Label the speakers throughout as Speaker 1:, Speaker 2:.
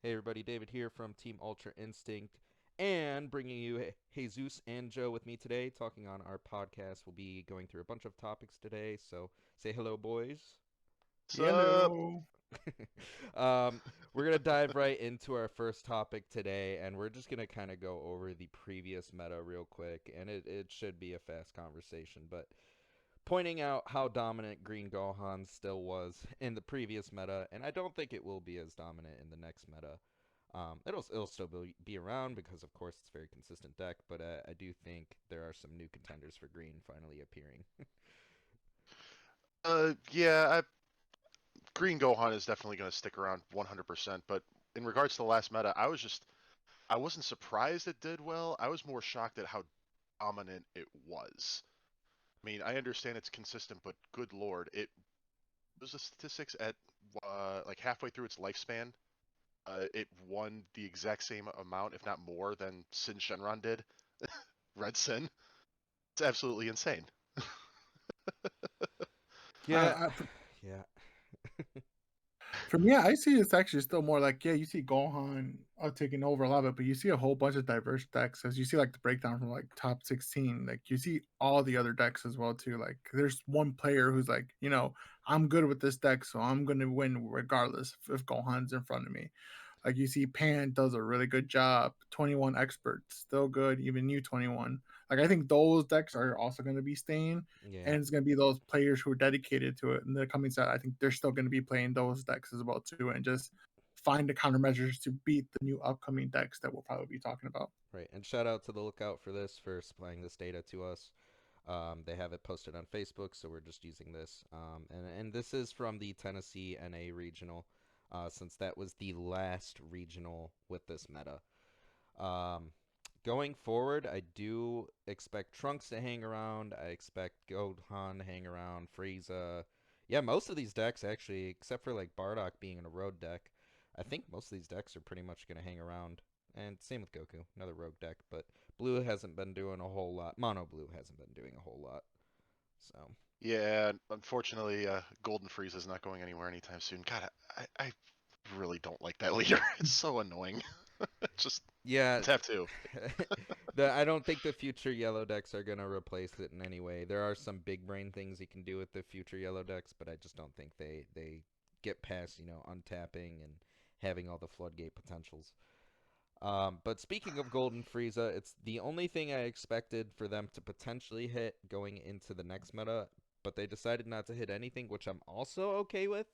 Speaker 1: Hey everybody, David here from Team Ultra Instinct, and bringing you Jesus and Joe with me today, talking on our podcast. We'll be going through a bunch of topics today, so say hello, boys.
Speaker 2: What's up?
Speaker 3: Hello.
Speaker 1: um, we're gonna dive right into our first topic today, and we're just gonna kind of go over the previous meta real quick, and it should be a fast conversation, but pointing out how dominant Green Gohan still was in the previous meta, and I don't think it will be as dominant in the next meta. It'll still be around because of course it's a very consistent deck, but I do think there are some new contenders for Green finally appearing.
Speaker 2: Yeah, Green Gohan is definitely going to stick around 100%. But in regards to the last meta, I wasn't surprised it did well. I was more shocked at how dominant it was. I mean, I understand it's consistent, but good lord, it was the statistics at like halfway through its lifespan. It won the exact same amount, if not more, than Sin Shenron did. Red Sin. It's absolutely insane.
Speaker 1: Yeah,
Speaker 3: I,
Speaker 1: yeah,
Speaker 3: for me, I see it's actually still more like, yeah, you see Gohan taking over a lot of it, but you see a whole bunch of diverse decks. As you see, like the breakdown from like top 16, like you see all the other decks as well too. Like there's one player who's like, I'm good with this deck, so I'm going to win regardless if Gohan's in front of me. Like you see, Pan does a really good job. 21 experts still good. Even U 21. Like I think those decks are also going to be staying,
Speaker 1: yeah.
Speaker 3: and it's going to be those players who are dedicated to it in the coming set. I think they're still going to be playing those decks as well too, and just find the countermeasures to beat the new upcoming decks that we'll probably be talking about.
Speaker 1: Right, and shout out to the Lookout for this for supplying this data to us. They have it posted on Facebook, so we're just using this. And this is from the Tennessee NA regional, since that was the last regional with this meta. Um, Going forward, I do expect Trunks to hang around. I expect Gohan to hang around. Frieza. Yeah, most of these decks actually, except for like Bardock being in a road deck, I think most of these decks are pretty much going to hang around. And same with Goku, another rogue deck. But Blue hasn't been doing a whole lot. Mono Blue hasn't been doing a whole lot. So
Speaker 2: Yeah, unfortunately, Golden Freeze is not going anywhere anytime soon. God, I really don't like that leader. It's so annoying. Just
Speaker 1: yeah,
Speaker 2: tap two.
Speaker 1: I don't think the future yellow decks are gonna replace it in any way. There are some big brain things you can do with the future yellow decks, but I just don't think they get past untapping and having all the floodgate potentials. But speaking of Golden Frieza, it's the only thing I expected for them to potentially hit going into the next meta, but they decided not to hit anything, which I'm also okay with.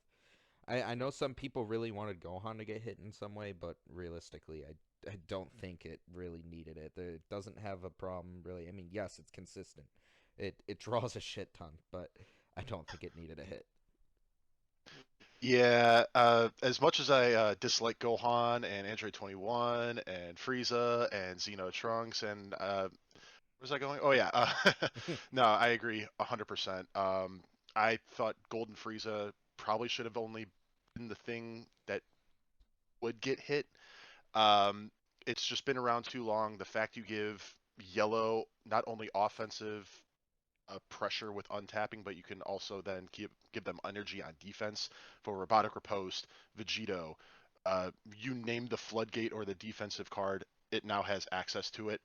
Speaker 1: I know some people really wanted Gohan to get hit in some way, but realistically, I don't think it really needed it. It doesn't have a problem really. I mean, yes, it's consistent. It draws a shit ton, but I don't think it needed a hit.
Speaker 2: Yeah, as much as I dislike Gohan and Android 21 and Frieza and Xeno Trunks and where's that going? Oh yeah, no, I agree 100%. I thought Golden Frieza probably should have only been the thing that would get hit. Um, it's just been around too long. The fact you give yellow not only offensive pressure with untapping, but you can also then give them energy on defense for Robotic Riposte, Vegito. You name the floodgate or the defensive card, it now has access to it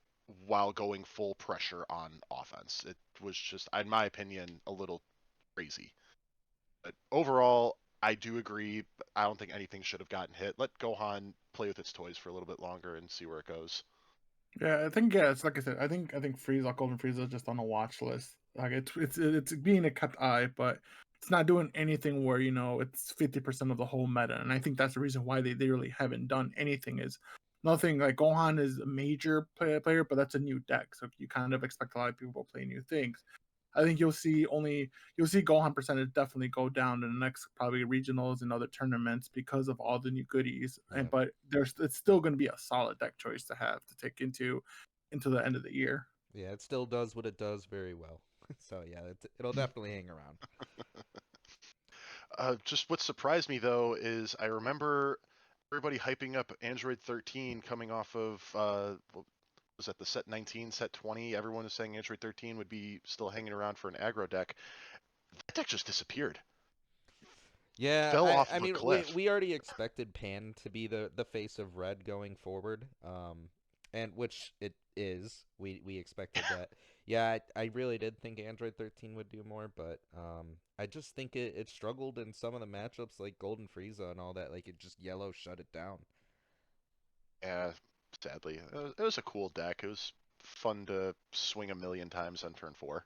Speaker 2: while going full pressure on offense. It was just, in my opinion, a little crazy. But overall, I do agree. I don't think anything should have gotten hit. Let Gohan play with its toys for a little bit longer and see where it goes.
Speaker 3: Yeah, I think it's like I said. I think Frieza, Golden Frieza, is just on a watch list. Like it's being a kept eye, but it's not doing anything where it's 50% of the whole meta. And I think that's the reason why they really haven't done anything. Is nothing like Gohan is a major player, but that's a new deck, so you kind of expect a lot of people to play new things. I think you'll see Gohan percentage definitely go down in the next probably regionals and other tournaments because of all the new goodies. And
Speaker 1: Yeah,
Speaker 3: but it's still going to be a solid deck choice to have to take into the end of the year.
Speaker 1: yeah, it still does what it does very well. So yeah, it'll definitely hang around.
Speaker 2: Just what surprised me though is I remember everybody hyping up Android 13 coming off of what was that, the set 19, set 20. Everyone was saying Android 13 would be still hanging around for an aggro deck. That deck just disappeared.
Speaker 1: Yeah,
Speaker 2: Fell
Speaker 1: I
Speaker 2: off
Speaker 1: I
Speaker 2: of a
Speaker 1: mean
Speaker 2: cliff.
Speaker 1: we already expected Pan to be the face of Red going forward. And which it is. We expected that. Yeah, I really did think Android 13 would do more, but I just think it struggled in some of the matchups like Golden Frieza and all that. Like it just yellow shut it down.
Speaker 2: Yeah, sadly, it was a cool deck. It was fun to swing a million times on turn 4.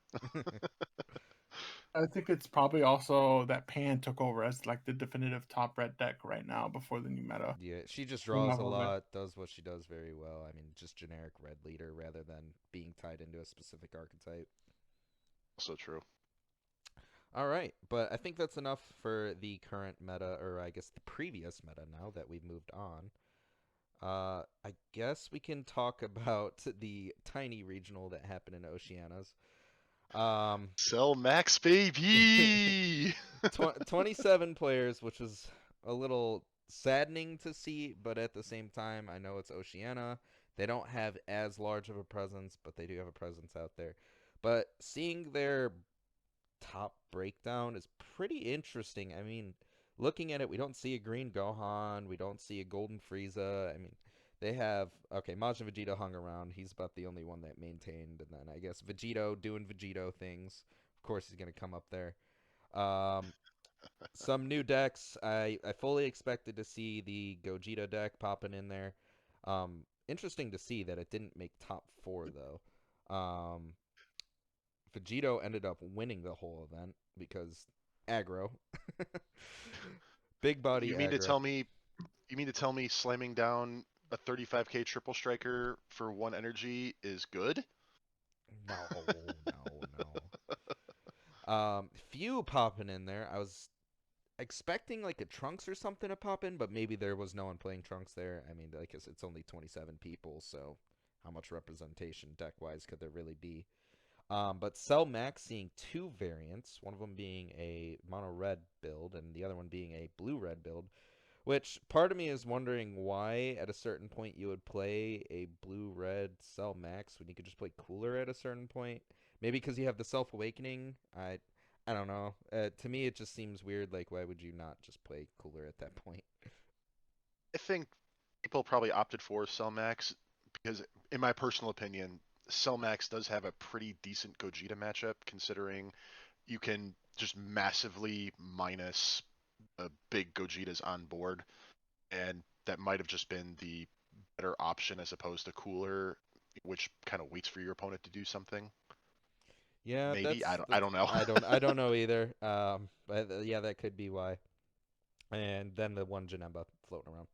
Speaker 3: I think it's probably also that Pan took over as like the definitive top red deck right now before the new meta.
Speaker 1: Yeah, she just draws
Speaker 3: Enough
Speaker 1: a
Speaker 3: of it.
Speaker 1: lot, does what she does very well. I mean, just generic red leader rather than being tied into a specific archetype.
Speaker 2: Also true.
Speaker 1: All right, but I think that's enough for the current meta, or I guess the previous meta now that we've moved on. I guess we can talk about the tiny regional that happened in Oceanas. Um,
Speaker 2: Sell Max, baby!
Speaker 1: 27 players, which was a little saddening to see, but at the same time, I know it's Oceania. They don't have as large of a presence, but they do have a presence out there. But seeing their top breakdown is pretty interesting. I mean, looking at it, we don't see a green Gohan, we don't see a golden Frieza. I mean, they have okay, Majin Vegeta hung around. He's about the only one that maintained, and then I guess Vegito doing Vegito things. Of course, he's gonna come up there. Um, some new decks. I fully expected to see the Gogeta deck popping in there. Interesting to see that it didn't make top four though. Vegito ended up winning the whole event because aggro, big body
Speaker 2: You mean to
Speaker 1: aggro.
Speaker 2: tell me? You mean to tell me slamming down a 35k triple striker for 1 energy is good?
Speaker 1: No, no. Few popping in there. I was expecting like a Trunks or something to pop in, but maybe there was no one playing Trunks there. I mean, I guess it's only 27 people, so how much representation deck wise could there really be? But Cell Max seeing two variants, one of them being a mono red build and the other one being a blue red build, which part of me is wondering why at a certain point you would play a blue red Cell Max when you could just play cooler at a certain point. Maybe because you have the Self Awakening. I don't know. To me, it just seems weird. Like, why would you not just play cooler at that point?
Speaker 2: I think people probably opted for Cell Max because, in my personal opinion, Cell Max does have a pretty decent Gogeta matchup, considering you can just massively minus big Gogetas on board, and that might have just been the better option as opposed to cooler, which kind of waits for your opponent to do something.
Speaker 1: Yeah,
Speaker 2: Maybe I
Speaker 1: that's
Speaker 2: don't I
Speaker 1: that's
Speaker 2: don't know.
Speaker 1: I don't know either. But yeah, that could be why. And then the one Janemba floating around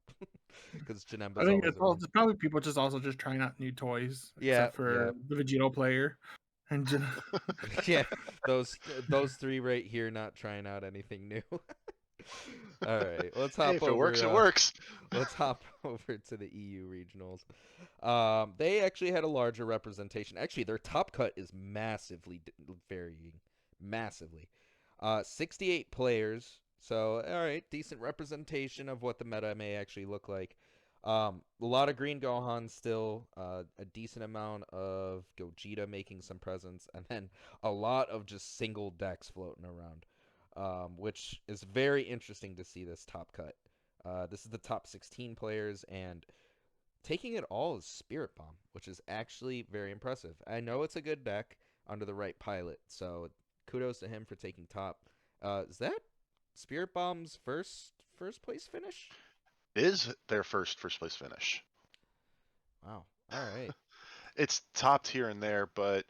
Speaker 1: because
Speaker 3: I
Speaker 1: Janemba's
Speaker 3: think
Speaker 1: always
Speaker 3: it's,
Speaker 1: around.
Speaker 3: it's probably people just also just trying out new toys,
Speaker 1: Yeah,
Speaker 3: except for
Speaker 1: yeah,
Speaker 3: the Vegito player. And
Speaker 1: yeah. Those three right here not trying out anything new. All right, let's
Speaker 2: Hey,
Speaker 1: hop
Speaker 2: if it works,
Speaker 1: over.
Speaker 2: it works.
Speaker 1: Let's hop over to the EU regionals. They actually had a larger representation. Actually, their top cut is massively varying, massively. 68 players. So, all right, decent representation of what the meta may actually look like. A lot of green Gohan still, a decent amount of Gogeta making some presence, and then a lot of just single decks floating around, which is very interesting to see this top cut. This is the top 16 players, and taking it all is Spirit Bomb, which is actually very impressive. I know it's a good deck under the right pilot, so kudos to him for taking top. Is that Spirit Bomb's first place finish?
Speaker 2: Is their first place finish.
Speaker 1: Wow. All right.
Speaker 2: It's topped here and there, but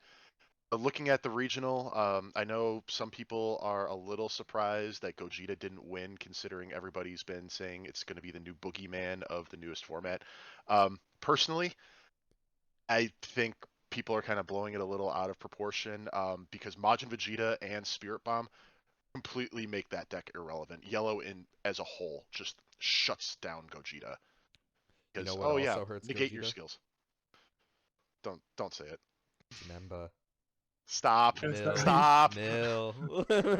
Speaker 2: looking at the regional, I know some people are a little surprised that Gogeta didn't win, considering everybody's been saying it's going to be the new boogeyman of the newest format. Personally, I think people are kind of blowing it a little out of proportion because Majin Vegeta and Spirit Bomb completely make that deck irrelevant. Yellow in as a whole just shuts down Gogeta
Speaker 1: You know
Speaker 2: because
Speaker 1: what
Speaker 2: oh yeah,
Speaker 1: also hurts
Speaker 2: negate your
Speaker 1: Gogeta?
Speaker 2: skills. Don't say it.
Speaker 1: Janemba.
Speaker 2: Stop.
Speaker 3: I
Speaker 2: Stop.
Speaker 1: Mill.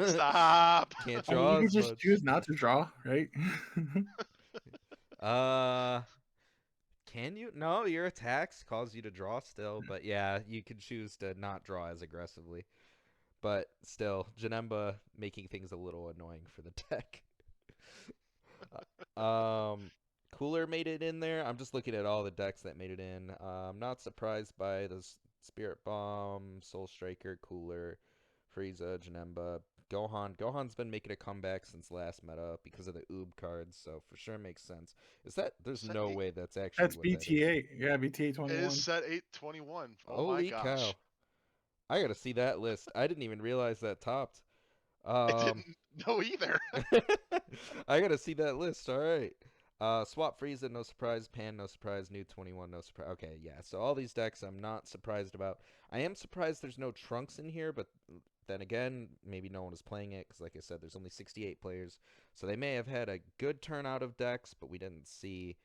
Speaker 2: Stop.
Speaker 1: Can't
Speaker 3: mean,
Speaker 1: draw
Speaker 3: you could
Speaker 1: as
Speaker 3: just
Speaker 1: much.
Speaker 3: choose not to draw, right?
Speaker 1: Uh, can you? No, your attacks cause you to draw still, but yeah, you can choose to not draw as aggressively. But still, Janemba making things a little annoying for the deck. Um, Cooler made it in there. I'm just looking at all the decks that made it in. I'm not surprised by the Spirit Bomb, Soul Striker, Cooler, Frieza, Janemba, Gohan. Gohan's been making a comeback since last meta because of the Oob cards, so for sure makes sense. Is that there's
Speaker 2: Set
Speaker 1: no
Speaker 2: 8.
Speaker 1: way that's actually
Speaker 3: That's
Speaker 1: what that is.
Speaker 3: BTA. Yeah, BTA
Speaker 2: It is
Speaker 3: 21.
Speaker 2: set 821. Oh my
Speaker 1: Holy
Speaker 2: gosh.
Speaker 1: cow. I gotta see that list. I didn't even realize that topped.
Speaker 2: I
Speaker 1: Um,
Speaker 2: didn't know either.
Speaker 1: I gotta see that list. All right. Swap Frieza, no surprise. Pan, no surprise. New 21, no surprise. Okay, yeah. So all these decks, I'm not surprised about. I am surprised there's no Trunks in here, but then again, maybe no one is playing it because, like I said, there's only 68 players, so they may have had a good turnout of decks, but we didn't see,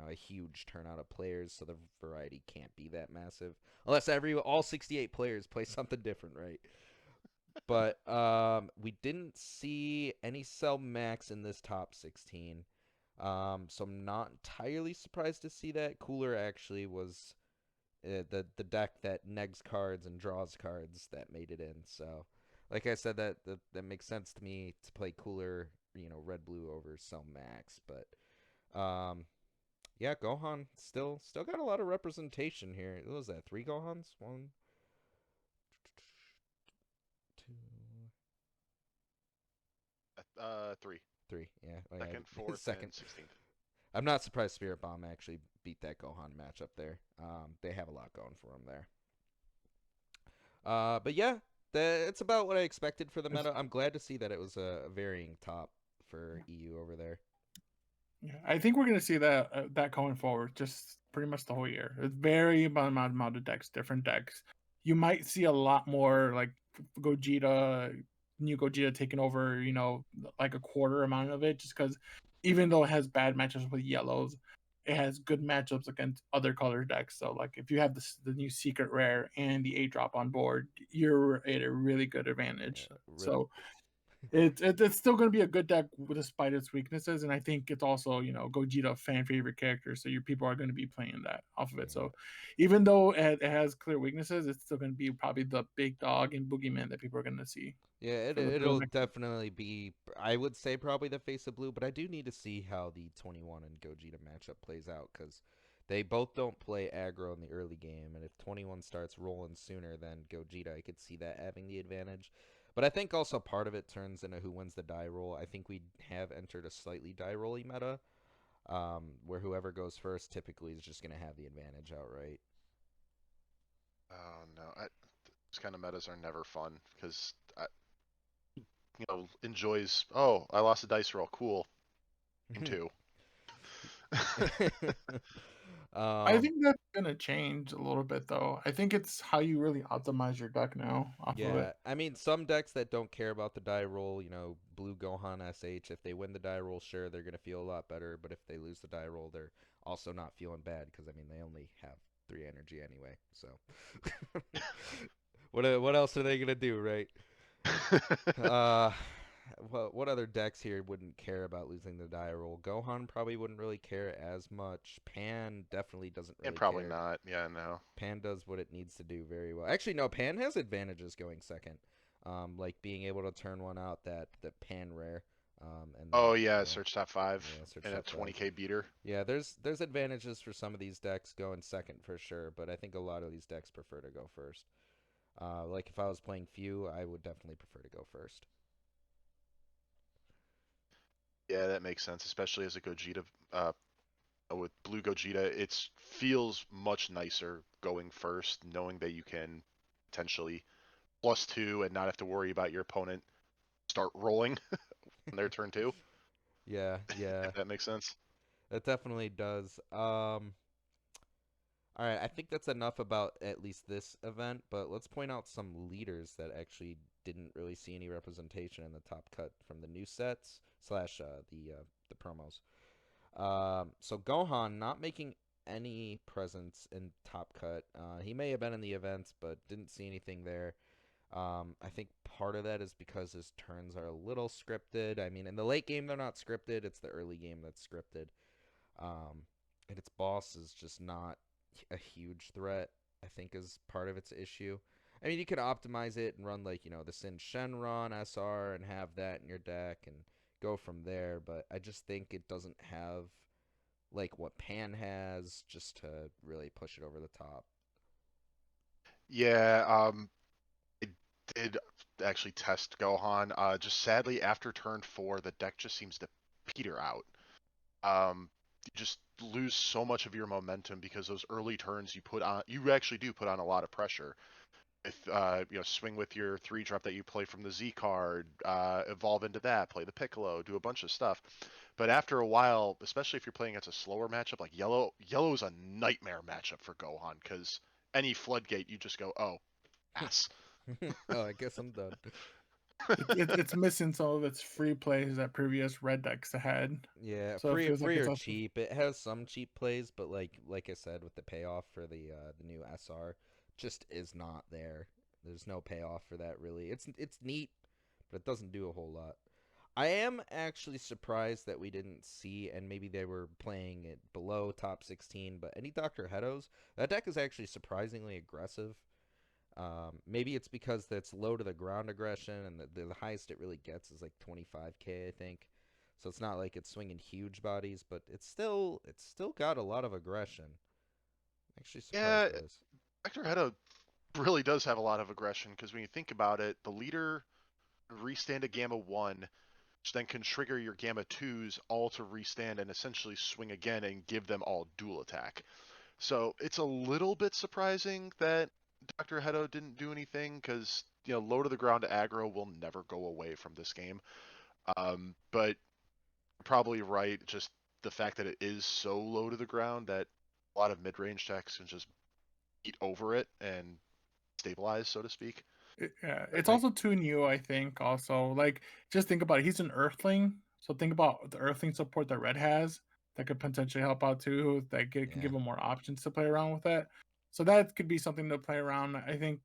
Speaker 1: a huge turnout of players, so the variety can't be that massive unless all 68 players play something different, right? But we didn't see any Cell Max in this top 16. So I'm not entirely surprised to see that. Cooler actually was the deck that negs cards and draws cards that made it in. So, like I said, that makes sense to me to play Cooler, red blue over Cell Max. But yeah, Gohan still got a lot of representation here. What was that? 3 Gohans? One, two,
Speaker 2: 3.
Speaker 1: 3. Yeah, like
Speaker 2: Second,
Speaker 1: I,
Speaker 2: fourth,
Speaker 1: second.
Speaker 2: and 16th.
Speaker 1: I'm not surprised Spirit Bomb actually beat that Gohan matchup there. They have a lot going for them there. But yeah, it's about what I expected for the meta. I'm glad to see that it was a varying top for EU over there.
Speaker 3: Yeah, I think we're gonna see that going forward, just pretty much the whole year. It's very amount of decks, different decks. You might see a lot more like Gogeta, new Gogeta taking over, like a quarter amount of it, just because even though it has bad matchups with yellows, it has good matchups against other color decks. So like if you have the new secret rare and the 8-drop on board, you're at a really good advantage.
Speaker 1: Really,
Speaker 3: So it's still going to be a good deck despite its weaknesses, and I think it's also Gogeta fan favorite character, so your people are going to be playing that off of it.
Speaker 1: yeah.
Speaker 3: So even though it has clear weaknesses, it's still going to be probably the big dog and boogeyman that people are going to see
Speaker 1: Yeah,
Speaker 3: for the
Speaker 1: it'll
Speaker 3: next.
Speaker 1: definitely be. I would say probably the face of blue, but I do need to see how the 21 and Gogeta matchup plays out because they both don't play aggro in the early game, and if 21 starts rolling sooner than Gogeta, I could see that having the advantage. But I think also part of it turns into who wins the die roll. I think we have entered a slightly die rolly meta, where whoever goes first typically is just going to have the advantage outright.
Speaker 2: Oh no, those kind of metas are never fun because enjoys. Oh, I lost a dice roll. Cool. Game 2.
Speaker 3: I
Speaker 1: um,
Speaker 3: think that's going to change a little bit though. I think it's how you really optimize your deck now off of it.
Speaker 1: Yeah, I mean, some decks that don't care about the die roll, Blue Gohan SH, if they win the die roll, sure, they're going to feel a lot better. But if they lose the die roll, they're also not feeling bad because, I mean, they only have 3 energy anyway. So, what else are they going to do, right? Uh, what other decks here wouldn't care about losing the die roll? Gohan probably wouldn't really care as much. Pan definitely doesn't
Speaker 2: And
Speaker 1: really
Speaker 2: probably
Speaker 1: care.
Speaker 2: not. Yeah, no.
Speaker 1: Pan does what it needs to do very well. Actually, no, Pan has advantages going second. Like being able to turn one out that the Pan rare. And then
Speaker 2: Oh yeah,
Speaker 1: yeah,
Speaker 2: search top 5
Speaker 1: yeah, search
Speaker 2: and a
Speaker 1: top 5.
Speaker 2: 20k beater.
Speaker 1: Yeah, there's advantages for some of these decks going second for sure, but I think a lot of these decks prefer to go first. Like if I was playing few, I would definitely prefer to go first.
Speaker 2: Yeah, that makes sense, especially as a Gogeta. With blue Gogeta, it feels much nicer going first, knowing that you can potentially +2 and not have to worry about your opponent start rolling on their turn 2.
Speaker 1: Yeah, yeah,
Speaker 2: If that makes sense.
Speaker 1: that definitely does. All right, I think that's enough about at least this event, but let's point out some leaders that actually didn't really see any representation in the top cut from the new sets slash the promos. So Gohan not making any presence in top cut. He may have been in the events, but didn't see anything there. I think part of that is because his turns are a little scripted. I mean, in the late game they're not scripted; it's the early game that's scripted. Um, and its boss is just not a huge threat, I think is part of its issue. I mean, you can optimize it and run like, the Sin Shenron SR and have that in your deck and go from there. But I just think it doesn't have like what Pan has just to really push it over the top.
Speaker 2: Yeah, I did actually test Gohan. Just sadly, after turn 4, the deck just seems to peter out. You just lose so much of your momentum because those early turns you actually do put on a lot of pressure. If swing with your 3-drop that you play from the Z card, evolve into that, play the Piccolo, do a bunch of stuff. But after a while, especially if you're playing against a slower matchup like Yellow is a nightmare matchup for Gohan because any floodgate you just go, oh, pass.
Speaker 1: Oh, I guess I'm done.
Speaker 3: It's missing some of its free plays that previous red decks had.
Speaker 1: Yeah,
Speaker 3: So it feels like
Speaker 1: free
Speaker 3: it's
Speaker 1: or
Speaker 3: also
Speaker 1: cheap. It has some cheap plays, but like I said, with the payoff for the new SR, just is not there. There's no payoff for that really. It's neat, but it doesn't do a whole lot. I am actually surprised that we didn't see, and maybe they were playing it below top 16, but any Dr. Hedos, that deck is actually surprisingly aggressive. Maybe it's because that's low to the ground aggression, and the highest it really gets is like 25k, I think. So it's not like it's swinging huge bodies, but it's still got a lot of aggression. Actually surprised
Speaker 2: Yeah,
Speaker 1: by this.
Speaker 2: Hector Hedo really does have a lot of aggression because when you think about it, the leader restand a Gamma 1, which then can trigger your Gamma 2s all to restand and essentially swing again and give them all dual attack. So it's a little bit surprising that Dr. Hedo didn't do anything because, low to the ground aggro will never go away from this game. But you're probably right, just the fact that it is so low to the ground that a lot of mid-range decks can just eat over it and stabilize, so to speak.
Speaker 3: yeah,
Speaker 2: But
Speaker 3: it's also too new, I think. Also, like just think about it. He's an Earthling, so think about the Earthling support that Red has that could potentially help out too. Can
Speaker 1: Yeah.
Speaker 3: give him more options to play around with that. So that could be something to play around. I think.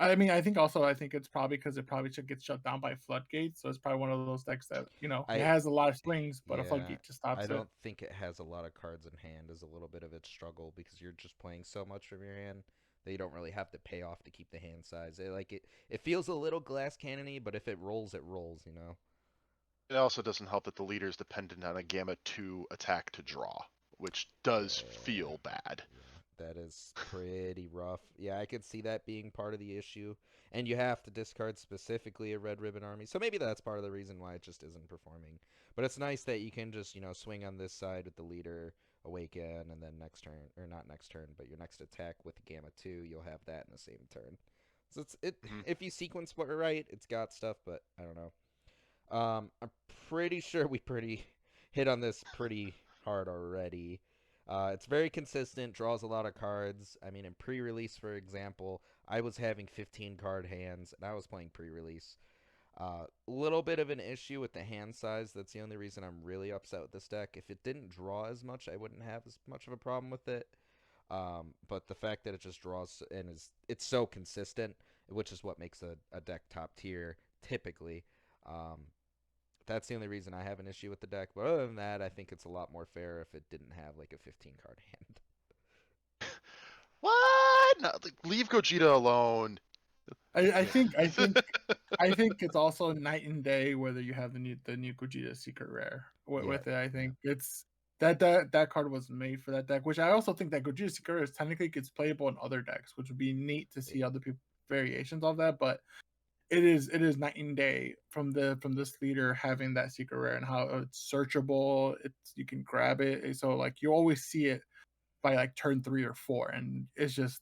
Speaker 3: I mean, I think it's probably because it probably should get shut down by floodgates. So it's probably one of those decks that it
Speaker 1: I
Speaker 3: has a lot of swings, but a
Speaker 1: yeah,
Speaker 3: floodgate just
Speaker 1: I
Speaker 3: stops it.
Speaker 1: don't think it has a lot of cards in hand is a little bit of its struggle because you're just playing so much from your hand that you don't really have to pay off to keep the hand size. It feels a little glass cannony, but if it rolls, it rolls, you know.
Speaker 2: it also doesn't help that the leader is dependent on a Gamma 2 attack to draw, which does
Speaker 1: Yeah.
Speaker 2: feel bad.
Speaker 1: Yeah, that is pretty rough. Yeah, I could see that being part of the issue. And you have to discard specifically a Red Ribbon Army. So maybe that's part of the reason why it just isn't performing. But it's nice that you can just, swing on this side with the leader, awaken, and then next turn, or not next turn, but your next attack with Gamma 2, you'll have that in the same turn. So
Speaker 2: Mhm.
Speaker 1: if you sequence it right, it's got stuff, but I don't know. I'm pretty sure we pretty hit on this pretty hard already. It's very consistent, draws a lot of cards. I mean, in pre-release, for example, I was having 15 card hands, and I was playing pre-release. Little bit of an issue with the hand size. That's the only reason I'm really upset with this deck. If it didn't draw as much, I wouldn't have as much of a problem with it. But the fact that it just draws and it's so consistent, which is what makes a deck top tier typically. Um, that's the only reason I have an issue with the deck. But other than that, I think it's a lot more fair if it didn't have like a 15 card hand.
Speaker 2: What? No, leave Gogeta alone.
Speaker 3: I
Speaker 1: Yeah.
Speaker 3: think I think it's also night and day whether you have the new Gogeta Secret Rare
Speaker 1: Yeah.
Speaker 3: with it. I
Speaker 1: Yeah.
Speaker 3: think it's that card was made for that deck, which I also think that Gogeta Secret Rare is technically gets playable in other decks, which would be neat to see other people variations of that. But it is night and day from this leader having that Secret Rare and how it's searchable. It's you can grab it, so like you always see it by like turn 3 or 4, and it's just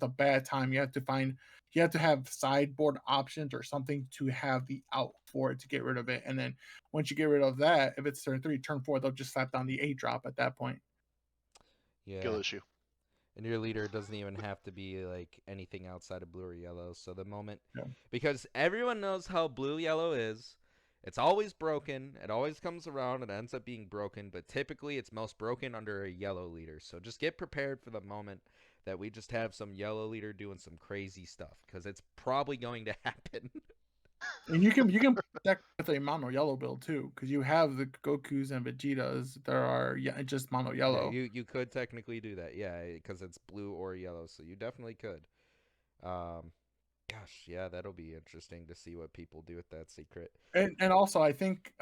Speaker 3: a bad time. You have to have sideboard options or something to have the out for it to get rid of it. And then once you get rid of that, if it's turn 3, turn 4, they'll just slap down the 8 drop at that point.
Speaker 2: Skill
Speaker 1: Yeah.
Speaker 2: issue.
Speaker 1: And your leader doesn't even have to be like anything outside of blue or yellow. So the moment,
Speaker 3: Yeah.
Speaker 1: because everyone knows how blue yellow is, it's always broken. It always comes around and ends up being broken. But typically, it's most broken under a yellow leader. So just get prepared for the moment that we just have some yellow leader doing some crazy stuff because it's probably going to happen.
Speaker 3: And you can deck with a mono yellow build too, because you have the Gokus and Vegetas. There are just mono
Speaker 1: Yeah,
Speaker 3: yellow.
Speaker 1: you could technically do that. Yeah, because it's blue or yellow, so you definitely could. Um, Gosh, yeah, that'll be interesting to see what people do with that secret.
Speaker 3: And also I think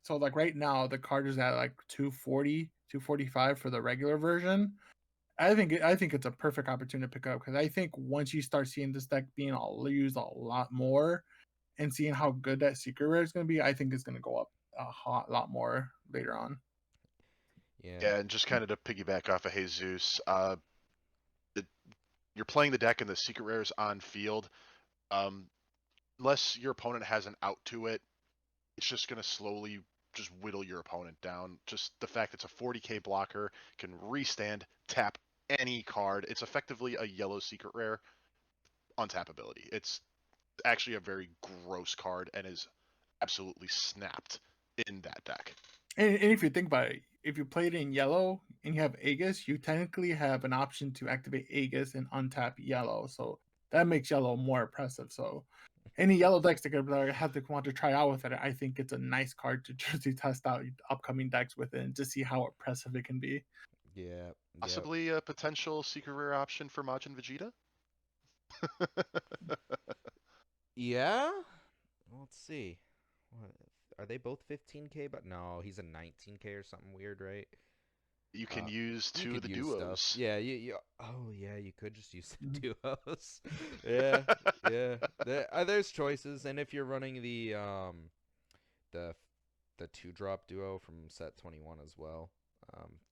Speaker 3: so, like right now the card is at like 240, 245 for the regular version. I think it's a perfect opportunity to pick up because I think once you start seeing this deck being used a lot more and seeing how good that secret rare is going to be, I think it's going to go up a lot more later on.
Speaker 1: Yeah.
Speaker 2: Yeah, and just kind of to piggyback off of Jesus, the, you're playing the deck and the secret rares on field. Um, unless your opponent has an out to it, it's just gonna slowly just whittle your opponent down. Just the fact it's a 40k blocker, can restand, tap any card. It's effectively a yellow secret rare untap ability. It's actually a very gross card and is absolutely snapped in that deck.
Speaker 3: And if you think about it, if you play it in yellow and you have Aegis, you technically have an option to activate Aegis and untap yellow. So that makes yellow more oppressive. So any yellow decks that have to want to try out with it, I think it's a nice card to just to test out upcoming decks with it and to see how oppressive it can be.
Speaker 1: Yeah. Yep.
Speaker 2: Possibly a potential secret rare option for Majin Vegeta.
Speaker 1: Yeah. Well, let's see. What, are they both 15k? But no, he's a 19k or something weird, right?
Speaker 2: You can
Speaker 1: Uh,
Speaker 2: use
Speaker 1: you
Speaker 2: two of
Speaker 1: could
Speaker 2: the
Speaker 1: use stuff.
Speaker 2: duos.
Speaker 1: Yeah, you. Oh, yeah, you could just use
Speaker 3: Mhm.
Speaker 1: the duos. Yeah, yeah. There's choices, and if you're running the the 2-drop duo from set 21 as well,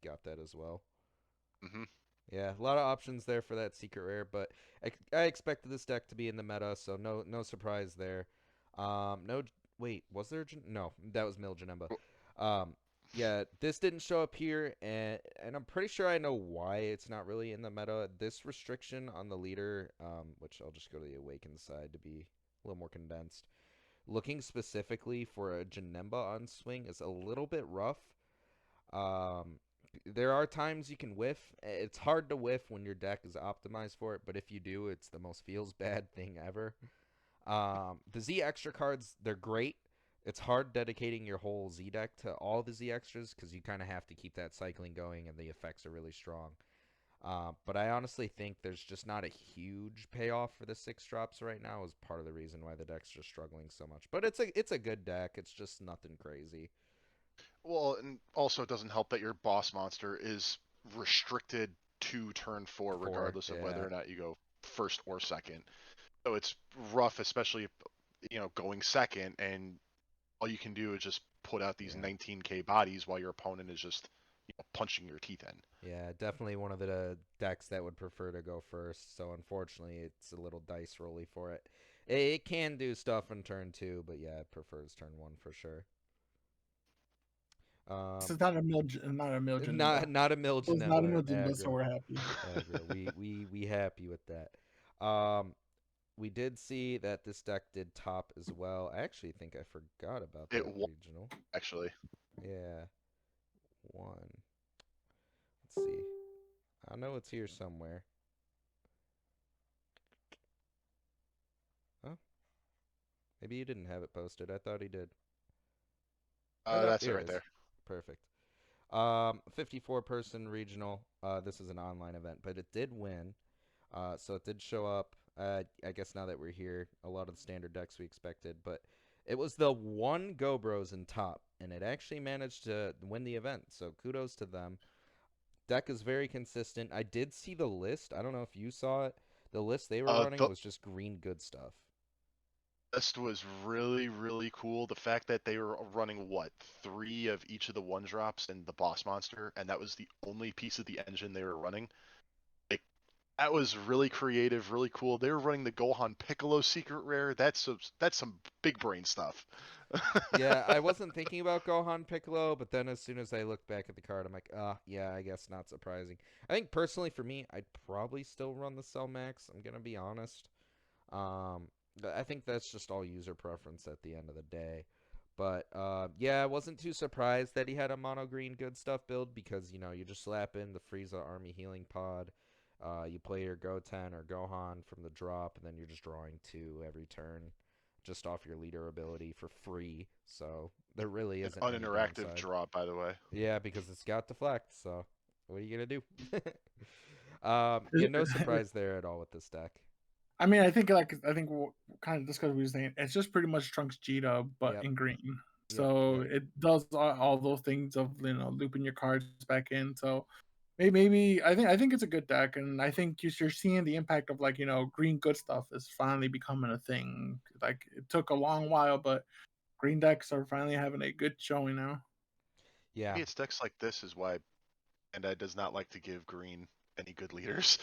Speaker 1: got that as well.
Speaker 2: Hmm.
Speaker 1: Yeah, a lot of options there for that secret rare, but I expected this deck to be in the meta, so no surprise there. No, wait, was there? No, that was Mil Janemba. Um, yeah, this didn't show up here, and I'm pretty sure I know why it's not really in the meta. This restriction on the leader, which I'll just go to the Awakened side to be a little more condensed. Looking specifically for a Janemba on swing is a little bit rough. Um, there are times you can whiff. It's hard to whiff when your deck is optimized for it, but if you do, it's the most feels bad thing ever. The Z extra cards, they're great. It's hard dedicating your whole Z deck to all the Z extras because you kind of have to keep that cycling going, and the effects are really strong. But I honestly think there's just not a huge payoff for the 6 drops right now. Is part of the reason why the deck's just struggling so much. But it's a good deck. It's just nothing crazy.
Speaker 2: Well, and also it doesn't help that your boss monster is restricted to turn 4,
Speaker 1: 4,
Speaker 2: regardless of whether
Speaker 1: yeah.
Speaker 2: or not you go first or second. So it's rough, especially going second, and all you can do is just put out these
Speaker 1: Yeah.
Speaker 2: 19k bodies while your opponent is just punching your teeth in.
Speaker 1: Yeah, definitely one of the decks that would prefer to go first. So unfortunately, it's a little dice rolly for it. It can do stuff in turn 2, but yeah, it prefers turn 1 for sure.
Speaker 3: This
Speaker 1: Um,
Speaker 3: is not a
Speaker 1: not
Speaker 3: Janemba.
Speaker 1: not a
Speaker 3: It was not a
Speaker 1: Miljanemba
Speaker 3: Janemba, so
Speaker 1: aggro.
Speaker 3: we're happy.
Speaker 1: Aggro. We happy with that. We did see that this deck did top as well. I actually think I forgot about
Speaker 2: It
Speaker 1: that
Speaker 2: won,
Speaker 1: regional.
Speaker 2: actually.
Speaker 1: Yeah, one. Let's see. I know it's here somewhere. Oh, maybe you didn't have it posted. I thought he did. Oh no,
Speaker 2: That's it
Speaker 1: here it
Speaker 2: right
Speaker 1: is.
Speaker 2: there.
Speaker 1: Perfect. 54 person regional. This is an online event, but it did win. So it did show up. I guess now that we're here, a lot of the standard decks we expected, but it was the one Go Bros in top, and it actually managed to win the event. So kudos to them. Deck is very consistent. I did see the list. I don't know if you saw it. The list they were running
Speaker 2: The
Speaker 1: was just green good stuff.
Speaker 2: list was really, really cool. The fact that they were running what, 3 of each of the 1-drops and the boss monster, and that was the only piece of the engine they were running. Like, that was really creative, really cool. They were running the Gohan Piccolo secret rare. That's some big brain stuff.
Speaker 1: Yeah, I wasn't thinking about Gohan Piccolo, but then as soon as I looked back at the card, I'm like, yeah, I guess not surprising. I think personally for me, I'd probably still run the Cell Max. I'm gonna be honest. I think that's just all user preference at the end of the day. But yeah, I wasn't too surprised that he had a mono green good stuff build because you just slap in the Frieza Army Healing Pod. You play your Goten or Gohan from the drop, and then you're just drawing 2 every turn, just off your leader ability for free. So there really
Speaker 2: An
Speaker 1: isn't any
Speaker 2: uninteractive
Speaker 1: downside.
Speaker 2: drop, by the way.
Speaker 1: Yeah, because it's got deflect. So what are you gonna do? Yeah, no surprise there at all with this deck.
Speaker 3: I mean, I think kind of just because we were saying, it's just pretty much Trunks Cheetah, but
Speaker 1: Yep.
Speaker 3: in green.
Speaker 1: Yep.
Speaker 3: So
Speaker 1: Yep.
Speaker 3: it does all those things of looping your cards back in. So maybe I think it's a good deck, and I think you're seeing the impact of like green good stuff is finally becoming a thing. Like it took a long while, but green decks are finally having a good showing now.
Speaker 1: Yeah.
Speaker 2: Maybe it's decks like this is why Bandai does not like to give green any good leaders.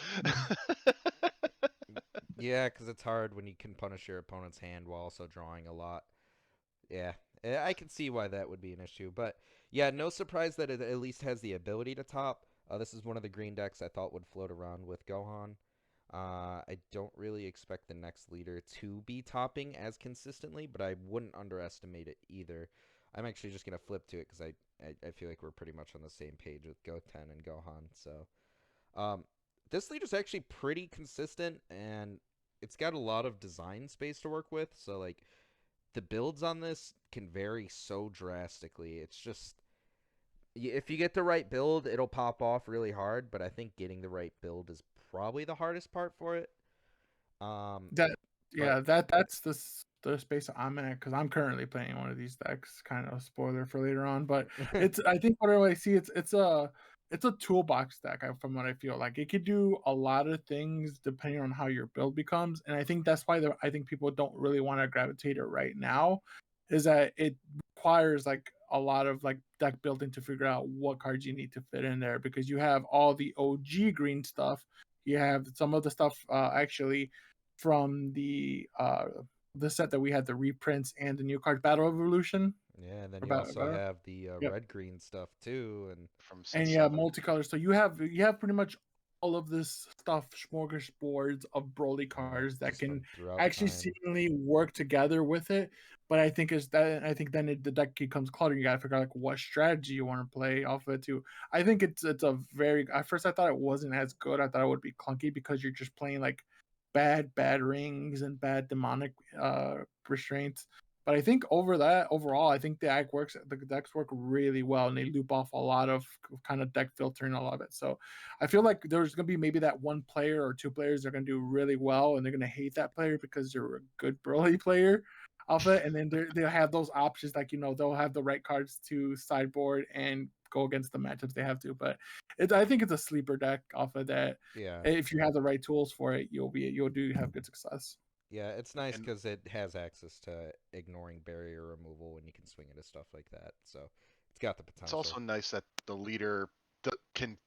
Speaker 1: Yeah, because it's hard when you can punish your opponent's hand while also drawing a lot. Yeah, I can see why that would be an issue. But yeah, no surprise that it at least has the ability to top. This is one of the green decks I thought would float around with Gohan. I don't really expect the next leader to be topping as consistently, but I wouldn't underestimate it either. I'm actually just going to flip to it because I feel like we're pretty much on the same page with Goten and Gohan. So um, this leader's actually pretty consistent, and it's got a lot of design space to work with. So like the builds on this can vary so drastically. It's just if you get the right build, it'll pop off really hard. But I think getting the right build is probably the hardest part for it. Um,
Speaker 3: That
Speaker 1: but
Speaker 3: yeah, that's the space I'm in because I'm currently playing one of these decks. Kind of spoiler for later on, but it's I think what I see it's a toolbox deck from what I feel like it could do a lot of things depending on how your build becomes, and I think that's why I think people don't really want to gravitate it right now, is that it requires like a lot of like deck building to figure out what cards you need to fit in there because you have all the OG green stuff, you have some of the stuff actually from the set that we had, the reprints and the new card Battle Evolution.
Speaker 1: yeah, and then
Speaker 3: Or
Speaker 1: you also have the
Speaker 3: Yep.
Speaker 1: red green stuff too, and
Speaker 2: From set
Speaker 3: And you have
Speaker 2: 7.
Speaker 3: multicolor. So you have pretty much all of this stuff, smorgasbords of Broly cards that
Speaker 1: just
Speaker 3: can
Speaker 1: from throughout
Speaker 3: actually
Speaker 1: time.
Speaker 3: seemingly work together with it. But I think then the deck becomes cluttered. You gotta figure out like what strategy you want to play off of it too. I think it's a very at first I thought it wasn't as good. I thought it would be clunky because you're just playing like bad rings and bad demonic restraints. But I think overall, I think the decks work really well, and they loop off a lot of kind of deck filtering a lot of it. So I feel like there's gonna be maybe that one player or two players that are gonna do really well, and they're gonna hate that player because they're a good Broly player off it, and then they'll have those options like they'll have the right cards to sideboard and go against the matchups they have to. But I think it's a sleeper deck off of that.
Speaker 1: Yeah,
Speaker 3: If you have the right tools for it, you'll do have good success.
Speaker 1: yeah, it's nice
Speaker 2: And
Speaker 1: because it has access to ignoring barrier removal, and you can swing into stuff like that. So it's got the
Speaker 2: it's
Speaker 1: potential.
Speaker 2: also nice that the leader can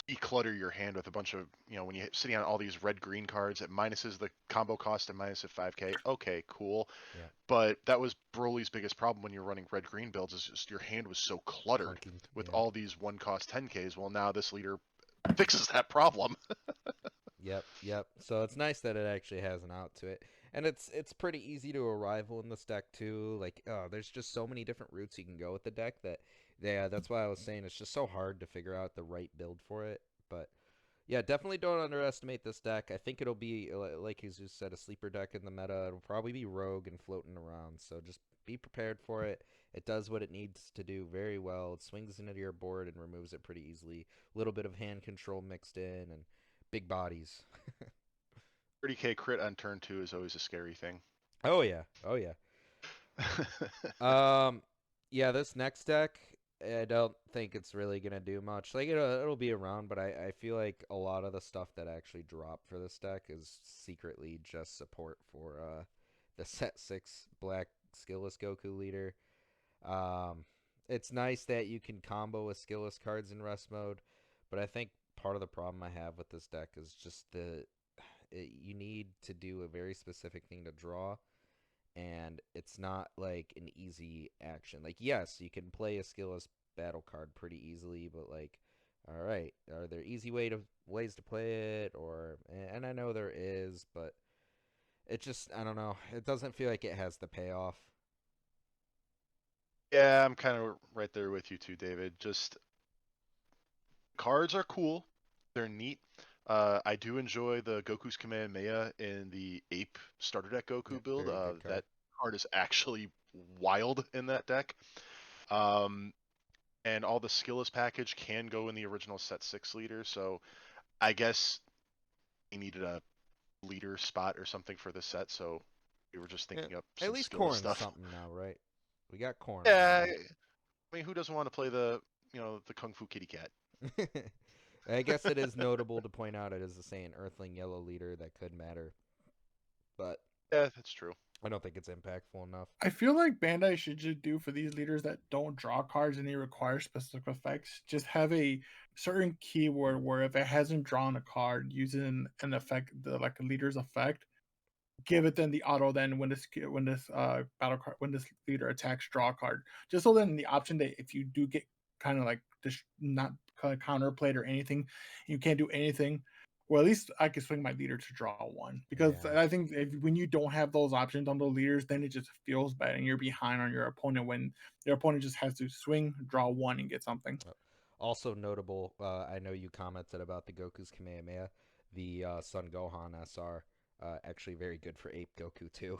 Speaker 2: declutter your hand with a bunch of, when you're sitting on all these red green cards, it minuses the combo cost and minuses 5k. Okay, cool.
Speaker 1: Yeah,
Speaker 2: But that was Broly's biggest problem when you're running red green builds, is just your hand was so cluttered
Speaker 1: clunky.
Speaker 2: with
Speaker 1: Yeah.
Speaker 2: all these one cost 10ks. Well, now this leader fixes that problem.
Speaker 1: Yep, yep. So it's nice that it actually has an out to it. And it's pretty easy to arrival in this deck too. Like, oh, there's just so many different routes you can go with the deck that yeah, that's why I was saying it's just so hard to figure out the right build for it. But yeah, definitely don't underestimate this deck. I think it'll be like Jesus said, a sleeper deck in the meta. It'll probably be rogue and floating around. So just be prepared for it. It does what it needs to do very well. It swings into your board and removes it pretty easily. A little bit of hand control mixed in and big bodies.
Speaker 2: 30k crit on turn 2 is always a scary thing.
Speaker 1: Oh yeah. Oh yeah. Um yeah, this next deck I don't think it's really gonna do much. Like it'll be around, but I feel like a lot of the stuff that actually dropped for this deck is secretly just support for the set 6 black skillless Goku leader. Um it's nice that you can combo with skillless cards in rest mode, but I think part of the problem I have with this deck is just you need to do a very specific thing to draw, and it's not like an easy action. Like, yes, you can play a skillless battle card pretty easily, but like, all right, are there easy ways to play it? Or and I know there is, but it just I don't know. It doesn't feel like it has the payoff.
Speaker 2: Yeah, I'm kind of right there with you too, David. Just cards are cool. They're neat. I do enjoy the Goku's Kamehameha in the Ape starter deck Goku
Speaker 1: Yep,
Speaker 2: build.
Speaker 1: very good card.
Speaker 2: That card is actually wild in that deck. Um, and all the skillless package can go in the original set 6 leader. So I guess he needed a leader spot or something for this set, so we were just
Speaker 1: Yeah,
Speaker 2: thinking up
Speaker 1: at
Speaker 2: some
Speaker 1: least
Speaker 2: skill
Speaker 1: Corn's
Speaker 2: stuff.
Speaker 1: something now, right? We got Corn
Speaker 2: Yeah, I mean, who doesn't want to play the the Kung Fu Kitty Cat?
Speaker 1: now. I guess it is notable to point out it is the same Earthling Yellow leader that could matter, but
Speaker 2: Yeah, that's true.
Speaker 1: I don't think it's impactful enough.
Speaker 3: I feel like Bandai should just do for these leaders that don't draw cards and they require specific effects, just have a certain keyword where if it hasn't drawn a card using an effect, like a leader's effect, give it then the auto then when this battle card when this leader attacks, draw a card. Just so then the option that if you do get kind of like this not counterplayed or anything, you can't do anything. Well, at least I can swing my leader to draw one, because
Speaker 1: Yeah.
Speaker 3: I think when you don't have those options on the leaders, then it just feels bad and you're behind on your opponent when your opponent just has to swing, draw one, and get something.
Speaker 1: Also notable, I know you commented about the Goku's Kamehameha, the Son Gohan SR, actually very good for Ape Goku too.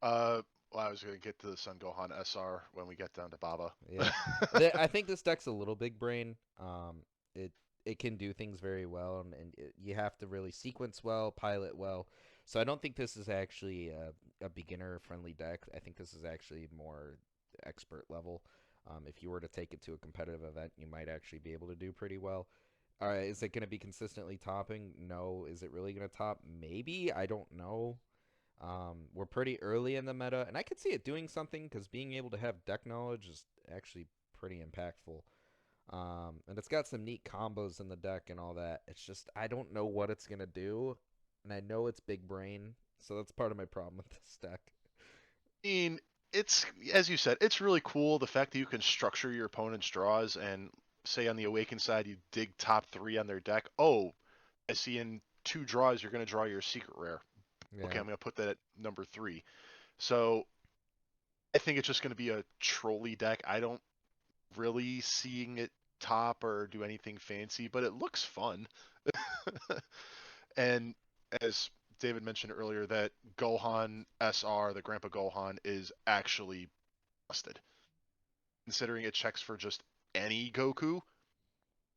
Speaker 2: Well, I was gonna get to the Sun Gohan SR when we get down to Baba.
Speaker 1: Yeah, I think this deck's a little big brain. It it can do things very well, and you have to really sequence well, pilot well. So I don't think this is actually a beginner friendly deck. I think this is actually more expert level. If you were to take it to a competitive event, you might actually be able to do pretty well. All right, is it going to be consistently topping? No. Is it really going to top? Maybe. I don't know. We're pretty early in the meta, and I could see it doing something because being able to have deck knowledge is actually pretty impactful. And it's got some neat combos in the deck and all that. It's just I don't know what it's gonna do, and I know it's big brain, so that's part of my problem with this deck.
Speaker 2: I mean, it's as you said, it's really cool the fact that you can structure your opponent's draws and say on the Awakened side you dig top 3 on their deck. Oh, I see in 2 draws you're gonna draw your secret rare. Okay,
Speaker 1: Yeah,
Speaker 2: I'm gonna put that at number 3. So I think it's just gonna be a trolley deck. I don't really seeing it top or do anything fancy, but it looks fun. And as David mentioned earlier, that Gohan SR, the Grandpa Gohan, is actually busted. Considering it checks for just any Goku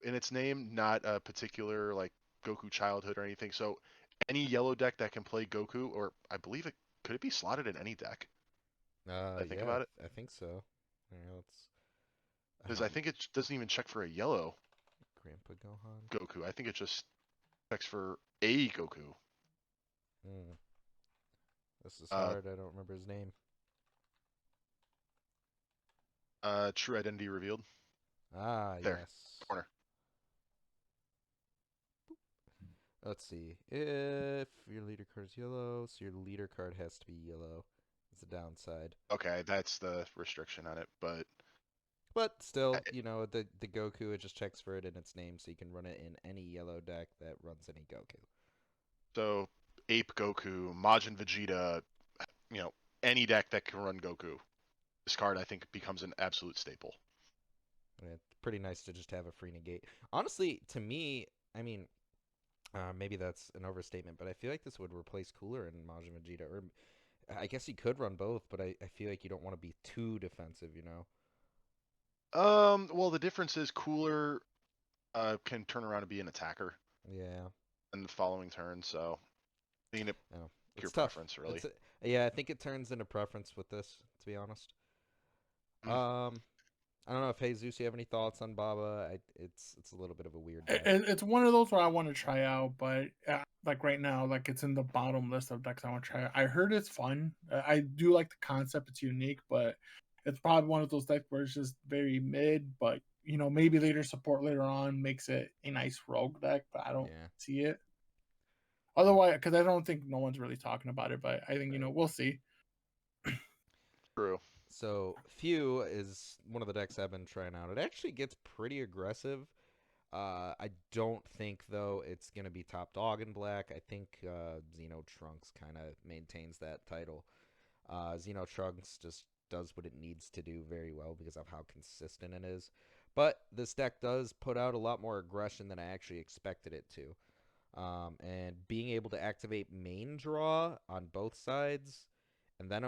Speaker 2: in its name, not a particular like Goku childhood or anything. So any yellow deck that can play Goku, or I believe it could it be slotted in any deck? I think
Speaker 1: yeah,
Speaker 2: about it,
Speaker 1: I think so. Yeah, let's
Speaker 2: because I think it doesn't even check for a yellow
Speaker 1: Grandpa Gohan.
Speaker 2: Goku. I think it just checks for a Goku.
Speaker 1: Hmm. This is
Speaker 2: Uh,
Speaker 1: hard. I don't remember his name.
Speaker 2: True identity revealed.
Speaker 1: Ah,
Speaker 2: There,
Speaker 1: yes.
Speaker 2: corner.
Speaker 1: Let's see. If your leader card is yellow, so your leader card has to be yellow. It's a downside.
Speaker 2: Okay, that's the restriction on it. But
Speaker 1: But
Speaker 2: uh,
Speaker 1: still, the Goku, it just checks for it in its name, so you can run it in any yellow deck that runs any Goku.
Speaker 2: so Ape Goku, Majin Vegeta, you know, any deck that can run Goku, this card I think becomes an absolute staple.
Speaker 1: And it's pretty nice to just have a free negate. Honestly, to me, I mean, maybe that's an overstatement, but I feel like this would replace Cooler and Majin Vegeta. Or I guess you could run both, but I feel like you don't want to be too defensive, you know?
Speaker 2: Well, the difference is Cooler can turn around and be an attacker
Speaker 1: Yeah.
Speaker 2: in the following turn, so I mean,
Speaker 1: Oh,
Speaker 2: pure
Speaker 1: it's tough.
Speaker 2: preference, really.
Speaker 1: Yeah, I think it turns into preference with this, to be honest.
Speaker 2: Mm.
Speaker 1: Um, I don't know if Jesus, you have any thoughts on Baba? It's a little bit of a weird deck.
Speaker 3: It's one of those where I want to try out, but like right now, like it's in the bottom list of decks I want to try out. I heard it's fun. I do like the concept; it's unique, but it's probably one of those decks where it's just very mid. But maybe later support later on makes it a nice rogue deck, but I don't
Speaker 1: Yeah.
Speaker 3: see it.
Speaker 1: Mm,
Speaker 3: Otherwise, because I don't think no one's really talking about it, but I think
Speaker 1: right.
Speaker 3: we'll see.
Speaker 2: True.
Speaker 1: So Few is one of the decks I've been trying out. It actually gets pretty aggressive. I don't think though it's gonna be top dog in black. I think Xeno Trunks kind of maintains that title. Xeno Trunks just does what it needs to do very well because of how consistent it is. But this deck does put out a lot more aggression than I actually expected it to. And being able to activate main draw on both sides, and then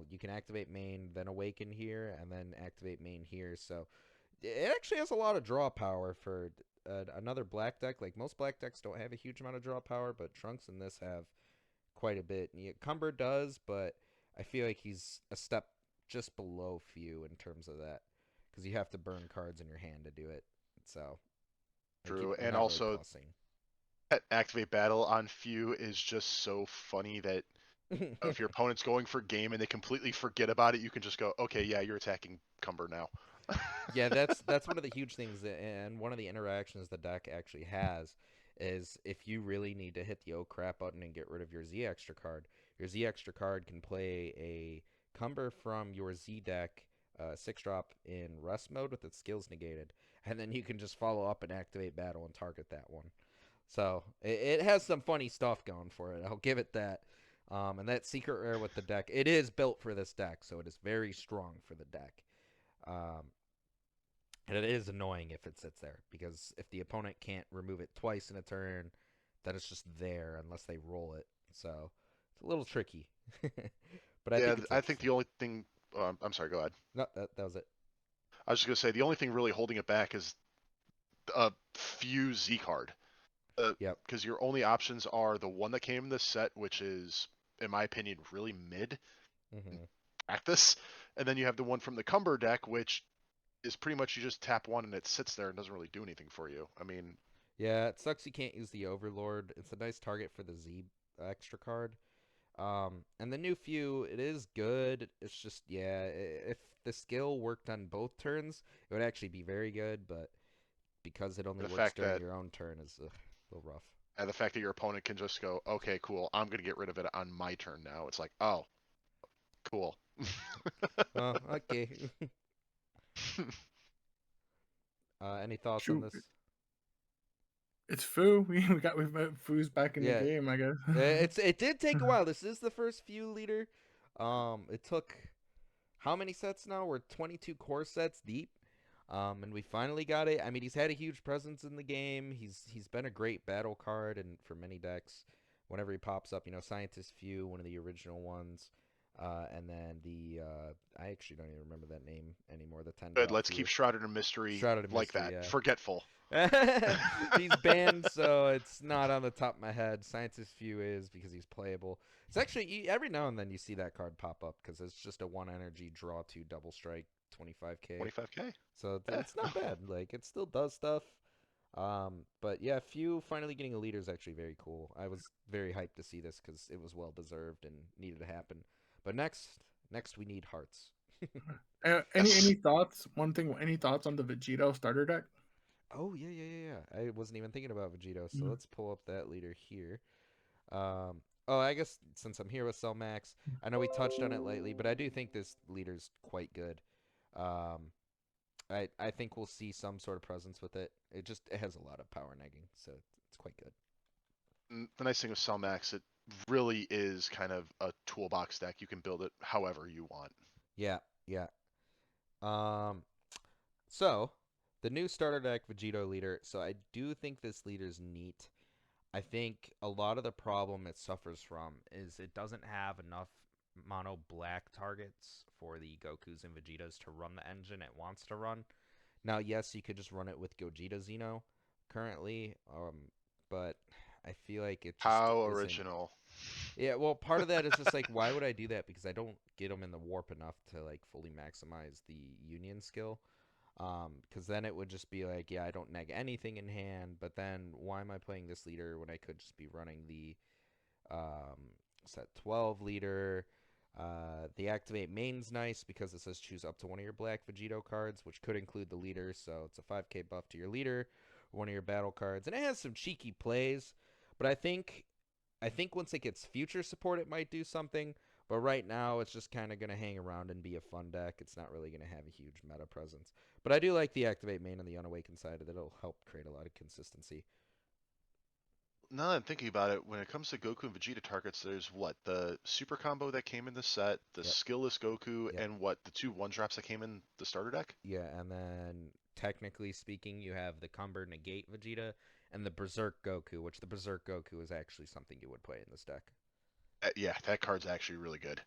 Speaker 1: you can activate main, then awaken here, and then activate main here. So it actually has a lot of draw power for another black deck. Like most black decks don't have a huge amount of draw power, but Trunks and this have quite a bit. And Cumber does, but I feel like he's a step just below Few in terms of that, because you have to burn cards in your hand to do it. So like
Speaker 2: True,
Speaker 1: you're
Speaker 2: and
Speaker 1: not really
Speaker 2: also
Speaker 1: tossing.
Speaker 2: that activate battle on few is just so funny that if your opponent's going for game and they completely forget about it, you can just go, okay, yeah, you're attacking Cumber now.
Speaker 1: Yeah, that's one of the huge things, and one of the interactions the deck actually has is if you really need to hit the oh crap button and get rid of your Z extra card, your Z extra card can play a Cumber from your Z deck, 6-drop in rest mode with its skills negated, and then you can just follow up and activate battle and target that one. So it has some funny stuff going for it. I'll give it that. And that secret rare with the deck, it is built for this deck, so it is very strong for the deck. Um, and it is annoying if it sits there, because if the opponent can't remove it twice in a turn, then it's just there unless they roll it. So it's a little tricky. But I
Speaker 2: Yeah,
Speaker 1: think it's
Speaker 2: I think
Speaker 1: interesting.
Speaker 2: the only thing. I'm sorry. Go ahead.
Speaker 1: No, that was it.
Speaker 2: I was just gonna say the only thing really holding it back is a few Z card,
Speaker 1: Yep.
Speaker 2: because your only options are the one that came in this set, which is, in my opinion, really mid
Speaker 1: Hmm.
Speaker 2: practice, and then you have the one from the Cumber deck, which is pretty much you just tap one and it sits there and doesn't really do anything for you. I mean,
Speaker 1: Yeah, it sucks you can't use the Overlord. It's a nice target for the Z extra card. And the new Few, it is good. It's just, yeah, if the skill worked on both turns, it would actually be very good, but because it only
Speaker 2: the
Speaker 1: works
Speaker 2: fact
Speaker 1: during
Speaker 2: that
Speaker 1: your own turn is a little rough.
Speaker 2: the fact that your opponent can just go, okay, cool, I'm gonna get rid of it on my turn now. It's like, oh, cool.
Speaker 1: Oh, okay. Any thoughts on
Speaker 3: Shoot,
Speaker 1: this?
Speaker 3: it's Foo. We've got Foo's back in the
Speaker 1: Yeah,
Speaker 3: game, I guess.
Speaker 1: it did take a while. This is the first Few leader. It took how many sets now? We're 22 core sets deep. And we finally got it. I mean, he's had a huge presence in the game. He's been a great battle card and for many decks. Whenever he pops up, Scientist Few, one of the original ones, and then the I actually don't even remember that name anymore. The 10
Speaker 2: Good.
Speaker 1: drop
Speaker 2: Let's keep
Speaker 1: Few,
Speaker 2: Shrouded in Mystery
Speaker 1: Shrouded in
Speaker 2: like
Speaker 1: Mystery.
Speaker 2: that. Forgetful.
Speaker 1: Yeah, he's banned, so it's not on the top of my head. Scientist Few is because he's playable. It's actually every now and then you see that card pop up because it's just a 1 energy draw 2 double strike 25k.
Speaker 2: 25k.
Speaker 1: So
Speaker 2: Yeah.
Speaker 1: it's not bad. Like it still does stuff. But yeah, Few finally getting a leader is actually very cool. I was very hyped to see this because it was well deserved and needed to happen. But next we need hearts.
Speaker 3: Any
Speaker 2: Yes.
Speaker 3: thoughts? One thing. Any thoughts on the Vegito starter deck?
Speaker 1: Oh yeah. I wasn't even thinking about Vegito, so
Speaker 3: Mm.
Speaker 1: let's pull up that leader here. Oh, I guess since I'm here with Cellmax, I know we touched on it lately, but I do think this leader's quite good. Um, I think we'll see some sort of presence with it. It has a lot of power negging, so it's quite good.
Speaker 2: The nice thing with Cellmax, it really is kind of a toolbox deck. You can build it however you want.
Speaker 1: Yeah, yeah. Um, so the new starter deck Vegito leader. So I do think this leader's neat. I think a lot of the problem it suffers from is it doesn't have enough mono black targets for the Gokus and Vegetas to run the engine it wants to run. Now, yes, you could just run it with Gogeta Xeno currently, but I feel like it just
Speaker 2: How
Speaker 1: isn't.
Speaker 2: original.
Speaker 1: Yeah, well, part of that is just like, why would I do that? Because I don't get them in the warp enough to like fully maximize the Union skill. Because then it would just be like, yeah, I don't neg anything in hand, but then why am I playing this leader when I could just be running the set 12 leader? The activate main's nice because it says choose up to one of your black Vegito cards, which could include the leader, so it's a 5k buff to your leader, one of your battle cards, and it has some cheeky plays. But I think once it gets future support, it might do something. But right now, it's just kind of going to hang around and be a fun deck. It's not really going to have a huge meta presence. But I do like the activate main on the unawakened side. That'll help create a lot of consistency.
Speaker 2: Now that I'm thinking about it, when it comes to Goku and Vegeta targets, there's what? The super combo that came in the set, the
Speaker 1: Yep,
Speaker 2: skillless Goku,
Speaker 1: yep,
Speaker 2: and what? The two one drops that came in the starter deck?
Speaker 1: yeah. And then technically speaking, you have the Cumber Negate Vegeta and the Berserk Goku, which the Berserk Goku is actually something you would play in this deck.
Speaker 2: Yeah, that card's actually really good.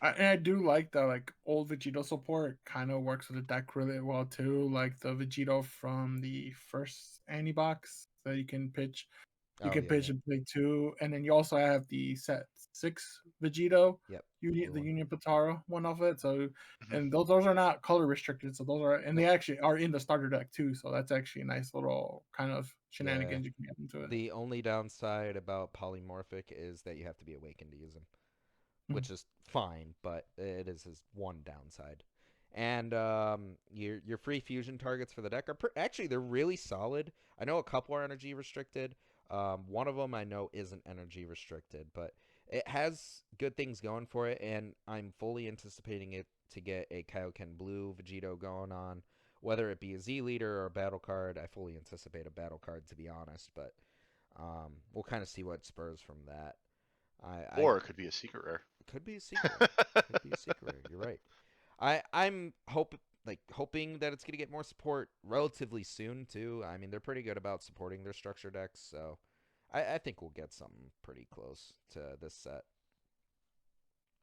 Speaker 3: And I do like the like old Vegito support. Kind of works with the deck really well too. Like the Vegito from the first Annie box that you can pitch. You
Speaker 1: Oh
Speaker 3: can
Speaker 1: yeah,
Speaker 3: pitch
Speaker 1: yeah,
Speaker 3: and play two, and then you also have the set six Vegito,
Speaker 1: yep.
Speaker 3: The
Speaker 1: Blue one.
Speaker 3: Union Potara one of it. So,
Speaker 2: Mhm.
Speaker 3: and those are not color restricted. So those are, and they
Speaker 1: Nope.
Speaker 3: actually are in the starter deck too. So that's actually a nice little kind of
Speaker 1: Yeah.
Speaker 3: shenanigans you can get into it.
Speaker 1: The only downside about polymorphic is that you have to be awakened to use them,
Speaker 3: Mhm.
Speaker 1: which is fine, but it is his one downside. And your free fusion targets for the deck are actually they're really solid. I know a couple are energy restricted. One of them I know isn't energy restricted, but it has good things going for it, and I'm fully anticipating it to get a Kaioken Blue Vegito going on. Whether it be a Z leader or a battle card, I fully anticipate a battle card to be honest, but we'll kind of see what spurs from that. I
Speaker 2: Or it could be a secret rare.
Speaker 1: could be a secret rare. Could be a secret rare. You're right. I'm hoping that it's gonna get more support relatively soon too. I mean, they're pretty good about supporting their structure decks, so I think we'll get something pretty close to this set.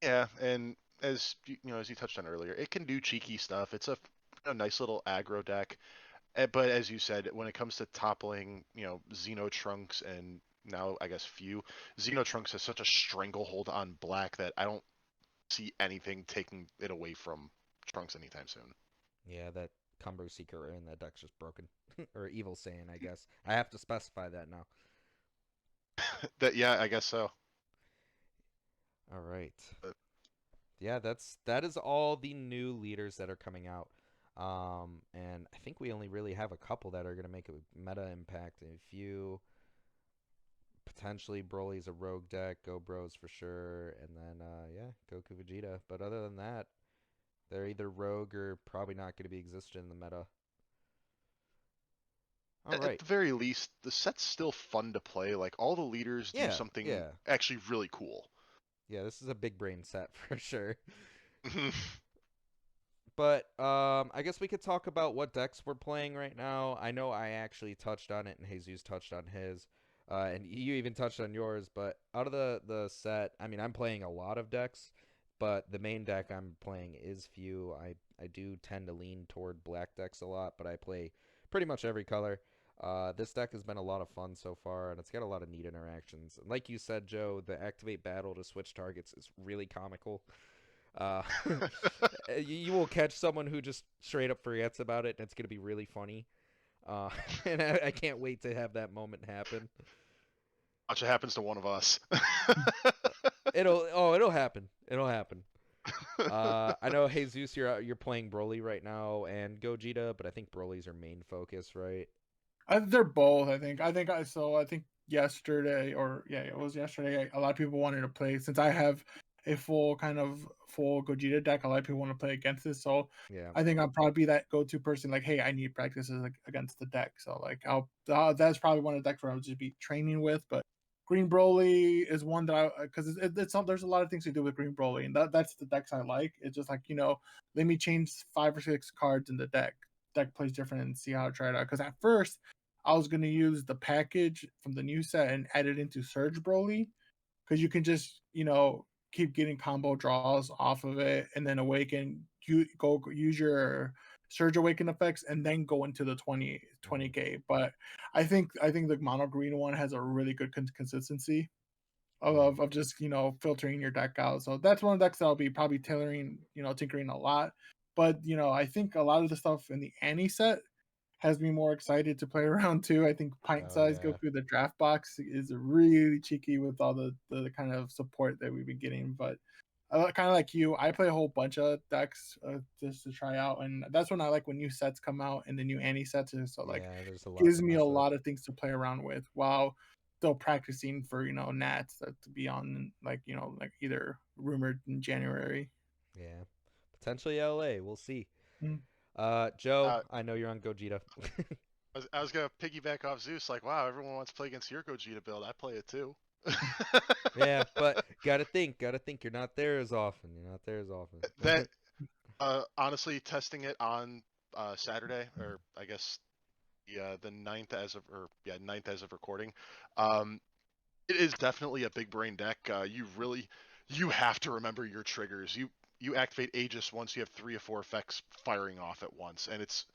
Speaker 2: Yeah, and as as you touched on earlier, it can do cheeky stuff. It's a nice little aggro deck. But as you said, when it comes to toppling, Xeno Trunks and now I guess Few, Xeno Trunks has such a stranglehold on black that I don't see anything taking it away from Trunks anytime soon.
Speaker 1: Yeah, that combo secret rare in that deck's just broken, or evil Saiyan, I guess. I have to specify that now.
Speaker 2: That yeah, I guess so.
Speaker 1: All right.
Speaker 2: But
Speaker 1: Yeah, that is all the new leaders that are coming out. And I think we only really have a couple that are gonna make a meta impact. A few potentially Broly's a rogue deck, Go Bros for sure, and then yeah, Goku Vegeta. But other than that, they're either rogue or probably not going to be existent in the meta. All
Speaker 2: at
Speaker 1: right.
Speaker 2: the very least, the set's still fun to play. Like all the leaders do
Speaker 1: Yeah,
Speaker 2: something
Speaker 1: yeah,
Speaker 2: actually really cool.
Speaker 1: yeah. This is a big brain set for sure. But I guess we could talk about what decks we're playing right now. I know I actually touched on it, and Jesus touched on his, and you even touched on yours. But out of the set, I mean, I'm playing a lot of decks, but the main deck I'm playing is few. I do tend to lean toward black decks a lot, but I play pretty much every color. This deck has been a lot of fun so far, and it's got a lot of neat interactions. And like you said, Joe, the activate battle to switch targets is really comical. Uh, you will catch someone who just straight up forgets about it, and it's gonna be really funny. Uh, and I can't wait to have that moment happen.
Speaker 2: Watch it happens to one of us.
Speaker 1: It'll happen. It'll happen. I know Jesus, you're playing Broly right now and Gogeta, but I think Broly's your main focus, right?
Speaker 3: They're both. I think yesterday, or yeah, it was yesterday. A lot of people wanted to play, since I have a full Gogeta deck. A lot of people want to play against it, so
Speaker 1: Yeah.
Speaker 3: I think I'll probably be that go-to person. Like, hey, I need practices against the deck, so like that's probably one of the decks where I'll just be training with. But Green Broly is one that I, because there's a lot of things to do with Green Broly, and that's the decks I like. It's just like, let me change 5 or 6 cards in the deck. Deck plays different and see how I try it out. Because at first I was gonna use the package from the new set and add it into Surge Broly, because you can just keep getting combo draws off of it, and then awaken. You go use your Surge Awaken effects, and then go into the 20
Speaker 1: Hmm.
Speaker 3: 20k. But I think the mono green one has a really good consistency of,
Speaker 1: Yeah.
Speaker 3: of, of just filtering your deck out. So that's one of the decks that I'll be probably tailoring, tinkering a lot. But I think a lot of the stuff in the Annie set has me more excited to play around too. I think Pint
Speaker 1: Oh
Speaker 3: Size
Speaker 1: yeah.
Speaker 3: Goku, the draft box, is really cheeky with all the kind of support that we've been getting. But kind of like you, I play a whole bunch of decks just to try out, and that's when I like when new sets come out and the new Annie sets. So like,
Speaker 1: Yeah. There's a lot
Speaker 3: gives
Speaker 1: to
Speaker 3: me a
Speaker 1: mess up.
Speaker 3: lot of things to play around with while still practicing for Nats to be on, like like either rumored in January.
Speaker 1: Yeah. Potentially LA. We'll see.
Speaker 3: Mm.
Speaker 1: Joe,
Speaker 2: uh,
Speaker 1: I know you're on Gogeta.
Speaker 2: I was gonna piggyback off Zeus. Like, wow, everyone wants to play against your Gogeta build. I play it too.
Speaker 1: Yeah, but gotta think. You're not there as often. You're not there as often.
Speaker 2: That honestly, testing it on Saturday, or I guess the ninth as of, or yeah, ninth as of recording. Um, it is definitely a big brain deck. you have to remember your triggers. You activate Aegis once you have 3 or 4 effects firing off at once, and it's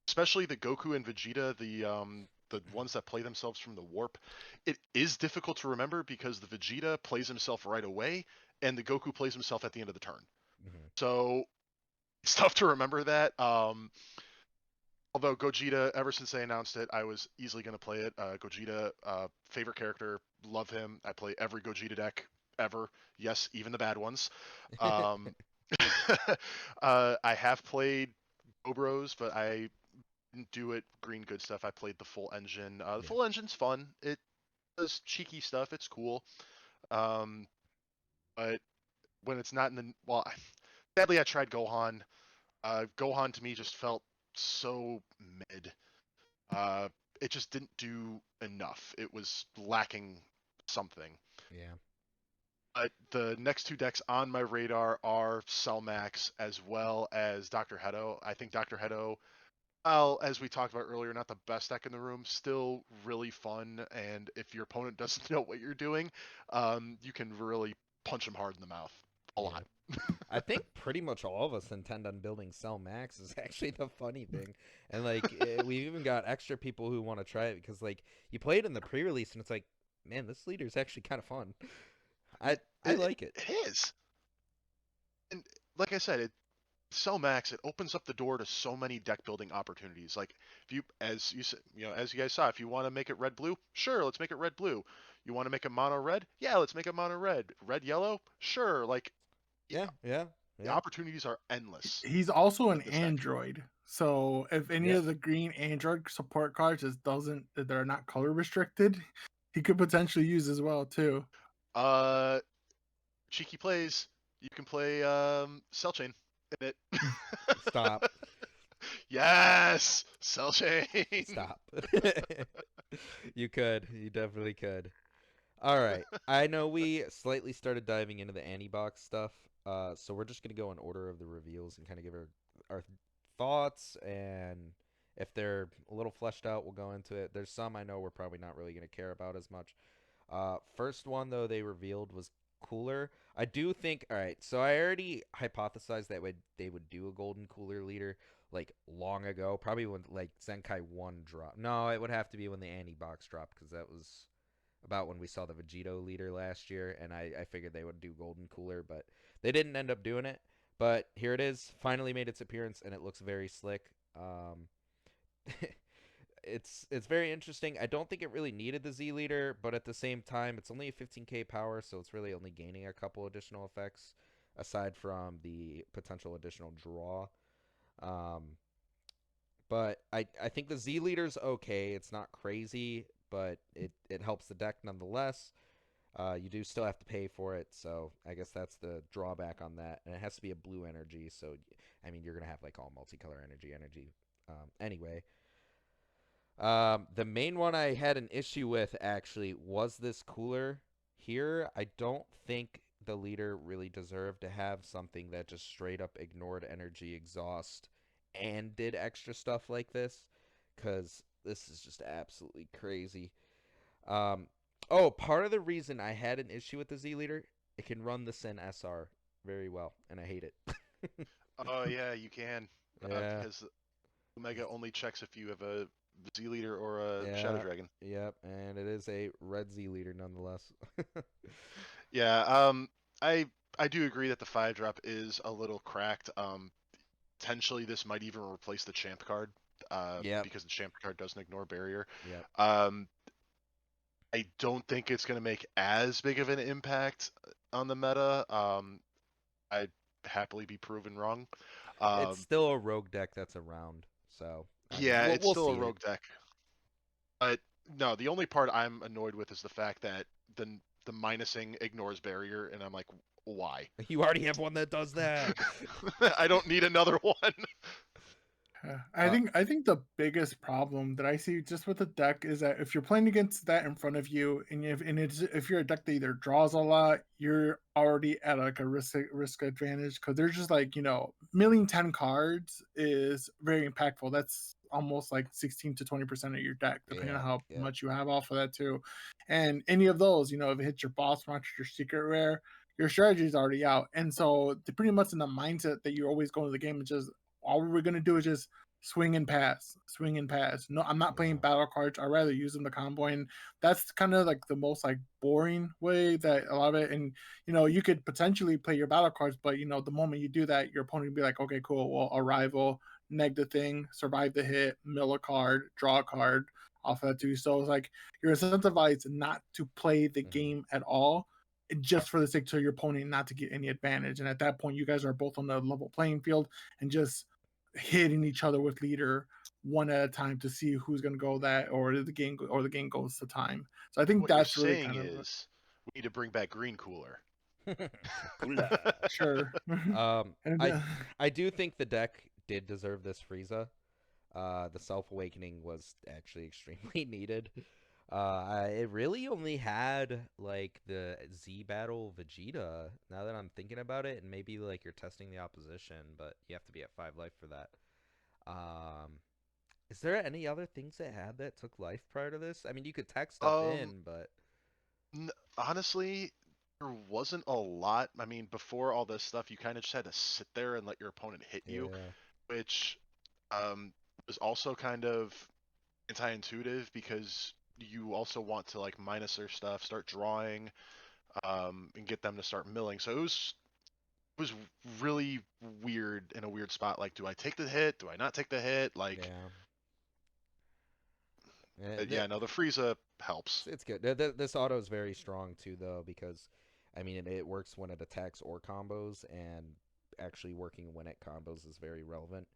Speaker 2: especially the Goku and Vegeta, the ones that play themselves from the warp. It is difficult to remember because the Vegeta plays himself right away, and the Goku plays himself at the end of the turn.
Speaker 1: Mhm.
Speaker 2: So it's tough to remember that. Although Gogeta, ever since they announced it, I was easily going to play it. Gogeta, favorite character, love him. I play every Gogeta deck ever. Yes, even the bad ones. Um, I have played Obros, but I didn't do it green good stuff. I played the full engine. The
Speaker 1: Yeah.
Speaker 2: full engine's fun. It does cheeky stuff. It's cool. But when it's not in the sadly I tried Gohan. Gohan to me just felt so mid. Uh, it just didn't do enough. It was lacking something.
Speaker 1: Yeah.
Speaker 2: But the next 2 decks on my radar are Cellmax as well as Dr. Hedo. I think Dr. Hedo, well, as we talked about earlier, not the best deck in the room, still really fun. And if your opponent doesn't know what you're doing, you can really punch him hard in the mouth a
Speaker 1: Yeah.
Speaker 2: lot.
Speaker 1: I think pretty much all of us intend on building Cell Max is actually the funny thing. And like we've even got extra people who want to try it because like you play it in the pre-release and it's like, man, this leader is actually kind of fun. I like it.
Speaker 2: It is. And like I said, Cell Max, it opens up the door to so many deck building opportunities. Like if you, as you said, as you guys saw, if you want to make it red blue, sure, let's make it red blue. You want to make a mono red? Yeah, let's make a mono red. Red yellow? Sure. Like
Speaker 1: Yeah, yeah,
Speaker 2: the
Speaker 1: yeah.
Speaker 2: opportunities are endless
Speaker 3: He's also an
Speaker 2: with this deck.
Speaker 3: Android. So if any
Speaker 1: Yep.
Speaker 3: of the green Android support cards just doesn't they're not color restricted, he could potentially use as well too.
Speaker 2: Cheeky plays. You can play Cell Chain in it.
Speaker 1: Stop.
Speaker 2: Yes, Cell Chain.
Speaker 1: Stop. You could. You definitely could. All right. I know we slightly started diving into the anti-box stuff, so we're just gonna go in order of the reveals and kind of give our thoughts, and if they're a little fleshed out, we'll go into it. There's some I know we're probably not really gonna care about as much. First one though they revealed was cooler. I do think. All right, so I already hypothesized that they would do a golden cooler leader like long ago, probably when like Zenkai 1 dropped. No, it would have to be when the anti-box dropped because that was about when we saw the Vegito leader last year, and I figured they would do Golden Cooler, but they didn't end up doing it. But here it is, finally made its appearance, and it looks very slick. It's very interesting. I don't think it really needed the Z leader, but at the same time, it's only a 15k power, so it's really only gaining a couple additional effects aside from the potential additional draw. Um, but I think the Z leader's okay. It's not crazy, but it helps the deck nonetheless. You do still have to pay for it, so I guess that's the drawback on that. And it has to be a blue energy, so I mean you're gonna have like all multicolor energy. Anyway, the main one I had an issue with actually was this cooler here. I don't think the leader really deserved to have something that just straight up ignored energy exhaust and did extra stuff like this, because this is just absolutely crazy. Um, oh, part of the reason I had an issue with the Z leader, it can run the Sin SR very well, and I hate it.
Speaker 2: Oh yeah, you can.
Speaker 1: Yeah,
Speaker 2: Because Omega only checks if you have a Z leader or a Shadow
Speaker 1: yeah,
Speaker 2: Dragon.
Speaker 1: yep, and it is a red Z leader nonetheless.
Speaker 2: Yeah, I do agree that the 5-drop is a little cracked. Potentially this might even replace the champ card,
Speaker 1: Yep,
Speaker 2: because the champ card doesn't ignore barrier.
Speaker 1: yep.
Speaker 2: Um, I don't think it's going to make as big of an impact on the meta. I'd happily be proven wrong.
Speaker 1: It's
Speaker 2: Um,
Speaker 1: still a rogue deck that's around, so I mean,
Speaker 2: yeah,
Speaker 1: we'll
Speaker 2: it's
Speaker 1: we'll
Speaker 2: still a
Speaker 1: see it.
Speaker 2: rogue deck. But no, the only part I'm annoyed with is the fact that the minusing ignores barrier, and I'm like, why?
Speaker 1: You already have one that does that.
Speaker 2: I don't need another one.
Speaker 1: Uh,
Speaker 3: I think the biggest problem that I see just with the deck is that if you're playing against that in front of you, and if you're a deck that either draws a lot, you're already at like a risk advantage because they're just like milling 10 cards is very impactful. That's almost like 16 to 20% of your deck, depending on
Speaker 1: Yeah,
Speaker 3: how
Speaker 1: yeah.
Speaker 3: much you have off of that too. And any of those, if it hits your boss match, your secret rare, your strategy is already out. And so they're pretty much in the mindset that you're always going to the game and just all we're gonna do is just swing and pass, swing and pass. No, I'm not playing
Speaker 1: Yeah.
Speaker 3: battle cards. I'd rather use them to combo, and that's kind of like the most like boring way that a lot of it. And you could potentially play your battle cards, but the moment you do that, your opponent will be like, okay, cool, well, arrival, neg the thing, survive the hit, mill a card, draw a card off of that too. So it's like you're incentivized not to play the game at all, just for the sake to your opponent not to get any advantage. And at that point, you guys are both on the level playing field and just hitting each other with leader one at a time to see who's going to go that, or the game goes to time. So I think
Speaker 2: What you're
Speaker 3: that's really
Speaker 2: saying
Speaker 3: kind of
Speaker 2: is we need to bring back green cooler.
Speaker 1: Cool.
Speaker 3: sure. And
Speaker 1: I do think the deck did deserve this Frieza. The Self Awakening was actually extremely needed. It really only had like the Z Battle Vegeta. Now that I'm thinking about it, and maybe like you're testing the opposition, but you have to be at 5 life for that. Um, is there any other things that had that took life prior to this? I mean, you could tech stuff
Speaker 2: Um,
Speaker 1: in, but
Speaker 2: Honestly, there wasn't a lot. I mean, before all this stuff, you kind of just had to sit there and let your opponent hit you,
Speaker 1: yeah,
Speaker 2: which was also kind of anti-intuitive because you also want to like minus their stuff, start drawing, and get them to start milling. So it was really weird in a weird spot. Like, do I take the hit? Do I not take the hit? Like,
Speaker 1: yeah.
Speaker 2: yeah, no, the Frieza helps.
Speaker 1: It's good. This auto is very strong too, though, because I mean it works when it attacks or combos, and actually working when it combos is very relevant.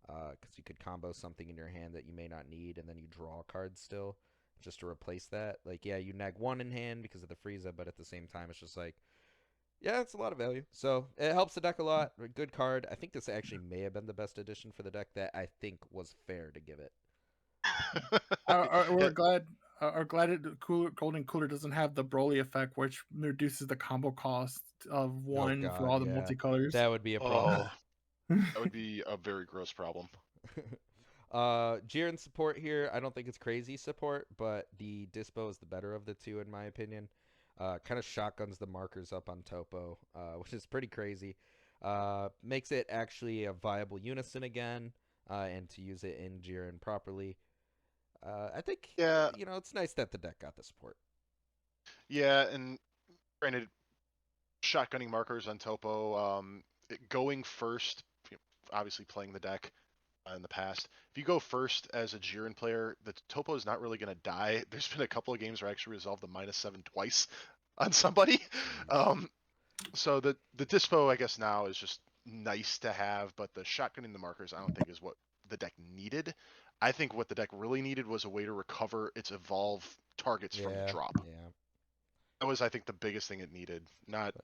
Speaker 1: Because you could combo something in your hand that you may not need, and then you draw cards still, just to replace that. Like, yeah, you nag one in hand because of the Frieza, but at the same time, it's just like, yeah, it's a lot of value. So it helps the deck a lot. A good card. I think this actually may have been the best addition for the deck that I think was fair to give it.
Speaker 3: we're
Speaker 2: Yeah,
Speaker 3: glad. Are glad Golden Cooler doesn't have the Broly effect, which reduces the combo cost of
Speaker 1: Oh
Speaker 3: one for
Speaker 1: God,
Speaker 3: all the
Speaker 1: yeah,
Speaker 3: multicolors.
Speaker 1: that would be a problem.
Speaker 2: oh, that would be a very gross problem.
Speaker 1: Jiren support here, I don't think it's crazy support, but the Dispo is the better of the two in my opinion. Kind of shotguns the markers up on Topo, which is pretty crazy. Makes it actually a viable unison again, and to use it in Jiren properly. I think
Speaker 2: Yeah,
Speaker 1: it's nice that the deck got the support.
Speaker 2: yeah, and granted, shotgunning markers on Topo, going first, obviously playing the deck in the past. If you go first as a Jiren player, the Topo is not really going to die. There's been a couple of games where I actually resolved the -7 twice on somebody.
Speaker 1: Jeez.
Speaker 2: Um, so the Dispo, I guess now is just nice to have, but the shotgunning the markers, I don't think is what the deck needed. I think what the deck really needed was a way to recover its evolve targets from the
Speaker 1: Yeah,
Speaker 2: drop.
Speaker 1: yeah.
Speaker 2: That was, I think, the biggest thing it needed, not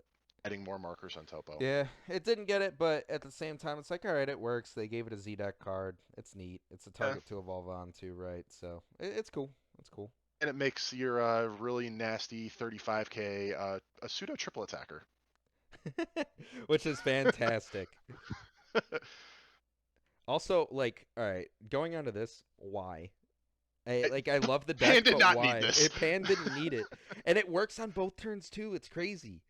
Speaker 2: adding more markers on Topo.
Speaker 1: Yeah, it didn't get it, but at the same time, it's like, all right, it works. They gave it a Z deck card. It's neat. It's a
Speaker 2: Yeah,
Speaker 1: target to evolve onto, right? So it's cool. It's cool.
Speaker 2: and it makes your really nasty 35k a pseudo triple attacker.
Speaker 1: Which is fantastic. Also, like, all right, going on to this, why? I love the deck,
Speaker 2: Pan did
Speaker 1: but
Speaker 2: not need
Speaker 1: why?
Speaker 2: this.
Speaker 1: Pan didn't need it, and it works on both turns too. It's crazy.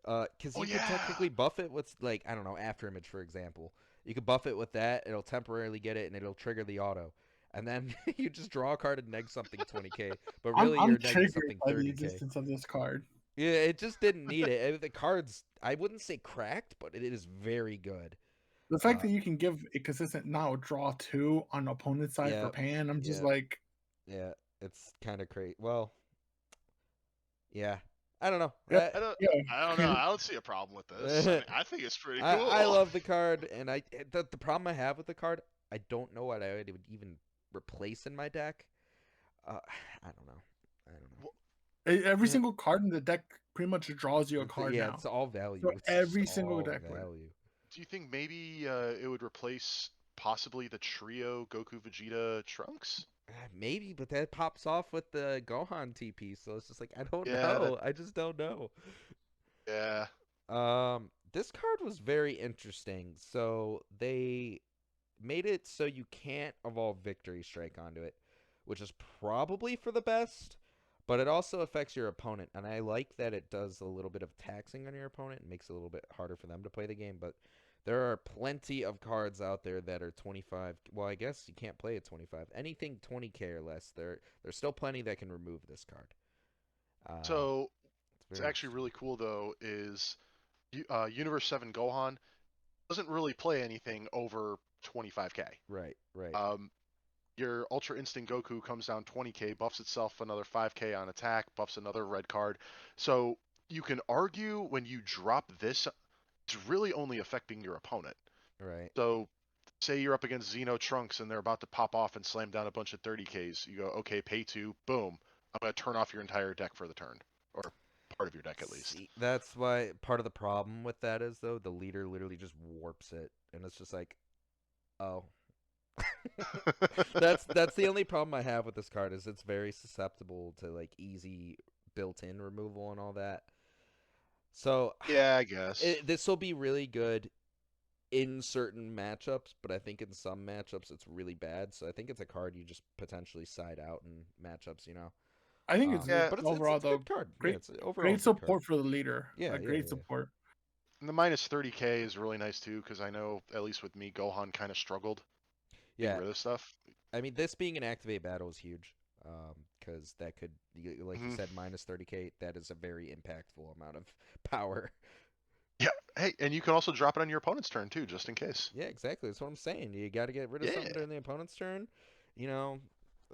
Speaker 1: Because
Speaker 2: Oh
Speaker 1: you could
Speaker 2: yeah.
Speaker 1: technically buff it with, like, I don't know, After Image, for example. You could buff it with that, it'll temporarily get it, and it'll trigger the auto. And then you just draw a card and neg something 20k, but really
Speaker 3: I'm
Speaker 1: you're negging
Speaker 3: triggered
Speaker 1: something
Speaker 3: by the
Speaker 1: 30k.
Speaker 3: existence of this card.
Speaker 1: Yeah, it just didn't need it. The card's, I wouldn't say cracked, but it is very good.
Speaker 3: The fact
Speaker 1: Uh,
Speaker 3: that you can give a consistent now draw two on opponent's side for
Speaker 1: yeah,
Speaker 3: Pan, I'm just
Speaker 1: yeah,
Speaker 3: like,
Speaker 1: yeah. It's kind of crazy. Well, yeah. I don't know.
Speaker 3: yeah,
Speaker 2: I don't.
Speaker 3: yeah.
Speaker 2: I don't know. I don't see a problem with this. I mean, I think it's pretty
Speaker 1: I
Speaker 2: cool.
Speaker 1: love the card, and the problem I have with the card, I don't know what I would even replace in my deck. I don't know. I don't know.
Speaker 3: Every single card in the deck pretty much draws you a card
Speaker 1: Yeah,
Speaker 3: now.
Speaker 1: it's all value.
Speaker 3: So
Speaker 1: It's just
Speaker 3: every single
Speaker 1: all
Speaker 3: deck win.
Speaker 1: value.
Speaker 2: Do you think maybe it would replace possibly the trio Goku, Vegeta, Trunks?
Speaker 1: Maybe, but that pops off with the Gohan TP, so it's just like I don't
Speaker 2: Yeah, that.
Speaker 1: know. I just don't know.
Speaker 2: Yeah.
Speaker 1: This card was very interesting. So they made it so you can't evolve Victory Strike onto it, which is probably for the best, but it also affects your opponent, and I like that it does a little bit of taxing on your opponent and makes it a little bit harder for them to play the game, but there are plenty of cards out there that are 25. Well, I guess you can't play at 25. Anything 20k or less, there's still plenty that can remove this card.
Speaker 2: So
Speaker 1: It's
Speaker 2: it's
Speaker 1: very
Speaker 2: actually
Speaker 1: interesting.
Speaker 2: really cool though is Universe 7 Gohan doesn't really play anything over 25k.
Speaker 1: Right, right,
Speaker 2: Um, your Ultra Instinct Goku comes down 20k, buffs itself another 5k on attack, buffs another red card. So you can argue when you drop this, it's really only affecting your opponent.
Speaker 1: right.
Speaker 2: So say you're up against Xeno Trunks and they're about to pop off and slam down a bunch of 30ks. You go, okay, pay 2, boom. I'm going to turn off your entire deck for the turn, or part of your deck at least.
Speaker 1: See, that's why part of the problem with that is though the leader literally just warps it, and it's just like, oh, that's the only problem I have with this card is it's very susceptible to like easy built-in removal and all that. So
Speaker 2: Yeah, I guess.
Speaker 1: this will be really good in certain matchups, but I think in some matchups it's really bad. So I think it's a card you just potentially side out in matchups, you know.
Speaker 3: I think it's
Speaker 2: Yeah,
Speaker 1: But
Speaker 3: overall
Speaker 1: it's a
Speaker 3: though
Speaker 1: good card. Yeah,
Speaker 3: great,
Speaker 1: it's overall a
Speaker 3: great
Speaker 1: good card.
Speaker 3: support for the leader.
Speaker 1: Yeah,
Speaker 3: Like
Speaker 1: yeah,
Speaker 3: great
Speaker 1: yeah.
Speaker 3: support.
Speaker 2: and the minus 30k is really nice too, because I know, at least with me, Gohan kind of struggled getting
Speaker 1: Yeah,
Speaker 2: rid of stuff.
Speaker 1: I mean, this being an activate battle is huge, because that could, like you
Speaker 2: Hmm.
Speaker 1: said, minus 30k. That is a very impactful amount of power.
Speaker 2: Yeah, hey, and you can also drop it on your opponent's turn too, just in case.
Speaker 1: Yeah, exactly. That's what I'm saying. You got to get rid of something
Speaker 2: Yeah,
Speaker 1: during the opponent's turn. You know,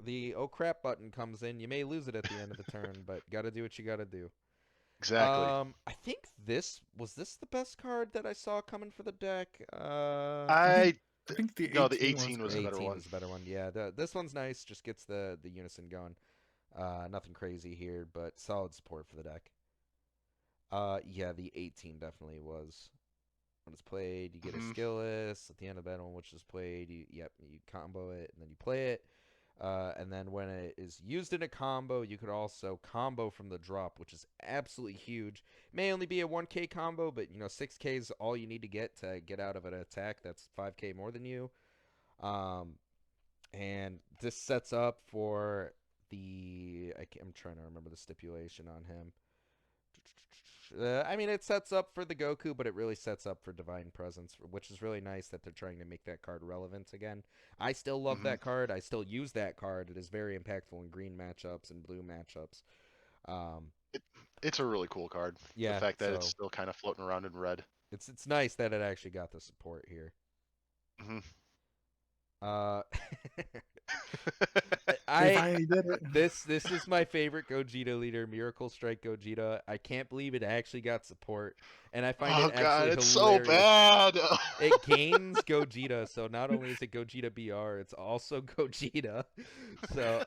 Speaker 1: the oh crap button comes in. You may lose it at the end of the turn, but got to do what you got to do.
Speaker 2: exactly.
Speaker 1: I think this was this the best card that I saw coming for the deck.
Speaker 3: I think
Speaker 2: I
Speaker 3: I think the
Speaker 2: No, the
Speaker 3: 18 was
Speaker 2: 18 was
Speaker 3: good.
Speaker 2: a better
Speaker 1: 18
Speaker 2: one.
Speaker 1: was a better one. Yeah, this one's nice. Just gets the unison going. Nothing crazy here, but solid support for the deck. Yeah, the 18 definitely was. When it's played, you get a
Speaker 2: Hmm.
Speaker 1: skillless at the end of battle, which is played. You combo it and then you play it. And then when it is used in a combo, you could also combo from the drop, which is absolutely huge. It may only be a 1k combo, but 6k is all you need to get out of an attack that's 5k more than you. Um, and this sets up for I'm trying to remember the stipulation on him. I mean, it sets up for the Goku, but it really sets up for Divine Presence, which is really nice that they're trying to make that card relevant again. I still love
Speaker 2: Hmm.
Speaker 1: that card. I still use that card. It is very impactful in green matchups and blue matchups. Um,
Speaker 2: It's a really cool card. The
Speaker 1: yeah,
Speaker 2: fact that it's
Speaker 1: so
Speaker 2: still kind of floating around in red.
Speaker 1: it's nice that it actually got the support here.
Speaker 2: Hmm.
Speaker 1: Uh,
Speaker 3: They
Speaker 1: I
Speaker 3: finally did it.
Speaker 1: this is my favorite Gogeta leader, Miracle Strike Gogeta. I can't believe it actually got support, and I find it
Speaker 2: Oh god,
Speaker 1: absolutely
Speaker 2: it's so
Speaker 1: hilarious.
Speaker 2: bad.
Speaker 1: It gains Gogeta, so not only is it Gogeta BR, it's also Gogeta. So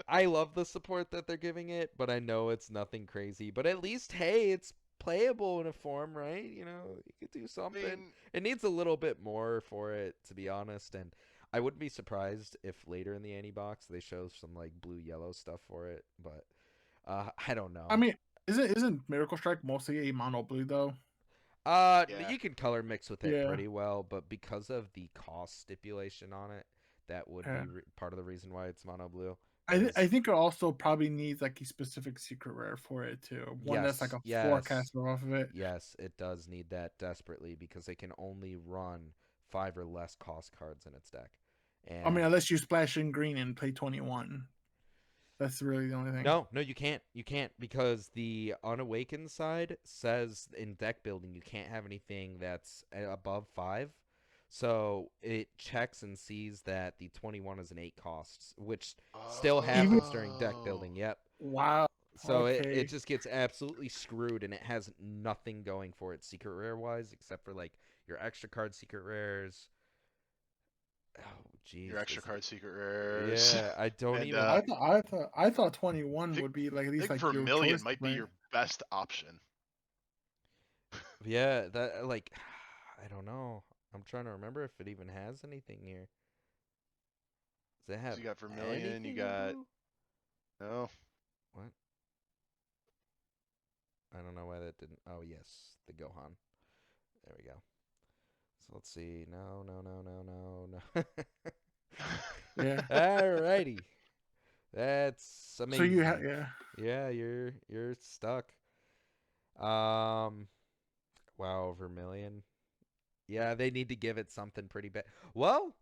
Speaker 1: I love the support that they're giving it, but I know it's nothing crazy. But at least hey, it's playable in a form, right? You could do
Speaker 2: I
Speaker 1: something.
Speaker 2: mean,
Speaker 1: It needs a little bit more for it, to be honest, and I wouldn't be surprised if later in the anti box they show some like blue yellow stuff for it, but I don't
Speaker 3: I
Speaker 1: know.
Speaker 3: mean, isn't Miracle Strike mostly a mono blue though?
Speaker 2: yeah.
Speaker 1: You can color mix with it
Speaker 3: Yeah,
Speaker 1: pretty well, but because of the cost stipulation on it, that would
Speaker 3: yeah.
Speaker 1: be part of the reason why it's mono blue.
Speaker 3: I
Speaker 1: Is
Speaker 3: think it also probably needs like a specific secret rare for it too. One that's like
Speaker 1: yes,
Speaker 3: a
Speaker 1: yes,
Speaker 3: forecaster off of it.
Speaker 1: yes, it does need that desperately because it can only run 5 or less cost cards in its deck.
Speaker 3: I mean,
Speaker 1: And
Speaker 3: unless you splash in green and play 21. That's really the only thing.
Speaker 1: no, you can't. You can't because the unawakened side says in deck building you can't have anything that's above 5. So it checks and sees that the 21 is an 8 costs, which still
Speaker 3: Even
Speaker 1: happens during deck
Speaker 2: Oh.
Speaker 1: building. Yep.
Speaker 3: wow.
Speaker 1: So it
Speaker 3: Okay.
Speaker 1: just gets absolutely screwed and it has nothing going for it secret rare wise except for like your extra card secret rares. Oh jeez,
Speaker 2: Your extra
Speaker 1: does it?
Speaker 2: card secret rares.
Speaker 1: Yeah, I don't
Speaker 2: And
Speaker 1: even.
Speaker 3: I thought 21
Speaker 2: think
Speaker 3: would be like at
Speaker 2: I
Speaker 3: least
Speaker 2: think
Speaker 3: like your choice
Speaker 2: Vermilion
Speaker 3: to
Speaker 2: might be
Speaker 3: play.
Speaker 2: your best option.
Speaker 1: Yeah, that like I don't know. I'm trying to remember if it even has anything here. Does it
Speaker 2: So
Speaker 1: have
Speaker 2: you got Vermilion, you
Speaker 1: anything in
Speaker 2: got
Speaker 1: blue?
Speaker 2: no.
Speaker 1: What? I don't know why that didn't. Oh yes, the Gohan. There we go. let's see. No.
Speaker 3: Yeah.
Speaker 1: Alrighty. That's
Speaker 3: So you
Speaker 1: amazing.
Speaker 3: yeah.
Speaker 1: Yeah, you're stuck. Um, wow, Vermilion. Yeah, they need to give it something pretty bad. Well,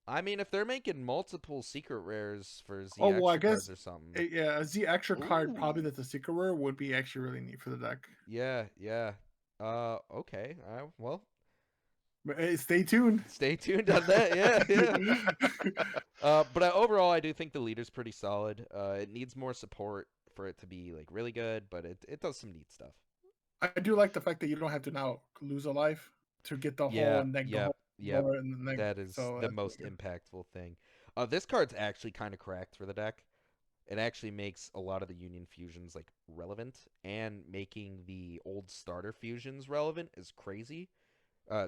Speaker 1: I mean, if they're making multiple secret rares for Z
Speaker 3: Oh well, I
Speaker 1: extra cards
Speaker 3: guess
Speaker 1: or something,
Speaker 3: yeah. The extra card probably
Speaker 2: Ooh.
Speaker 3: that's a secret rare would be actually really neat for the deck.
Speaker 1: yeah. Okay. Well,
Speaker 3: But stay tuned.
Speaker 1: stay tuned on that. Yeah. But overall, I do think the leader's pretty solid. It needs more support for it to be like really good, but it does some neat stuff.
Speaker 3: I do like the fact that you don't have to now lose a life to get the whole
Speaker 1: Yeah,
Speaker 3: and then the
Speaker 1: yep,
Speaker 3: whole
Speaker 1: yep.
Speaker 3: more and then
Speaker 1: That is
Speaker 3: so
Speaker 1: the
Speaker 3: that's
Speaker 1: most impactful thing. This card's actually kind of cracked for the deck. It actually makes a lot of the Union fusions like relevant, and making the old starter fusions relevant is crazy.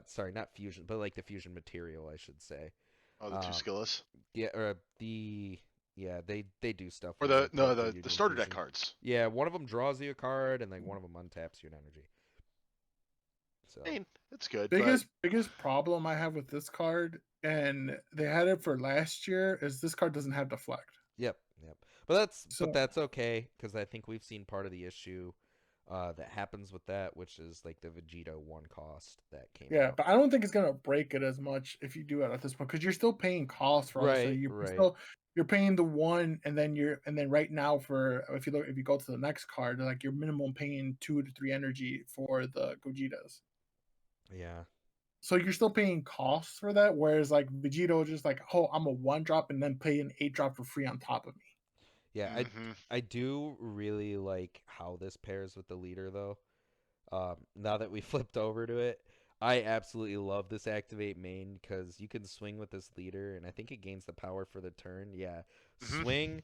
Speaker 1: Sorry, not fusion, but like the fusion material, I should say.
Speaker 2: Oh, the two
Speaker 1: Um,
Speaker 2: skillless.
Speaker 1: yeah, or the yeah, they do stuff
Speaker 2: Or
Speaker 1: with
Speaker 2: the
Speaker 1: like
Speaker 2: no
Speaker 1: the
Speaker 2: the
Speaker 1: Union
Speaker 2: starter deck
Speaker 1: fusion.
Speaker 2: cards.
Speaker 1: Yeah, one of them draws you a card, and like one of them untaps you an energy.
Speaker 2: I
Speaker 1: So
Speaker 2: mean, it's good, but
Speaker 3: biggest problem I have with this card, and they had it for last year, is this card doesn't have deflect.
Speaker 1: yep. But
Speaker 3: So
Speaker 1: that's okay because I think we've seen part of the issue that happens with that, which is like the Vegeta one cost that came
Speaker 3: yeah,
Speaker 1: out.
Speaker 3: but I don't think it's gonna break it as much if you do it at this point because you're still paying costs for all this. So
Speaker 1: Right.
Speaker 3: you're paying the one, and then right now for if you go to the next card, like you're minimum paying 2 to 3 energy for the Gojitas.
Speaker 1: Yeah.
Speaker 3: So you're still paying costs for that, whereas like Vegito just like, oh, I'm a 1 drop and then pay an 8 drop for free on top of me.
Speaker 1: Yeah,
Speaker 2: hmm
Speaker 1: I do really like how this pairs with the leader though. Now that we flipped over to it, I absolutely love this activate main because you can swing with this leader, and I think it gains the power for the turn. Yeah,
Speaker 2: hmm
Speaker 1: swing,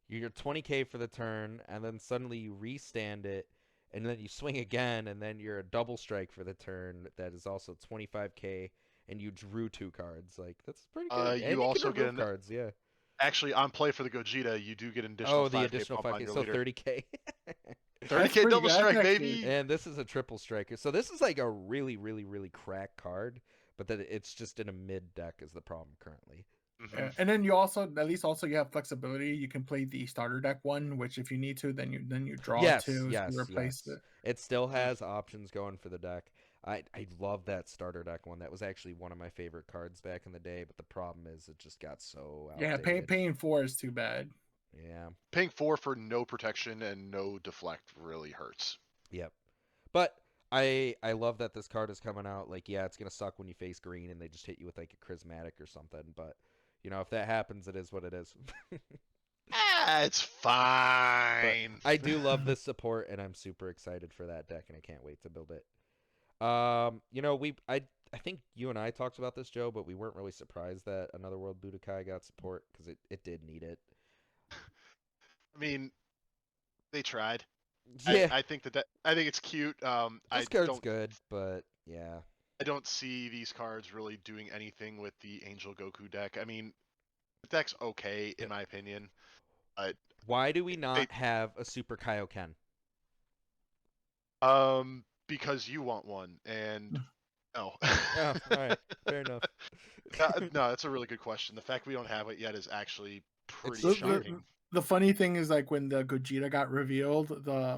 Speaker 1: you're 20k for the turn, and then suddenly you restand it, and then you swing again, and then you're a double strike for the turn that is also 25k, and you drew 2 cards. Like that's pretty good, and
Speaker 2: you
Speaker 1: you can
Speaker 2: also get
Speaker 1: remove
Speaker 2: an
Speaker 1: cards. Yeah.
Speaker 2: actually on play for the Gogeta, you do get an additional
Speaker 1: Oh, the
Speaker 2: 5k
Speaker 1: additional
Speaker 2: pump on
Speaker 1: 5k,
Speaker 2: your
Speaker 1: so
Speaker 2: leader.
Speaker 1: 30k.
Speaker 3: That's
Speaker 2: 30k
Speaker 3: pretty
Speaker 2: double
Speaker 3: good. That's
Speaker 2: strike,
Speaker 3: actually
Speaker 2: baby.
Speaker 1: And this is a triple striker. So this is like a really crack card, but that it's just in a mid deck is the problem currently.
Speaker 2: hmm
Speaker 3: yeah. And then you also at least also you have flexibility. You can play the starter deck one, which if you need to, then you draw two to replace
Speaker 1: Yes.
Speaker 3: it.
Speaker 1: It still
Speaker 2: hmm
Speaker 1: has options going for the deck. I love that starter deck one. That was actually one of my favorite cards back in the day, but the problem is it just got so
Speaker 3: Yeah,
Speaker 1: outdated.
Speaker 3: paying 4 is too bad.
Speaker 1: Yeah.
Speaker 2: Paying 4 for no protection and no deflect really hurts.
Speaker 1: Yep. But I love that this card is coming out. Like, yeah, it's gonna suck when you face green and they just hit you with like a prismatic or something. But you know, if that happens, it is what it is.
Speaker 2: Ah, it's
Speaker 1: But
Speaker 2: fine.
Speaker 1: I do love this support, and I'm super excited for that deck, and I can't wait to build it. You know, I think you and I talked about this, Joe, but we weren't really surprised that Another World Budokai got support because it did need it.
Speaker 2: I mean, they tried.
Speaker 1: Yeah,
Speaker 2: I think I think it's cute.
Speaker 1: this card's good, but yeah,
Speaker 2: I don't see these cards really doing anything with the Angel Goku deck. I mean, the deck's okay in
Speaker 1: yep.
Speaker 2: my opinion, but
Speaker 1: Why do we
Speaker 2: they
Speaker 1: not have a Super Kaioken?
Speaker 2: because you want one and no.
Speaker 1: Oh, all right, fair enough.
Speaker 2: No, that's a really good question. The fact we don't have it yet is actually
Speaker 1: It's
Speaker 2: pretty
Speaker 3: The,
Speaker 1: just weird.
Speaker 2: shocking.
Speaker 3: the funny thing is like when the Gogeta got revealed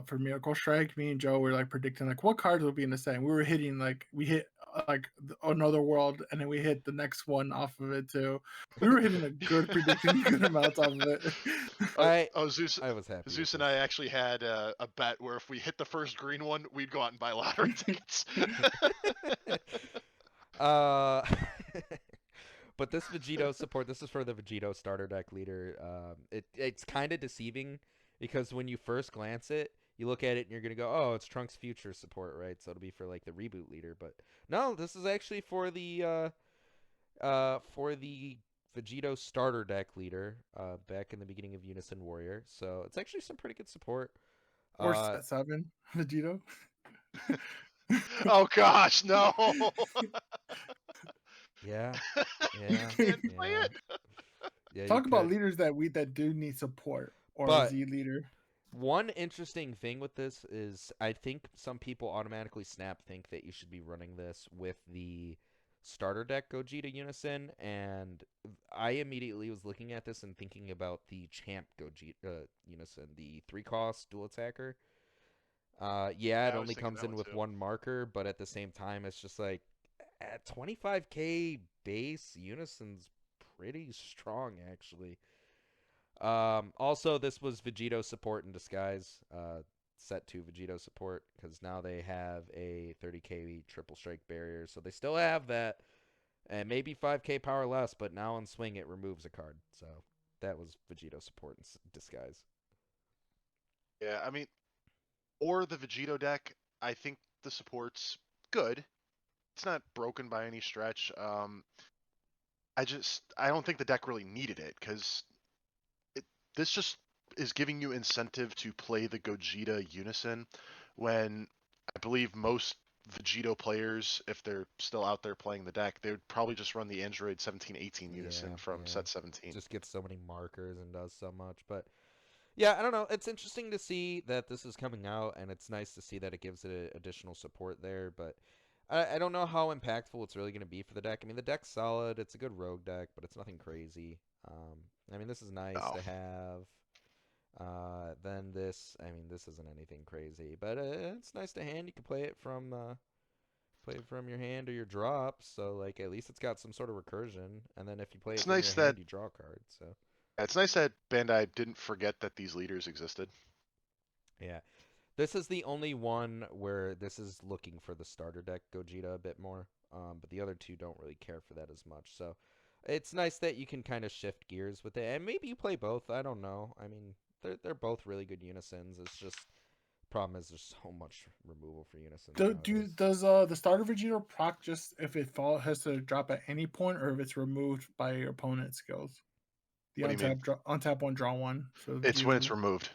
Speaker 3: for Miracle Strike, me and Joe were like predicting like what cards would be in the set. And we were hitting like we hit like Another World, and then we hit the next one off of it too. We were hitting a good predicting good amount off of it.
Speaker 2: Zeus,
Speaker 1: I was happy with
Speaker 2: Zeus and
Speaker 1: this.
Speaker 2: I actually had a bet where if we hit the first green one, we'd go out and buy lottery tickets.
Speaker 1: uh, but this Vegito support, this is for the Vegito starter deck leader. It's kind of deceiving because when you first glance it, you look at it and you're gonna go, oh, it's Trunks Future support, right? So it'll be for like the reboot leader. But no, this is actually for the Vegito starter deck leader. Back in the beginning of Unison Warrior, so it's actually some pretty good support.
Speaker 3: Or
Speaker 1: Uh,
Speaker 3: 7 Vegito.
Speaker 2: Oh gosh, no!
Speaker 1: yeah,
Speaker 2: You
Speaker 1: yeah,
Speaker 2: can't play
Speaker 1: yeah,
Speaker 2: it.
Speaker 1: yeah. You
Speaker 3: Talk about
Speaker 1: could,
Speaker 3: leaders that do need support or a
Speaker 1: but
Speaker 3: Z leader.
Speaker 1: one interesting thing with this is I think some people automatically think that you should be running this with the starter deck Gogeta Unison, and I immediately was looking at this and thinking about the Champ Gogeta Unison, the 3-cost dual attacker. Yeah,
Speaker 2: Yeah,
Speaker 1: it
Speaker 2: I was
Speaker 1: only
Speaker 2: thinking
Speaker 1: comes
Speaker 2: that
Speaker 1: in
Speaker 2: one
Speaker 1: with
Speaker 2: too.
Speaker 1: one marker, but at the same time, it's just like at 25k base, Unison's pretty strong actually. Also, this was Vegito support in disguise. Set 2 Vegito support because now they have a 30k triple strike barrier, so they still have that, and maybe 5k power less, but now on swing it removes a card. So that was Vegito support in disguise.
Speaker 2: Yeah, I mean, or the Vegito deck, I think the support's good. It's not broken by any stretch. I don't think the deck really needed it because this just is giving you incentive to play the Gogeta Unison when I believe most Vegito players, if they're still out there playing the deck, they would probably just run the Android 1718 Unison
Speaker 1: Yeah,
Speaker 2: from
Speaker 1: yeah.
Speaker 2: set 17.
Speaker 1: Just gets so many markers and does so much, but yeah, I don't know. It's interesting to see that this is coming out, and it's nice to see that it gives it additional support there. But I don't know how impactful it's really going to be for the deck. I mean, the deck's solid. It's a good rogue deck, but it's nothing crazy. I mean, this is nice
Speaker 2: Oh,
Speaker 1: to have. Then this, I mean, this isn't anything crazy, but it's nice to hand. You can play it from your hand or your drop. So like, at least it's got some sort of recursion. And then if you play it
Speaker 2: it's
Speaker 1: from your
Speaker 2: nice that
Speaker 1: hand, you draw a card. So
Speaker 2: Bandai didn't forget that these leaders existed.
Speaker 1: yeah. This is the only one where this is looking for the starter deck Gogeta a bit more, but the other two don't really care for that as much. So it's nice that you can kind of shift gears with it, and maybe you play both. I don't know. I mean, they're both really good unisons. It's just problem is there's so much removal for unisons nowadays.
Speaker 3: Does the starter Vegito proc just if it fall has to drop at any point or if it's removed by your opponent's skills? The
Speaker 2: What do you mean?
Speaker 3: untap one, draw one. So
Speaker 2: It's when it's
Speaker 3: you
Speaker 2: removed.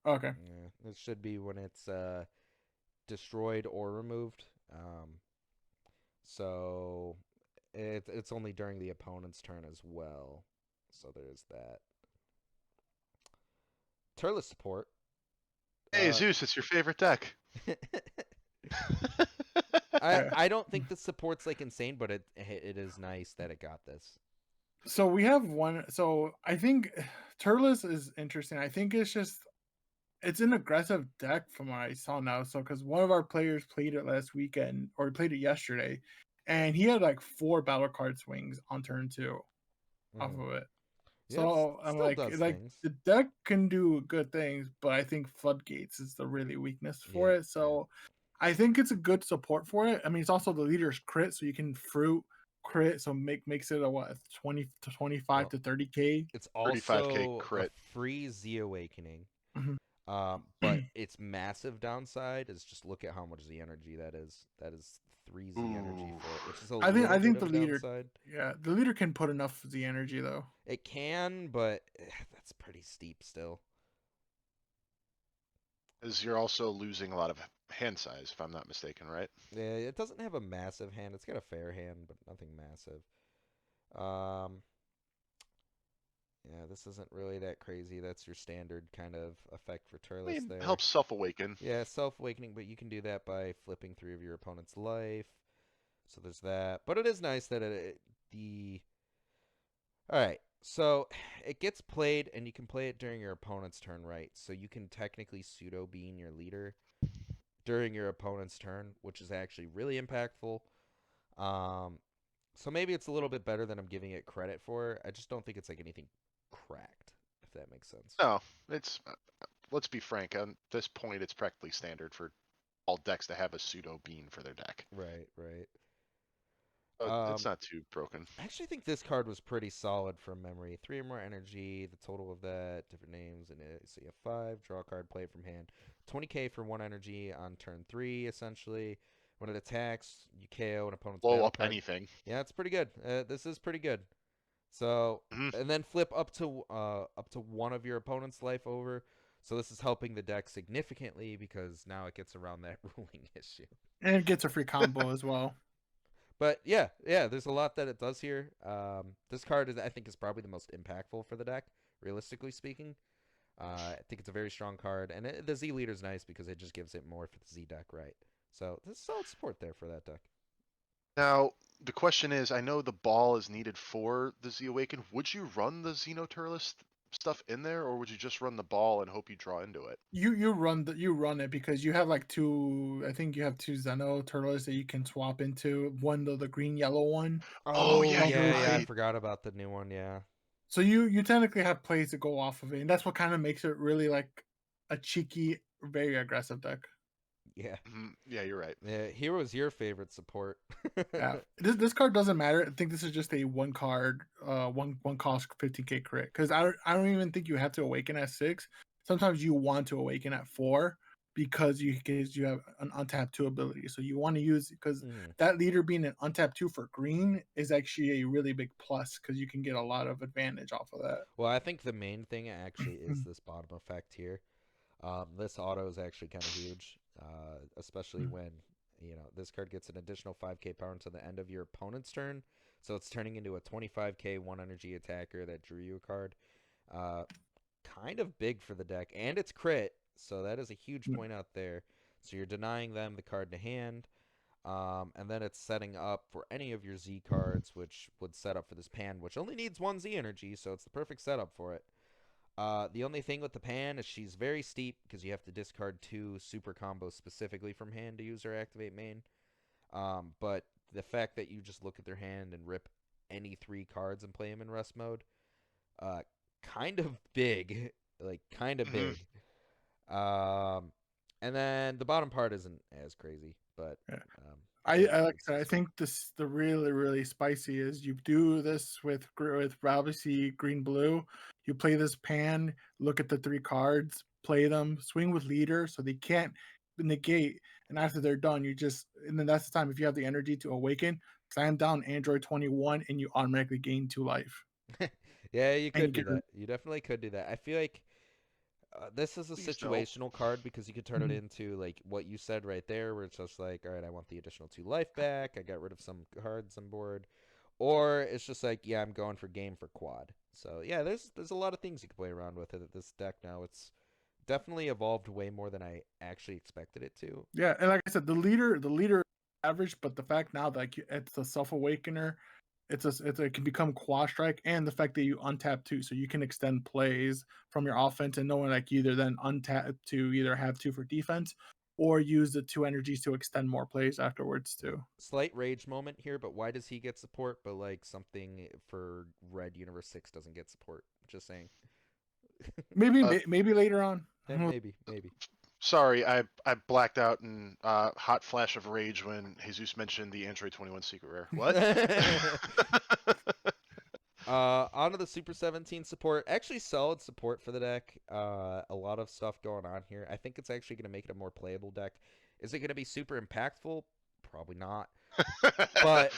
Speaker 3: okay.
Speaker 1: Yeah, it should be when it's destroyed or removed. So it's only during the opponent's turn as well. So there's that. Turles support.
Speaker 2: Hey
Speaker 1: Uh,
Speaker 2: Zeus, it's your favorite deck.
Speaker 1: I
Speaker 3: Yeah.
Speaker 1: I don't think the support's like insane, but it is nice that it got this.
Speaker 3: So we have one. So I think Turles is interesting. I think it's an aggressive deck from what I saw now. So because one of our players played it last weekend or he played it yesterday, and he had like 4 battle card swings on turn 2 off
Speaker 1: Mm.
Speaker 3: of it.
Speaker 1: Yeah, it
Speaker 3: So I'm
Speaker 1: still does
Speaker 3: like
Speaker 1: things.
Speaker 3: the deck can do good things, but I think floodgates is the really weakness for
Speaker 1: Yeah,
Speaker 3: it.
Speaker 1: yeah.
Speaker 3: So I think it's a good support for it. I mean, it's also the leader's crit, so you can fruit crit, so makes it a what 20 to 25
Speaker 1: Well,
Speaker 3: to 30k.
Speaker 1: it's
Speaker 2: 35k
Speaker 1: also a
Speaker 2: crit.
Speaker 1: free Z Awakening.
Speaker 3: Mhm.
Speaker 1: But its massive downside is just look at how much Z energy that is. That is 3 Z energy
Speaker 2: Ooh.
Speaker 1: for it, which is a
Speaker 3: I
Speaker 1: little bit
Speaker 3: think
Speaker 1: of
Speaker 3: the
Speaker 1: a
Speaker 3: leader,
Speaker 1: downside.
Speaker 3: yeah, the leader can put enough Z energy though.
Speaker 1: It can, but that's pretty steep still.
Speaker 2: As you're also losing a lot of hand size, if I'm not mistaken, right?
Speaker 1: Yeah, it doesn't have a massive hand. It's got a fair hand, but nothing massive. Um, yeah, this isn't really that crazy. That's your standard kind of effect for
Speaker 2: I
Speaker 1: Turles
Speaker 2: mean,
Speaker 1: there.
Speaker 2: helps self-awaken.
Speaker 1: Yeah, self-awakening, but you can do that by flipping 3 of your opponent's life. So there's that. But it is nice that the... Alright, so it gets played, and you can play it during your opponent's turn, right? So you can technically pseudo-bean your leader during your opponent's turn, which is actually really impactful. Um, so maybe it's a little bit better than I'm giving it credit for. I just don't think it's like anything cracked, if that makes sense.
Speaker 2: No, it's let's be frank. At this point, it's practically standard for all decks to have a pseudo bean for their deck.
Speaker 1: Right, right.
Speaker 2: It's
Speaker 1: Um,
Speaker 2: not too broken.
Speaker 1: I actually think this card was pretty solid from memory. 3 or more energy, the total of that, different names in it. So you have 5, draw a card, play it from hand. 20k for 1 energy on turn 3, essentially. When it attacks, you KO an opponent's
Speaker 2: Blow
Speaker 1: battle
Speaker 2: up
Speaker 1: card.
Speaker 2: anything.
Speaker 1: Yeah, it's pretty good. This is pretty good. So,
Speaker 2: Mhm.
Speaker 1: and then flip up to 1 of your opponent's life over. So this is helping the deck significantly because now it gets around that ruling issue.
Speaker 3: And it gets a free combo as well.
Speaker 1: But yeah, yeah, there's a lot that it does here. This card is, I think, is probably the most impactful for the deck, realistically speaking. I think it's a very strong card, and the Z leader is nice because it just gives it more for the Z deck, right? So there's solid support there for that deck.
Speaker 2: Now, the question is, I know the ball is needed for the Z Awaken. Would you run the Xenoturlist stuff in there, or would you just run the ball and hope you draw into it?
Speaker 3: You run it because you have like two. I think you have two Zeno turtles that you can swap into. One the green yellow one.
Speaker 2: Oh
Speaker 1: Oh
Speaker 2: yeah,
Speaker 3: From
Speaker 2: you're
Speaker 1: yeah, yeah, I
Speaker 2: right.
Speaker 1: forgot about the new one. Yeah,
Speaker 3: So you technically have plays to go off of it, and that's what kind of makes it really like a cheeky, very aggressive deck.
Speaker 1: yeah.
Speaker 2: Yeah, you're right.
Speaker 1: Yeah, Hero's your favorite support.
Speaker 3: Yeah, this card doesn't matter. I think this is just a one card, one cost 15k crit. Because I don't even think you have to awaken at 6. Sometimes you want to awaken at 4 because you have an untapped 2 ability. So you want to use because
Speaker 1: Mhm.
Speaker 3: that leader being an untapped 2 for green is actually a really big plus because you can get a lot of advantage off of that.
Speaker 1: Well, I think the main thing actually is this bottom effect here. This auto is actually kind of huge, especially when this card gets an additional 5k power until the end of your opponent's turn. So it's turning into a 25k 1 energy attacker that drew you a card. Uh, Kind of big for the deck, and it's crit, so that is a huge point out there. So you're denying them the card to hand, and then it's setting up for any of your Z cards, which would set up for this pan, which only needs 1 Z energy, so it's the perfect setup for it. The only thing with the pan is she's very steep because you have to discard 2 super combos specifically from hand to use her activate main. But the fact that you just look at their hand and rip any 3 cards and play them in rest mode, uh, kind of big, like kind of
Speaker 2: Hmm.
Speaker 1: big. Um, and then the bottom part isn't as crazy, but
Speaker 3: Yeah.
Speaker 1: um,
Speaker 3: I like
Speaker 1: it's
Speaker 3: I
Speaker 1: useful.
Speaker 3: think this the really spicy is you do this with obviously green blue. You play this pan, look at the 3 cards, play them, swing with leader so they can't negate. And after they're done, and then that's the time if you have the energy to awaken, slam down Android 21 and you automatically gain 2 life.
Speaker 1: Yeah, you
Speaker 3: And
Speaker 1: could
Speaker 3: you
Speaker 1: do
Speaker 3: get
Speaker 1: that. You definitely could do that. I feel like this is a
Speaker 2: Please no.
Speaker 1: situational card because you could turn it
Speaker 3: Mhm.
Speaker 1: into like what you said right there, where it's just like, all right, I want the additional 2 life back. I got rid of some cards on board, or it's just like, yeah, I'm going for game for quad. So yeah, there's a lot of things you can play around with it. This deck now, it's definitely evolved way more than I actually expected it to.
Speaker 3: Yeah, and like I said, the leader average, but the fact now that it's a self awakener, it can become quad strike, and the fact that you untap too, so you can extend plays from your offense, and knowing like either then untap to either have 2 for defense, or use the 2 energies to extend more plays afterwards too.
Speaker 1: Slight rage moment here, but why does he get support, but like something for Red Universe 6 doesn't get support? Just saying.
Speaker 2: Uh,
Speaker 3: Maybe later on.
Speaker 1: Yeah, maybe, maybe.
Speaker 2: Sorry, I blacked out in hot flash of rage when Jesus mentioned the Android 21 secret rare. What?
Speaker 1: Onto the Super 17 support. Actually, solid support for the deck. A lot of stuff going on here. I think it's actually going to make it a more playable deck. Is it going to be super impactful? Probably not. But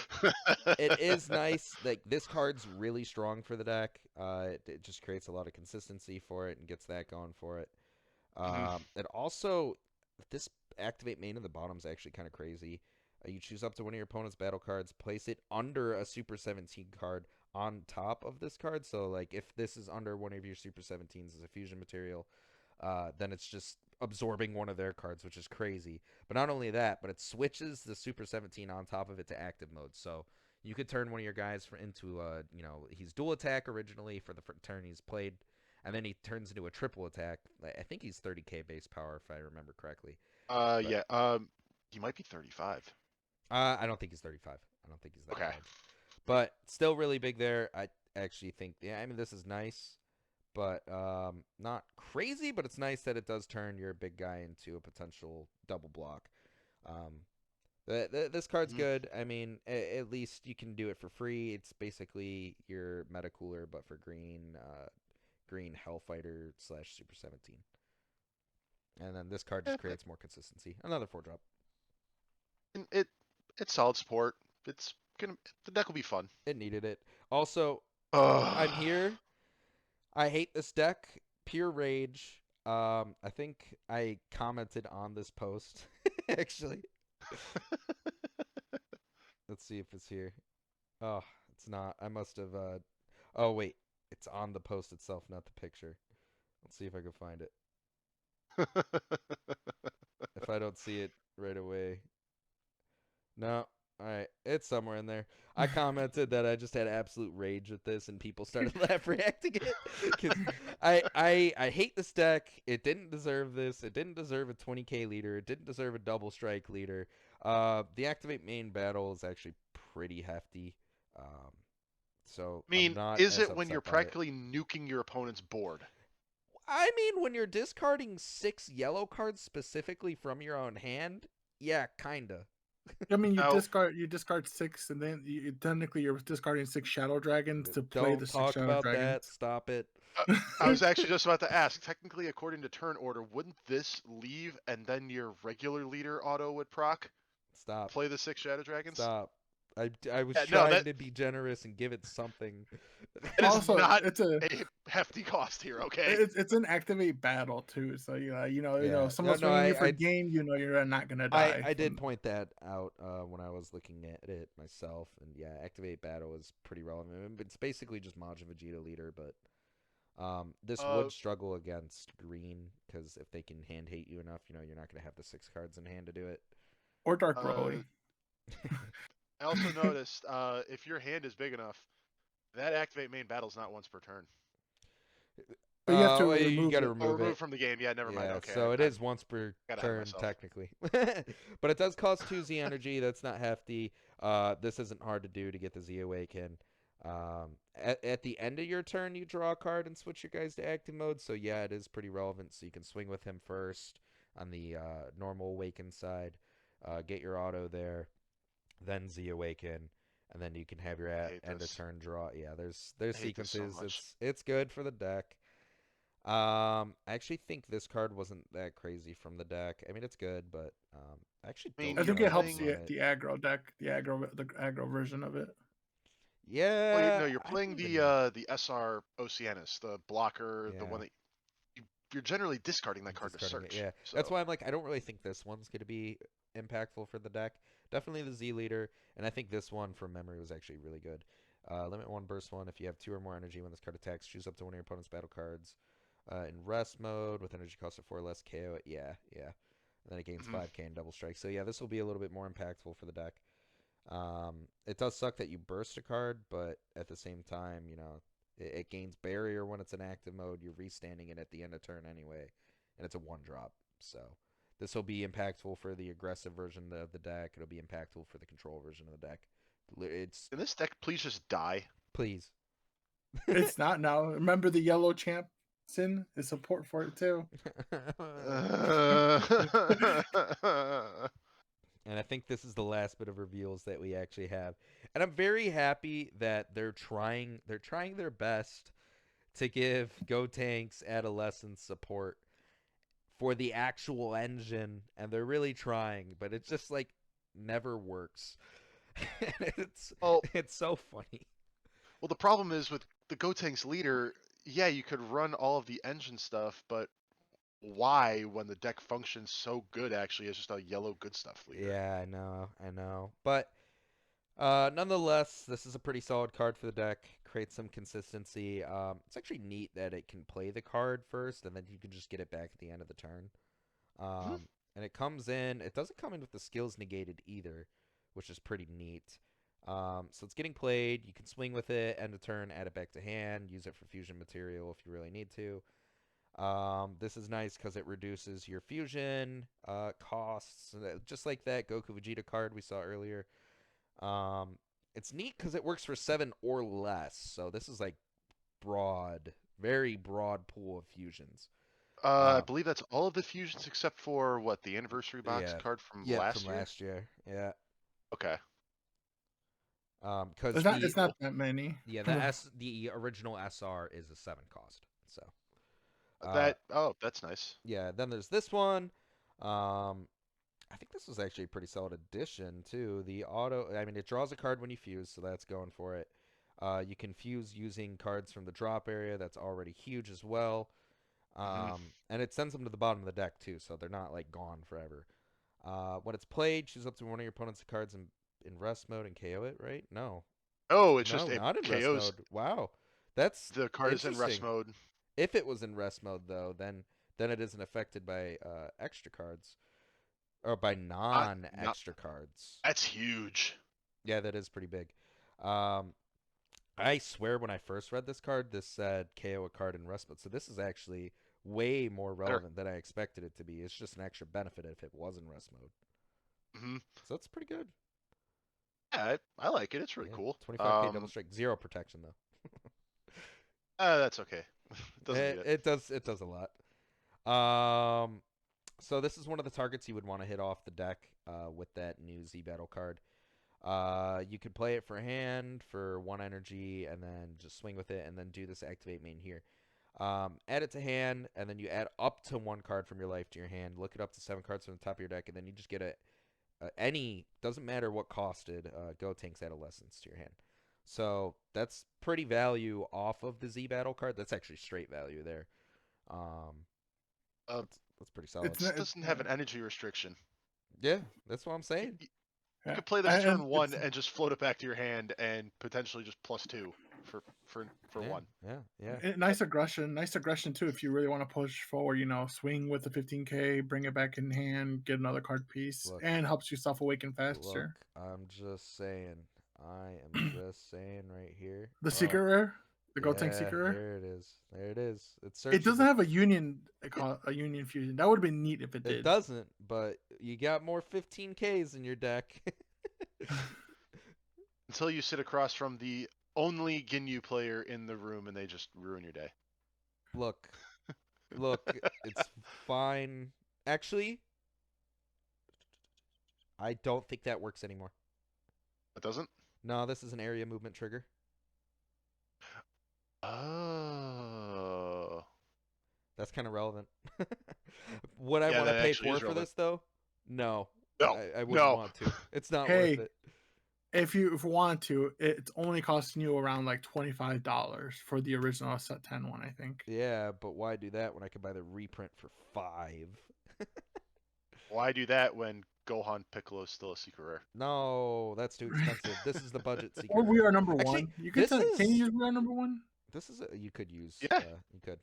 Speaker 1: it is nice. Like this card's really strong for the deck. It just creates a lot of consistency for it and gets that going for it.
Speaker 2: Mhm.
Speaker 1: It also this activate main in the bottom is actually kind of crazy. You choose up to one of your opponent's battle cards, place it under a Super 17 card on top of this card. So like if this is under one of your Super 17s as a fusion material, then it's just absorbing one of their cards, which is crazy. But not only that, but it switches the Super 17 on top of it to active mode. So you could turn one of your guys into he's dual attack originally for the turn he's played, and then he turns into a triple attack. I think he's 30k base power if I remember correctly. But
Speaker 2: Yeah. He might be 35.
Speaker 1: I don't think he's 35. I don't think he's that
Speaker 2: Okay.
Speaker 1: large. But still really big there. I actually think, yeah, I mean this is nice, but not crazy. But it's nice that it does turn your big guy into a potential double block. Um, this card's
Speaker 2: Mhm.
Speaker 1: good. I mean, at least you can do it for free. It's basically your meta cooler, but for green Hellfighter slash Super 17. And then this card just
Speaker 2: Yeah,
Speaker 1: creates more consistency. Another 4-drop.
Speaker 2: it it's solid support. It's gonna the deck will be fun.
Speaker 1: It needed it. Also, I'm
Speaker 2: Ugh.
Speaker 1: here. I hate this deck. Pure rage. I think I commented on this post actually. Let's see if it's here. Oh, it's not. I must have. Oh wait, it's on the post itself, not the picture. Let's see if I can find it. If I don't see it right away, no. All right, it's somewhere in there. I commented that I just had absolute rage with this, and people started laugh reacting it because I hate this deck. It didn't deserve this. It didn't deserve a 20k leader. It didn't deserve a double strike leader. The activate main battle is actually pretty hefty. Um, so
Speaker 2: I
Speaker 1: I'm
Speaker 2: mean,
Speaker 1: not
Speaker 2: is
Speaker 1: as
Speaker 2: it when you're
Speaker 1: upset by it.
Speaker 2: practically nuking your opponent's board?
Speaker 1: I mean, when you're discarding 6 yellow cards specifically from your own hand, yeah, kinda.
Speaker 3: I mean,
Speaker 2: Now,
Speaker 3: you discard 6, and then technically you're discarding 6 shadow dragons to play the
Speaker 1: Don't
Speaker 3: 6
Speaker 1: talk
Speaker 3: shadow
Speaker 1: about
Speaker 3: dragons.
Speaker 1: that. Stop it.
Speaker 2: I was actually just about to ask. Technically, according to turn order, wouldn't this leave and then your regular leader auto would proc
Speaker 1: Stop.
Speaker 2: play the 6 Shadow Dragons?
Speaker 1: Stop. I was
Speaker 2: Yeah, no,
Speaker 1: trying to be generous and give it something.
Speaker 2: that is
Speaker 3: Also,
Speaker 2: not
Speaker 3: it's
Speaker 2: a hefty cost here. Okay.
Speaker 3: it's an activate battle too. So
Speaker 1: Yeah.
Speaker 3: if someone's
Speaker 1: No,
Speaker 3: swinging you for game, you're not gonna die.
Speaker 1: I did point that out when I was looking at it myself, and yeah, activate battle is pretty relevant. It's basically just Majin Vegeta leader, but this would struggle against green because if they can hand hate you enough, you're not gonna have the 6 cards in hand to do it.
Speaker 3: Or Dark Broly.
Speaker 2: I also noticed if your hand is big enough, that activate main battle is not once per turn.
Speaker 3: But you have to
Speaker 1: well, you
Speaker 3: remove
Speaker 1: gotta
Speaker 3: it.
Speaker 2: Or
Speaker 1: remove
Speaker 2: remove
Speaker 1: it.
Speaker 2: from the game. Yeah, never mind.
Speaker 1: Yeah,
Speaker 2: Okay.
Speaker 1: so it
Speaker 2: I
Speaker 1: is once per
Speaker 2: got ahead of
Speaker 1: turn
Speaker 2: myself.
Speaker 1: technically, but it does cost 2 Z energy. That's not hefty. This isn't hard to do to get the Z Awaken. At the end of your turn, you draw a card and switch your guys to active mode. So yeah, it is pretty relevant. So you can swing with him first on the normal Awaken side, get your auto there, then Z Awaken, and then you can have your
Speaker 2: hate
Speaker 1: end of
Speaker 2: this.
Speaker 1: turn draw. Yeah, there's
Speaker 2: I hate this so
Speaker 1: sequences.
Speaker 2: much.
Speaker 1: It's good for the deck. I actually think this card wasn't that crazy from the deck. I mean, it's good, but I actually
Speaker 2: I mean,
Speaker 1: don't
Speaker 3: I think
Speaker 1: know
Speaker 3: it
Speaker 2: you're
Speaker 1: if I
Speaker 3: helps
Speaker 2: playing.
Speaker 1: want
Speaker 3: the
Speaker 1: it.
Speaker 3: aggro deck, the aggro version of it.
Speaker 2: Well,
Speaker 1: Yeah,
Speaker 2: you're
Speaker 1: I
Speaker 2: playing
Speaker 1: don't even.
Speaker 2: the SR Oceanus, the blocker, the one
Speaker 1: Yeah,
Speaker 2: that you're generally discarding that
Speaker 1: you're
Speaker 2: card to
Speaker 1: discarding it.
Speaker 2: search.
Speaker 1: Yeah, that's
Speaker 2: So,
Speaker 1: why I'm like, I don't really think this one's gonna be impactful for the deck. Definitely the Z leader, and I think this one from memory was actually really good. Limit 1 burst 1. If you have 2 or more energy when this card attacks, choose up to one of your opponent's battle cards. In rest mode with energy cost of 4 less, KO it. Yeah, yeah. And then it gains
Speaker 2: mhm.
Speaker 1: 5k in double strike. So yeah, this will be a little bit more impactful for the deck. It does suck that you burst a card, but at the same time, it gains barrier when it's in active mode. You're restanding it at the end of turn anyway, and it's a 1-drop. So this will be impactful for the aggressive version of the deck. It'll be impactful for the control version of the deck. It's
Speaker 2: In this deck, please just die.
Speaker 1: please.
Speaker 3: It's not now. Remember the yellow champ sin? There's support for it too.
Speaker 2: Uh,
Speaker 1: And I think this is the last bit of reveals that we actually have. And I'm very happy that they're trying their best to give Go Tank's adolescent support for the actual engine, and they're really trying, but it just like never works. And
Speaker 2: well,
Speaker 1: it's so funny.
Speaker 2: the problem is with the Gotenks leader. Yeah, you could run all of the engine stuff, but why when the deck functions so good actually as just a yellow good stuff leader?
Speaker 1: Yeah, I know. But nonetheless, this is a pretty solid card for the deck. Creates some consistency. It's actually neat that it can play the card first, and then you can just get it back at the end of the turn.
Speaker 2: Mhm.
Speaker 1: And it comes in. It doesn't come in with the skills negated either, which is pretty neat. So it's getting played. You can swing with it, end of turn, add it back to hand, use it for fusion material if you really need to. This is nice because it reduces your fusion costs, just like that Goku Vegeta card we saw earlier. Um, it's neat because it works for 7 or less. So this is like broad, very broad pool of fusions.
Speaker 2: I
Speaker 1: Um,
Speaker 2: believe that's all of the fusions except for what the anniversary box
Speaker 1: yeah,
Speaker 2: card from
Speaker 1: yeah, from
Speaker 2: last year.
Speaker 1: last year. Yeah.
Speaker 2: Okay,
Speaker 1: Because
Speaker 3: It's
Speaker 1: the
Speaker 3: not that many.
Speaker 1: yeah the original SR is a 7 cost. So uh
Speaker 2: that's nice.
Speaker 1: yeah, then there's this one. Um, I think this was actually a pretty solid addition too. The auto, I mean, it draws a card when you fuse, so that's going for it. You can fuse using cards from the drop area. That's already huge as well.
Speaker 2: Hmm.
Speaker 1: And it sends them to the bottom of the deck too, so they're not like gone forever. When it's played, choose up to one of your opponent's cards in rest mode and KO it. Right? No,
Speaker 2: Oh, it's just
Speaker 1: no,
Speaker 2: it
Speaker 1: not in rest
Speaker 2: KOs.
Speaker 1: mode. Wow, that's
Speaker 2: The card is in rest
Speaker 1: interesting.
Speaker 2: mode.
Speaker 1: If it was in rest mode though, then it isn't affected by extra cards or by
Speaker 2: No,
Speaker 1: non-extra cards.
Speaker 2: that's huge.
Speaker 1: Yeah, that is pretty big. Um, I swear when I first read this card, this said KO a card in rest mode. So this is actually way more
Speaker 2: Better.
Speaker 1: relevant than I expected it to be. It's just an extra benefit if it was in rest mode.
Speaker 2: Hmm.
Speaker 1: So that's pretty good.
Speaker 2: Yeah, I like it. It's really
Speaker 1: Yeah,
Speaker 2: cool.
Speaker 1: 25k double strike, zero protection though.
Speaker 2: That's okay. It doesn't need it.
Speaker 1: It does a lot. Um, so this is one of the targets you would want to hit off the deck with that new Z Battle card. You could play it for hand for 1 energy and then just swing with it and then do this activate main here. Add it to hand and then you add up to 1 card from your life to your hand. Look it up to 7 cards from the top of your deck and then you just get any, doesn't matter what costed, Gotenks Adolescence to your hand. So that's pretty value off of the Z Battle card. That's actually straight value there. Um,
Speaker 2: Uh,
Speaker 1: that's pretty solid.
Speaker 2: This doesn't have an energy restriction.
Speaker 1: Yeah, that's what I'm saying.
Speaker 2: You could play this turn 1 and just float it back to your hand and potentially just +2 for
Speaker 1: Yeah,
Speaker 2: 1.
Speaker 1: yeah.
Speaker 3: Nice aggression too. If you really want to push forward, swing with the 15k, bring it back in hand, get another card piece,
Speaker 1: Look.
Speaker 3: and helps you self awaken
Speaker 1: Look,
Speaker 3: faster.
Speaker 1: I'm just saying. I am just saying right here.
Speaker 3: The secret rare, the
Speaker 1: Yeah,
Speaker 3: Gotenks secret rare.
Speaker 1: there it is. There it is. It's
Speaker 3: It doesn't
Speaker 1: searchable.
Speaker 3: have a union fusion. That would have been neat if it did.
Speaker 1: It doesn't, but you got more 15Ks in your deck.
Speaker 2: Until you sit across from the only Ginyu player in the room and they just ruin your day.
Speaker 1: Look, it's fine. Actually, I don't think that works anymore.
Speaker 2: It doesn't?
Speaker 1: No, this is an area movement trigger.
Speaker 2: Oh.
Speaker 1: That's kind of relevant. Would I
Speaker 2: Yeah,
Speaker 1: want to
Speaker 2: that
Speaker 1: pay
Speaker 2: actually is
Speaker 1: 4 for
Speaker 2: relevant.
Speaker 1: this though? No.
Speaker 2: No,
Speaker 1: I wouldn't
Speaker 2: no.
Speaker 1: want to. It's not
Speaker 3: Hey,
Speaker 1: worth it.
Speaker 3: If you want to, it's only costing you around like $25 for the original set 10 one, I think.
Speaker 1: Yeah, but why do that when I could buy the reprint for 5?
Speaker 2: Why do that when Gohan Piccolo is still a secret rare?
Speaker 1: No, that's too expensive. This is the budget secret.
Speaker 3: Or we are number
Speaker 1: Actually,
Speaker 3: 1. You could
Speaker 1: this is-
Speaker 3: can you use we are number 1?
Speaker 1: This is you could use.
Speaker 2: Yeah.
Speaker 1: You could.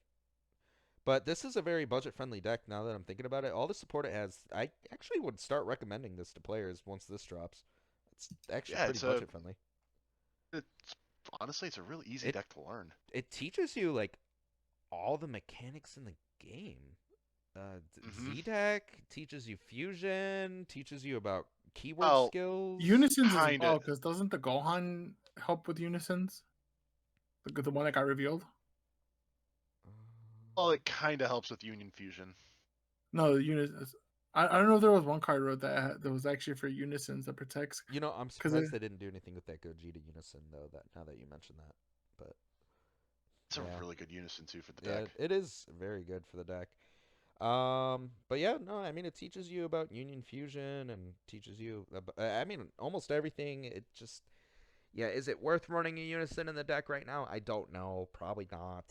Speaker 1: But this is a very budget-friendly deck. Now that I'm thinking about it, all the support it has, I actually would start recommending this to players once this drops. It's actually pretty budget-friendly.
Speaker 2: Honestly, it's a really easy deck to learn.
Speaker 1: It teaches you like all the mechanics in the game. Z-Deck teaches you fusion, teaches you about keyword skills.
Speaker 3: Unisons as
Speaker 2: Kinda.
Speaker 3: well, because doesn't the Gohan help with unisons? The one that got revealed?
Speaker 2: Well, it kind of helps with Union Fusion.
Speaker 3: No, the unisons. I don't know if there was one card wrote that was actually for unisons that protects.
Speaker 1: You know, I'm surprised they didn't do anything with that Gogeta Unison though. That now that you mention that, but
Speaker 2: It's a really good Unison too for the
Speaker 1: yeah,
Speaker 2: deck.
Speaker 1: it is very good for the deck. But yeah, no, I mean it teaches you about Union Fusion and teaches you. I mean almost everything. It just, yeah, is it worth running a Unison in the deck right now? I don't know. Probably not.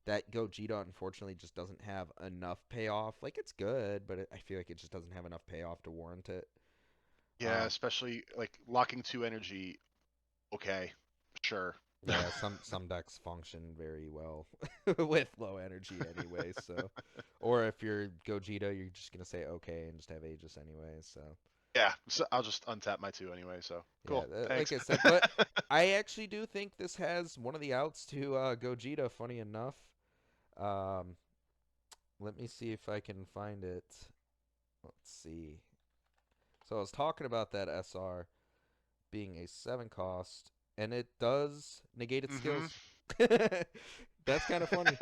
Speaker 1: That Gogeta unfortunately just doesn't have enough payoff. Like it's good, but I feel like it just doesn't have enough payoff to warrant it.
Speaker 2: Yeah, especially like locking 2 energy. Okay, sure.
Speaker 1: Yeah, some decks function very well with low energy anyway. So, or if you're Gogeta, you're just gonna say okay and just have Aegis anyway. So.
Speaker 2: Yeah, so I'll just untap my 2 anyway. So cool.
Speaker 1: Yeah,
Speaker 2: Thanks.
Speaker 1: like I said, but I actually do think this has one of the outs to Gogeta. Funny enough, let me see if I can find it. Let's see. So I was talking about that SR being a 7 cost, and it does negate its skills. That's kind of funny.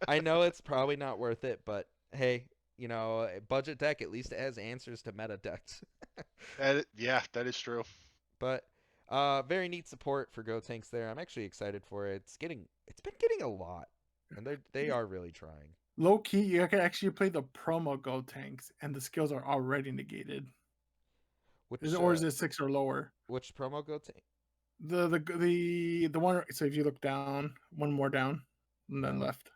Speaker 1: I know it's probably not worth it, but hey, you know, a budget deck, at least it has answers to meta decks.
Speaker 2: Yeah, that is true.
Speaker 1: But very neat support for Gotenks there. I'm actually excited for it. It's been getting a lot, and they are really trying.
Speaker 3: Low key, you can actually play the promo Gotenks, and the skills are already negated. Or is it 6 or lower?
Speaker 1: Which promo Gotenks?
Speaker 3: The one. So if you look down, one more down, and then left.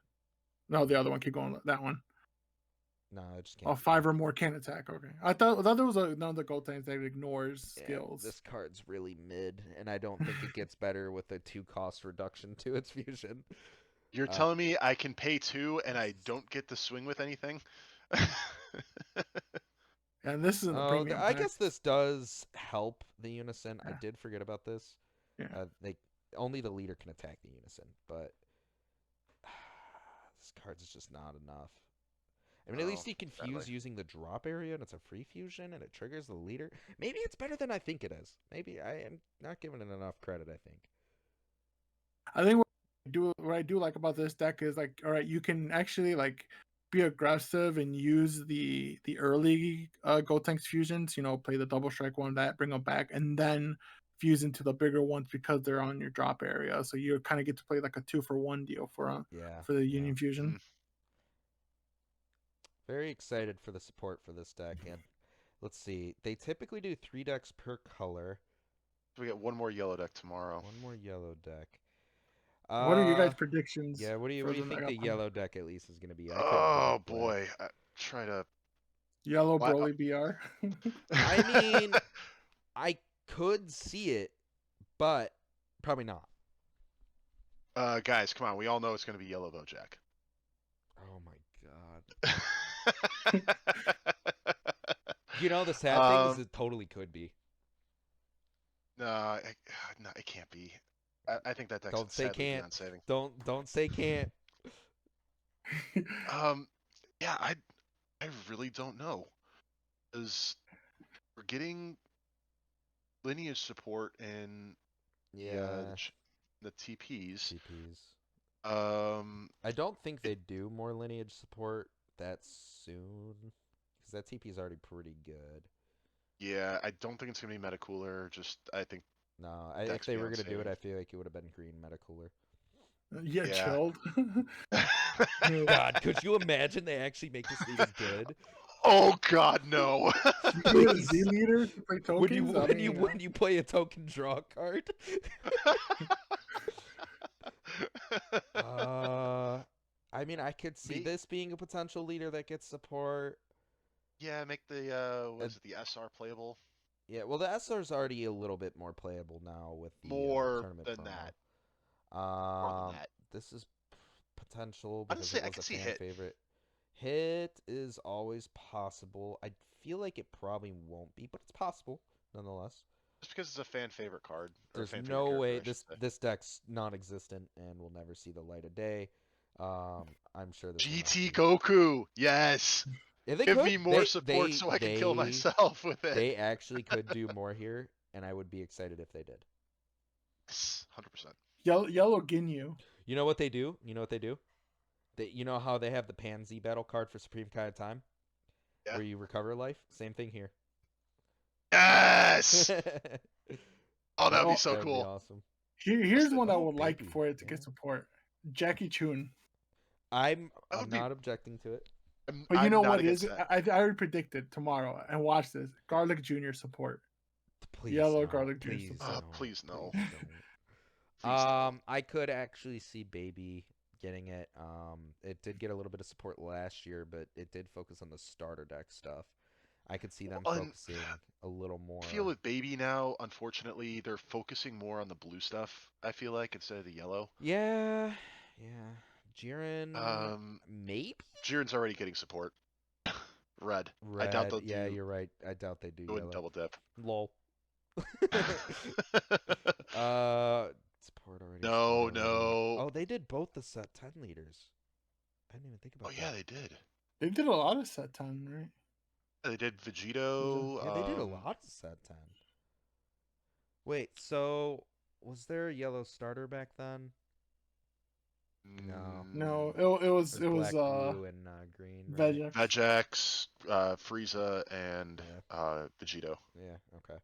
Speaker 3: No, the other one. Keep going. That one.
Speaker 1: No, I just can't.
Speaker 3: 5 or more can't attack. Okay, I thought there was another Gotenks that ignores skills.
Speaker 1: This card's really mid, and I don't think it gets better with a 2 cost reduction to its fusion.
Speaker 2: You're telling me I can pay 2 and I don't get to swing with anything?
Speaker 3: And this isn't the premium.
Speaker 1: I guess this does help the unison. I
Speaker 3: Yeah.
Speaker 1: did forget about this.
Speaker 3: Yeah.
Speaker 1: They only the leader can attack the unison, but this card is just not enough. I mean, at least you can
Speaker 2: sadly.
Speaker 1: fuse using the drop area, and it's a free fusion, and it triggers the leader. Maybe it's better than I think it is. Maybe I am not giving it enough credit, I think.
Speaker 3: I think what I do like about this deck is like, all right, you can actually like be aggressive and use the early Gotenks fusions. You know, play the double strike one, that bring them back, and then fuse into the bigger ones because they're on your drop area. So you kind of get to play like a 2-for-1 deal for
Speaker 1: Yeah.
Speaker 3: the Union fusion.
Speaker 1: Very excited for the support for this deck, and let's see. They typically do 3 decks per color.
Speaker 2: We get one more yellow deck tomorrow.
Speaker 1: One more yellow deck.
Speaker 3: What are your guys' predictions?
Speaker 1: Yeah, what do you think the
Speaker 3: upcoming
Speaker 1: yellow deck at least is going to be? I couldn't
Speaker 2: Oh
Speaker 1: predict black.
Speaker 2: boy, try to.
Speaker 3: Yellow Broly BR?
Speaker 1: I mean, I could see it, but probably not.
Speaker 2: Guys, come on. We all know it's going to be yellow Bojack.
Speaker 1: Oh my god. You know, the sad thing is it totally could be.
Speaker 2: No, it can't be. I think that deck's
Speaker 1: Don't say
Speaker 2: sadly
Speaker 1: can't.
Speaker 2: beyond saving.
Speaker 1: Don't say can't.
Speaker 2: Yeah, I really don't know, because we're getting lineage support in the TPs.
Speaker 1: I don't think they do more lineage support that soon, because that TP is already pretty good.
Speaker 2: Yeah, I don't think it's gonna be Metacooler. I think.
Speaker 1: No, if they were gonna do it, I feel like it would have been green Metacooler.
Speaker 3: Yeah, chilled.
Speaker 1: God, could you imagine they actually make this even good?
Speaker 2: Oh God, no!
Speaker 3: Z leader to play tokens.
Speaker 1: When you play a token draw card. I mean, I could see this being a potential leader that gets support.
Speaker 2: Yeah, make the was it the SR playable?
Speaker 1: Yeah, well, the SR is already a little bit more playable now with the tournament
Speaker 2: than
Speaker 1: promo.
Speaker 2: that. More than that.
Speaker 1: This is potential because
Speaker 2: Honestly,
Speaker 1: it
Speaker 2: I
Speaker 1: was
Speaker 2: could
Speaker 1: a
Speaker 2: see
Speaker 1: fan
Speaker 2: hit.
Speaker 1: favorite. Hit is always possible. I feel like it probably won't be, but it's possible nonetheless.
Speaker 2: Just because it's a fan favorite card.
Speaker 1: There's no way this deck's non-existent and will never see the light of day. I'm sure this
Speaker 2: GT Goku, yes.
Speaker 1: Yeah,
Speaker 2: Give me more support so I can kill myself with it.
Speaker 1: They actually could do more here, and I would be excited if they did.
Speaker 2: 100%.
Speaker 3: Yellow Ginyu.
Speaker 1: You know what they do? You know how they have the Pansy battle card for Supreme Kai of Time?
Speaker 2: Yeah.
Speaker 1: Where you recover life? Same thing here.
Speaker 2: Yes! Oh, that'd be so
Speaker 1: that'd
Speaker 2: cool.
Speaker 1: Be awesome.
Speaker 3: Here's one I would like for it to get support. Jackie Chun.
Speaker 1: I'm not objecting to it.
Speaker 3: But you know what is? I already predicted tomorrow. And watch this. Garlic Jr. support.
Speaker 1: Please
Speaker 3: Yellow
Speaker 1: no,
Speaker 3: Garlic Jr.
Speaker 1: please
Speaker 3: support.
Speaker 2: Please no.
Speaker 1: Please don't. I could actually see Baby getting it. It did get a little bit of support last year, but it did focus on the starter deck stuff. I could see them focusing a little more.
Speaker 2: I feel with Baby now, unfortunately, they're focusing more on the blue stuff, I feel like, instead of the yellow.
Speaker 1: Yeah. Jiren, maybe?
Speaker 2: Jiren's already getting support. Red. I doubt they'll do.
Speaker 1: Yeah, you're right. I doubt they do yellow.
Speaker 2: Double dip.
Speaker 1: Lol. Support already.
Speaker 2: No.
Speaker 1: Oh, they did both the set 10 leaders. I didn't even think about that.
Speaker 2: Oh, yeah, they did.
Speaker 3: They did a lot of set 10, right?
Speaker 2: They did Vegito.
Speaker 1: Yeah, they did a lot of set 10. Wait, so was there a yellow starter back then?
Speaker 3: No, it was
Speaker 1: black, blue, and green.
Speaker 3: Right?
Speaker 2: Vegex, Frieza, and Vegito.
Speaker 1: Yeah. Okay.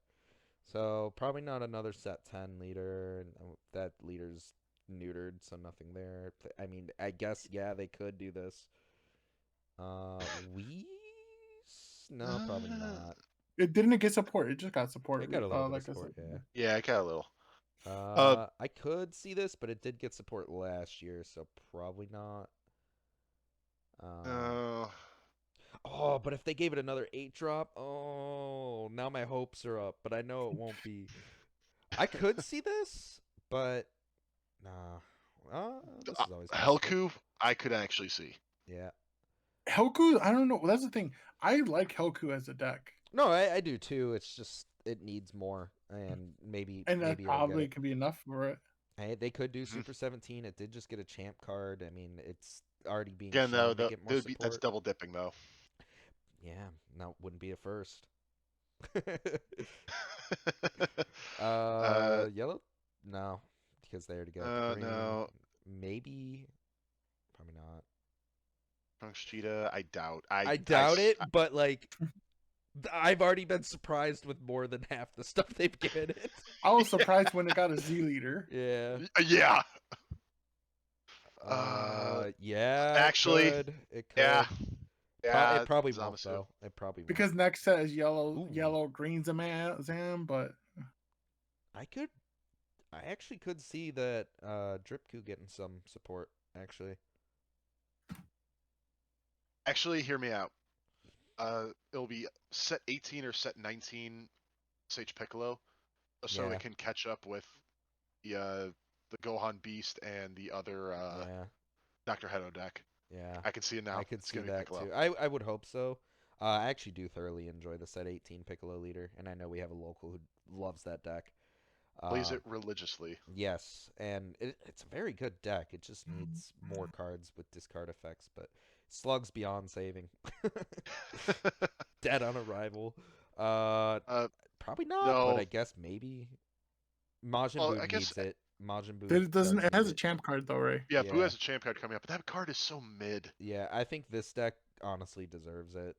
Speaker 1: So probably not another set 10 leader. That leader's neutered, so nothing there. I mean, I guess they could do this. Whis? No, probably not.
Speaker 3: It didn't get support. It just got support.
Speaker 1: It got a little bit of support.
Speaker 2: Yeah, it got a little.
Speaker 1: I could see this, but it did get support last year, so probably not. Oh, but if they gave it another 8-drop, now my hopes are up. But I know it won't be. I could see this, but nah. This is always
Speaker 2: Helku, I could actually see.
Speaker 1: Yeah.
Speaker 3: Helku, I don't know. That's the thing. I like Helku as a deck.
Speaker 1: No, I do too. It's just it needs more, and maybe
Speaker 3: And that
Speaker 1: I'll get
Speaker 3: probably
Speaker 1: it.
Speaker 3: could be enough for it.
Speaker 1: Hey, they could do
Speaker 2: Mhm.
Speaker 1: Super 17. It did just get a champ card. I mean, it's already being
Speaker 2: Again, though,
Speaker 1: shown to get more
Speaker 2: that's
Speaker 1: support.
Speaker 2: double dipping though.
Speaker 1: Yeah, no, wouldn't be a first.
Speaker 2: uh,
Speaker 1: Yellow? No, because they already got the green.
Speaker 2: no,
Speaker 1: Maybe, probably not.
Speaker 2: Trunks Cheetah. I doubt.
Speaker 1: I doubt it, but like, I've already been surprised with more than half the stuff they've given it.
Speaker 3: I was surprised when it got a Z leader.
Speaker 1: Yeah.
Speaker 2: Yeah.
Speaker 1: Yeah, it
Speaker 2: Actually,
Speaker 1: could. It
Speaker 2: yeah,
Speaker 1: could.
Speaker 2: yeah.
Speaker 1: It probably won't
Speaker 2: Zamasu.
Speaker 1: though. It probably won't.
Speaker 3: Because next set is
Speaker 1: Ooh.
Speaker 3: yellow, green Zam, but
Speaker 1: I could. I actually could see that Dripku getting some support. Actually.
Speaker 2: Actually, hear me out. It'll be set 18 or set 19 Sage Piccolo, so
Speaker 1: Yeah.
Speaker 2: it can catch up with the Gohan Beast and the other
Speaker 1: Yeah.
Speaker 2: Dr. Hedo deck.
Speaker 1: Yeah.
Speaker 2: I can see it now.
Speaker 1: I could
Speaker 2: It's
Speaker 1: see
Speaker 2: gonna be
Speaker 1: that
Speaker 2: Piccolo.
Speaker 1: too. I would hope so. I actually do thoroughly enjoy the set 18 Piccolo leader, and I know we have a local who loves that deck.
Speaker 2: Plays it religiously.
Speaker 1: Yes, and it's a very good deck. It just needs more cards with discard effects, but Slug's beyond saving. Dead on arrival. Probably not, but
Speaker 2: no.
Speaker 1: I guess maybe. Majin
Speaker 2: Well,
Speaker 1: Buu
Speaker 2: I guess
Speaker 1: needs it. Majin Buu
Speaker 3: it doesn't.
Speaker 1: does
Speaker 3: It
Speaker 1: need
Speaker 3: has a
Speaker 1: it.
Speaker 3: champ card though, right?
Speaker 2: yeah, Boo
Speaker 1: Yeah.
Speaker 2: has a champ card coming up, but that card is so mid.
Speaker 1: Yeah, I think this deck honestly deserves it.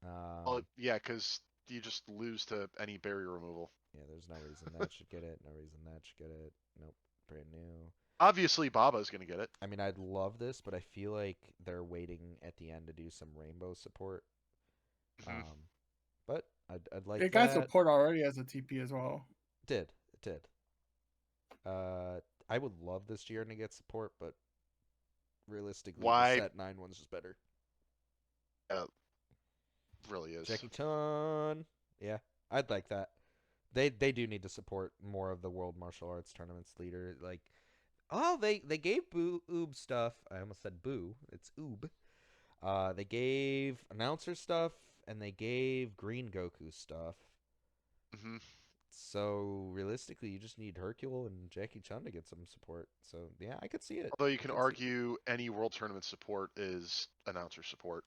Speaker 2: Well, yeah, because you just lose to any barrier removal.
Speaker 1: Yeah, there's no reason that should get it. No reason that should get it. Nope. Brand new.
Speaker 2: Obviously, Baba's gonna get it.
Speaker 1: I mean, I'd love this, but I feel like they're waiting at the end to do some rainbow support.
Speaker 2: Mhm.
Speaker 1: But I'd like
Speaker 3: It
Speaker 1: that.
Speaker 3: got support already as a TP as well.
Speaker 1: It did. I would love this year to get support, but realistically,
Speaker 2: Why?
Speaker 1: the set 9 one's just better.
Speaker 2: Really is.
Speaker 1: Jackie Chan. Yeah, I'd like that. They do need to support more of the World Martial Arts Tournaments leader. Like, oh, they gave Oob stuff. I almost said Boo. It's Oob. They gave announcer stuff, and they gave Green Goku stuff.
Speaker 2: hmm
Speaker 1: So realistically, you just need Hercule and Jackie Chun to get some support. So yeah, I could see it.
Speaker 2: Although you can
Speaker 1: I could see-
Speaker 2: argue any World Tournament support is announcer support.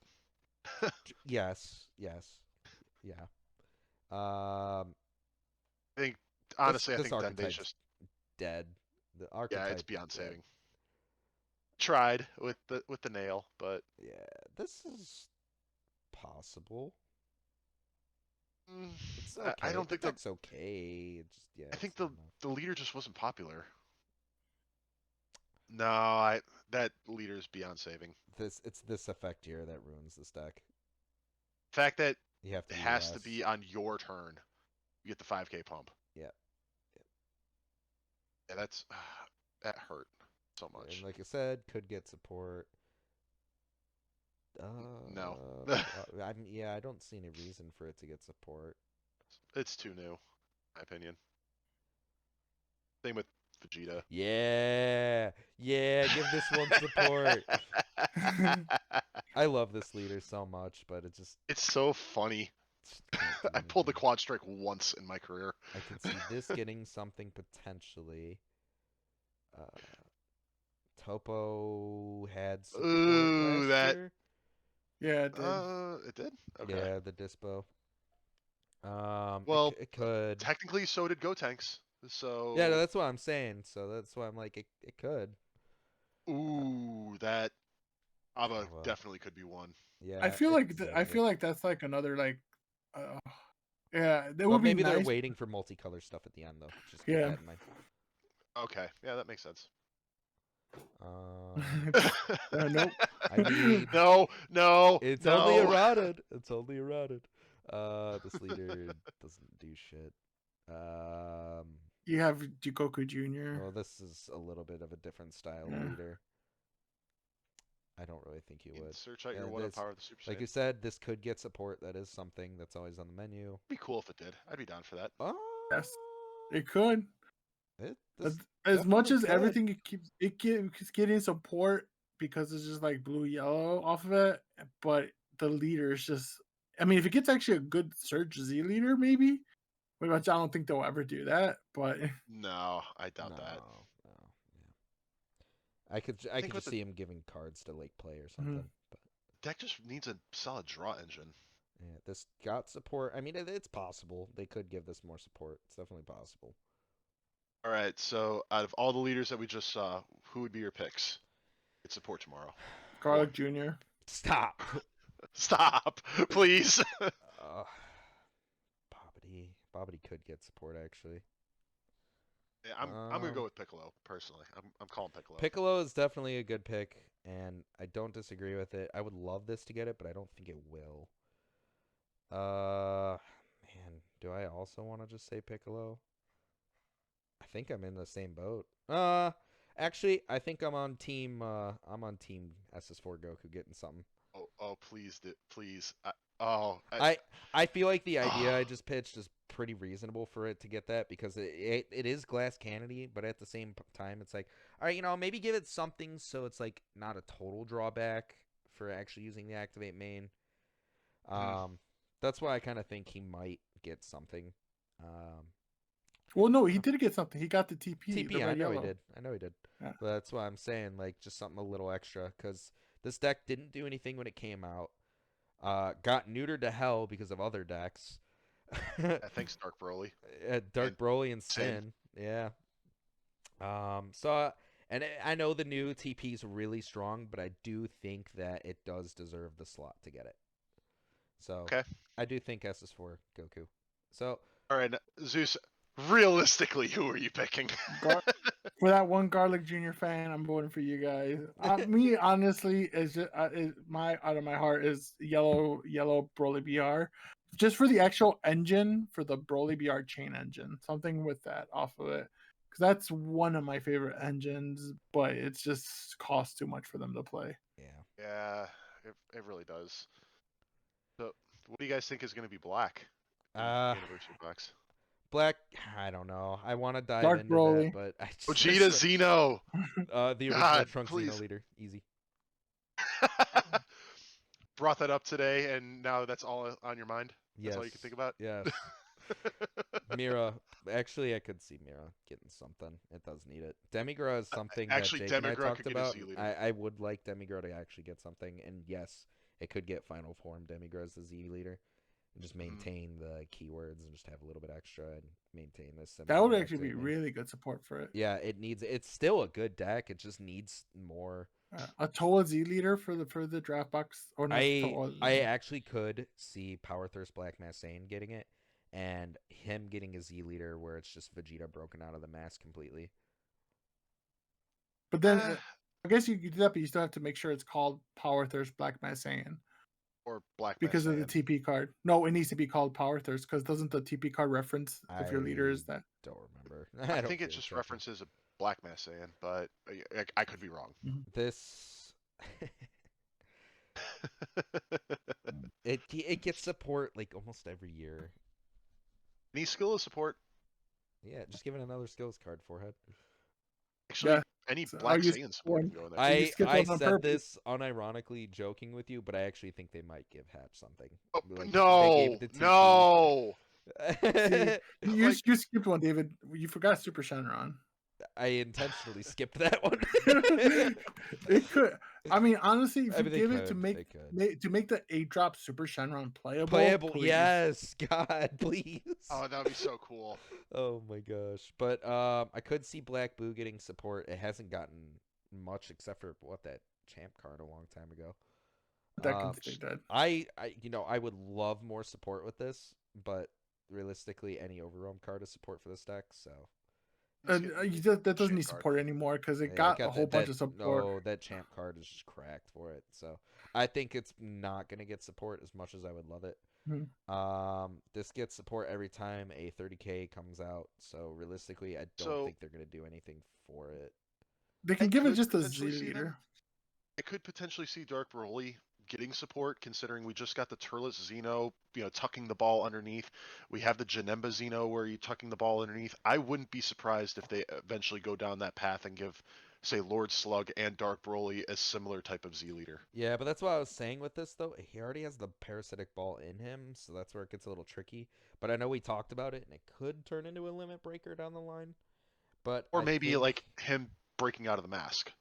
Speaker 1: Yes, yeah.
Speaker 2: I think honestly,
Speaker 1: This
Speaker 2: I think Dende's
Speaker 1: archetype's
Speaker 2: just
Speaker 1: dead. The
Speaker 2: yeah,
Speaker 1: archetype.
Speaker 2: it's beyond
Speaker 1: dead.
Speaker 2: saving. Tried with the nail, but
Speaker 1: Yeah, this is possible. It's okay.
Speaker 2: I don't
Speaker 1: The
Speaker 2: think the
Speaker 1: deck's okay. It's just yeah.
Speaker 2: I think
Speaker 1: it's not
Speaker 2: the
Speaker 1: enough.
Speaker 2: leader just wasn't popular. No, that leader's beyond saving.
Speaker 1: It's this effect here that ruins this deck.
Speaker 2: The fact that
Speaker 1: You have
Speaker 2: it
Speaker 1: to
Speaker 2: has to
Speaker 1: ES.
Speaker 2: be on your turn, you get the 5k pump.
Speaker 1: Yeah.
Speaker 2: Yeah, that's that hurt so much.
Speaker 1: And like I said, could get support.
Speaker 2: No.
Speaker 1: I don't see any reason for it to get support.
Speaker 2: It's too new, in my opinion. Same with Vegeta.
Speaker 1: Yeah, give this one support. I love this leader so much, but it just
Speaker 2: It's so funny.
Speaker 1: can't do
Speaker 2: I pulled the
Speaker 1: anything.
Speaker 2: quad strike once in my career.
Speaker 1: I can see this getting something potentially. Topo had support
Speaker 2: Ooh,
Speaker 1: last
Speaker 2: that-
Speaker 1: year.
Speaker 3: Yeah, it did.
Speaker 2: It did? Okay.
Speaker 1: Yeah, the Dispo.
Speaker 2: Well,
Speaker 1: it could.
Speaker 2: technically, so did Gotenks. So
Speaker 1: Yeah, no, that's what I'm saying. So that's why I'm like, it could.
Speaker 2: ooh, that Abba
Speaker 1: Well.
Speaker 2: definitely could be one.
Speaker 1: Yeah.
Speaker 3: I feel like
Speaker 1: exactly.
Speaker 3: that's like another like, yeah, that
Speaker 1: Well,
Speaker 3: would be
Speaker 1: maybe they're
Speaker 3: nice.
Speaker 1: waiting for multicolor stuff at the end, though. Just keep
Speaker 3: Yeah.
Speaker 1: that in mind.
Speaker 2: Okay, yeah, that makes sense.
Speaker 3: Nope.
Speaker 1: I mean,
Speaker 2: no.
Speaker 1: it's
Speaker 2: no.
Speaker 1: only eroded. It's only eroded. This leader doesn't do shit.
Speaker 3: You have Jikoku Jr.
Speaker 1: Well, this is a little bit of a different style
Speaker 3: Yeah.
Speaker 1: leader. I don't really think he would.
Speaker 2: Search out your
Speaker 1: Yeah,
Speaker 2: one of
Speaker 1: this-
Speaker 2: power of the Super Saiyan.
Speaker 1: Like you said, this could get support. That is something that's always on the menu.
Speaker 2: It'd be cool if it did. I'd be down for that.
Speaker 3: Yes, it could.
Speaker 1: This
Speaker 3: As much
Speaker 1: definitely
Speaker 3: as
Speaker 1: could.
Speaker 3: everything it keeps getting support because it's just like blue yellow off of it, but the leader is just I mean, if it gets actually a good Surge Z leader, maybe. Which I don't think they'll ever do that, but
Speaker 2: No, I doubt
Speaker 1: No,
Speaker 2: that.
Speaker 1: no. Yeah. I
Speaker 2: think
Speaker 1: could
Speaker 2: with
Speaker 1: just
Speaker 2: the
Speaker 1: see him giving cards to Lake Play or
Speaker 3: Mhm.
Speaker 1: something. But
Speaker 2: deck just needs a solid draw engine.
Speaker 1: yeah, this got support. I mean, it's possible they could give this more support. It's definitely possible.
Speaker 2: All right, so out of all the leaders that we just saw, who would be your picks? It's support tomorrow.
Speaker 3: Garlic Jr.
Speaker 1: Stop.
Speaker 2: Stop, please.
Speaker 1: Bobbity could get support actually.
Speaker 2: Yeah, I'm gonna go with Piccolo personally. I'm calling Piccolo.
Speaker 1: Piccolo is definitely a good pick, and I don't disagree with it. I would love this to get it, but I don't think it will. Man, do I also want to just say Piccolo? I think I'm in the same boat. Actually, I think I'm on team SS4 Goku getting something.
Speaker 2: Oh, please, please. Oh,
Speaker 1: I feel like the idea I just pitched is pretty reasonable for it to get that because it is glass cannony, but at the same time, it's like, all right, maybe give it something so it's like not a total drawback for actually using the activate main. That's why I kind of think he might get something.
Speaker 3: Well, no, he did get something. He got the TP, the
Speaker 1: TP, I
Speaker 3: red
Speaker 1: know he
Speaker 3: yellow.
Speaker 1: did. I know he did.
Speaker 3: Yeah.
Speaker 1: But that's why I'm saying, like, just something a little extra because this deck didn't do anything when it came out. Got neutered to hell because of other decks.
Speaker 2: thanks, Dark Broly.
Speaker 1: Dark Broly and
Speaker 2: Sin.
Speaker 1: Sin. Yeah. So, and I know the new TP is really strong, but I do think that it does deserve the slot to get it. So,
Speaker 2: Okay.
Speaker 1: I do think SS4 Goku. So,
Speaker 2: All right, Zeus. Realistically, who are you picking?
Speaker 3: For that one Garlic Jr. fan, I'm voting for you guys. Me, honestly, is just my out of my heart is yellow Broly BR, just for the actual engine for the Broly BR chain engine, something with that off of it, because that's one of my favorite engines, but it's just costs too much for them to play.
Speaker 1: yeah.
Speaker 2: Yeah, it really does. So, what do you guys think is going to be black in
Speaker 1: Uh,
Speaker 2: the anniversary box?
Speaker 1: Black, I don't know. I want to dive
Speaker 3: Dark
Speaker 1: into that,
Speaker 3: Broly.
Speaker 1: but I
Speaker 2: Vegeta
Speaker 1: just
Speaker 2: Zeno.
Speaker 1: the original
Speaker 2: God,
Speaker 1: Trunks Xeno
Speaker 2: please.
Speaker 1: leader, easy.
Speaker 2: Brought that up today, and now that's all on your mind. That's
Speaker 1: Yes,
Speaker 2: all you can think about.
Speaker 1: yes. Mira, actually, I could see Mira getting something. It does need it. Demigra is something that
Speaker 2: Actually,
Speaker 1: Jake and I
Speaker 2: Demigra
Speaker 1: talked
Speaker 2: could get a
Speaker 1: about.
Speaker 2: Z leader.
Speaker 1: I would like Demigra to actually get something, and yes, it could get final form Demigra as the Z leader, and just maintain the keywords and just have a little bit extra and maintain this.
Speaker 3: That would
Speaker 1: similar
Speaker 3: actually be
Speaker 1: activate main.
Speaker 3: really good support for it.
Speaker 1: Yeah, it needs. It's still a good deck. It just needs more.
Speaker 3: A Toa Z leader for the draft box, or not Toa.
Speaker 1: I actually could see Power Thirst Black Massane getting it, and him getting a Z leader where it's just Vegeta broken out of the mask completely.
Speaker 3: But then I guess you could do that, but you still have to make sure it's called Power Thirst Black Saiyan.
Speaker 2: Or Black
Speaker 3: Because of the
Speaker 2: Saiyan.
Speaker 3: TP card. No, it needs to be called Power Thirst because doesn't the TP card reference if your leader is that?
Speaker 1: Don't remember.
Speaker 2: I think it just references a Black Saiyan, but I could be wrong.
Speaker 1: This it gets support like almost every year.
Speaker 2: Any skill of support?
Speaker 1: Yeah, just give it another skills card, forehead.
Speaker 2: Actually,
Speaker 3: Yeah.
Speaker 2: any
Speaker 3: So,
Speaker 2: Black Saiyan support can go in there.
Speaker 3: You skipped
Speaker 1: I
Speaker 3: one on
Speaker 1: said
Speaker 3: purpose.
Speaker 1: this unironically, joking with you, but I actually think they might give Hatch something.
Speaker 2: Oh,
Speaker 1: Like,
Speaker 2: no, no.
Speaker 3: See, you
Speaker 2: Like-
Speaker 3: you skipped one, David. You forgot Super Shenron.
Speaker 1: I intentionally skipped that one.
Speaker 3: It could. I mean, honestly, if
Speaker 1: I
Speaker 3: you
Speaker 1: mean, they
Speaker 3: give it
Speaker 1: could,
Speaker 3: to
Speaker 1: they could.
Speaker 3: to make the 8-drop Super Shenron playable,
Speaker 1: Playable,
Speaker 3: please.
Speaker 1: yes, God, please.
Speaker 2: Oh, that would be so cool.
Speaker 1: Oh my gosh. But I could see Black Boo getting support. It hasn't gotten much except for that champ card a long time ago.
Speaker 3: That can stay dead.
Speaker 1: I would love more support with this, but realistically, any overwhelm card is support for this deck. So
Speaker 3: That doesn't need support anymore because it got a whole bunch of support.
Speaker 1: No, that champ card is just cracked for it. So I think it's not gonna get support as much as I would love it. This gets support every time a 30k comes out. So realistically, I don't think they're gonna do anything for it.
Speaker 3: They can give it just a Z leader.
Speaker 2: I could potentially see Dark Broly getting support, considering we just got the Turles Xeno, tucking the ball underneath. We have the Janemba Xeno where you're tucking the ball underneath. I wouldn't be surprised if they eventually go down that path and give say Lord Slug and Dark Broly as similar type of Z leader.
Speaker 1: Yeah, but that's what I was saying with this though. He already has the parasitic ball in him, so that's where it gets a little tricky. But I know we talked about it, and it could turn into a limit breaker down the line. But
Speaker 2: Or
Speaker 1: I
Speaker 2: maybe
Speaker 1: think,
Speaker 2: like him breaking out of the mask.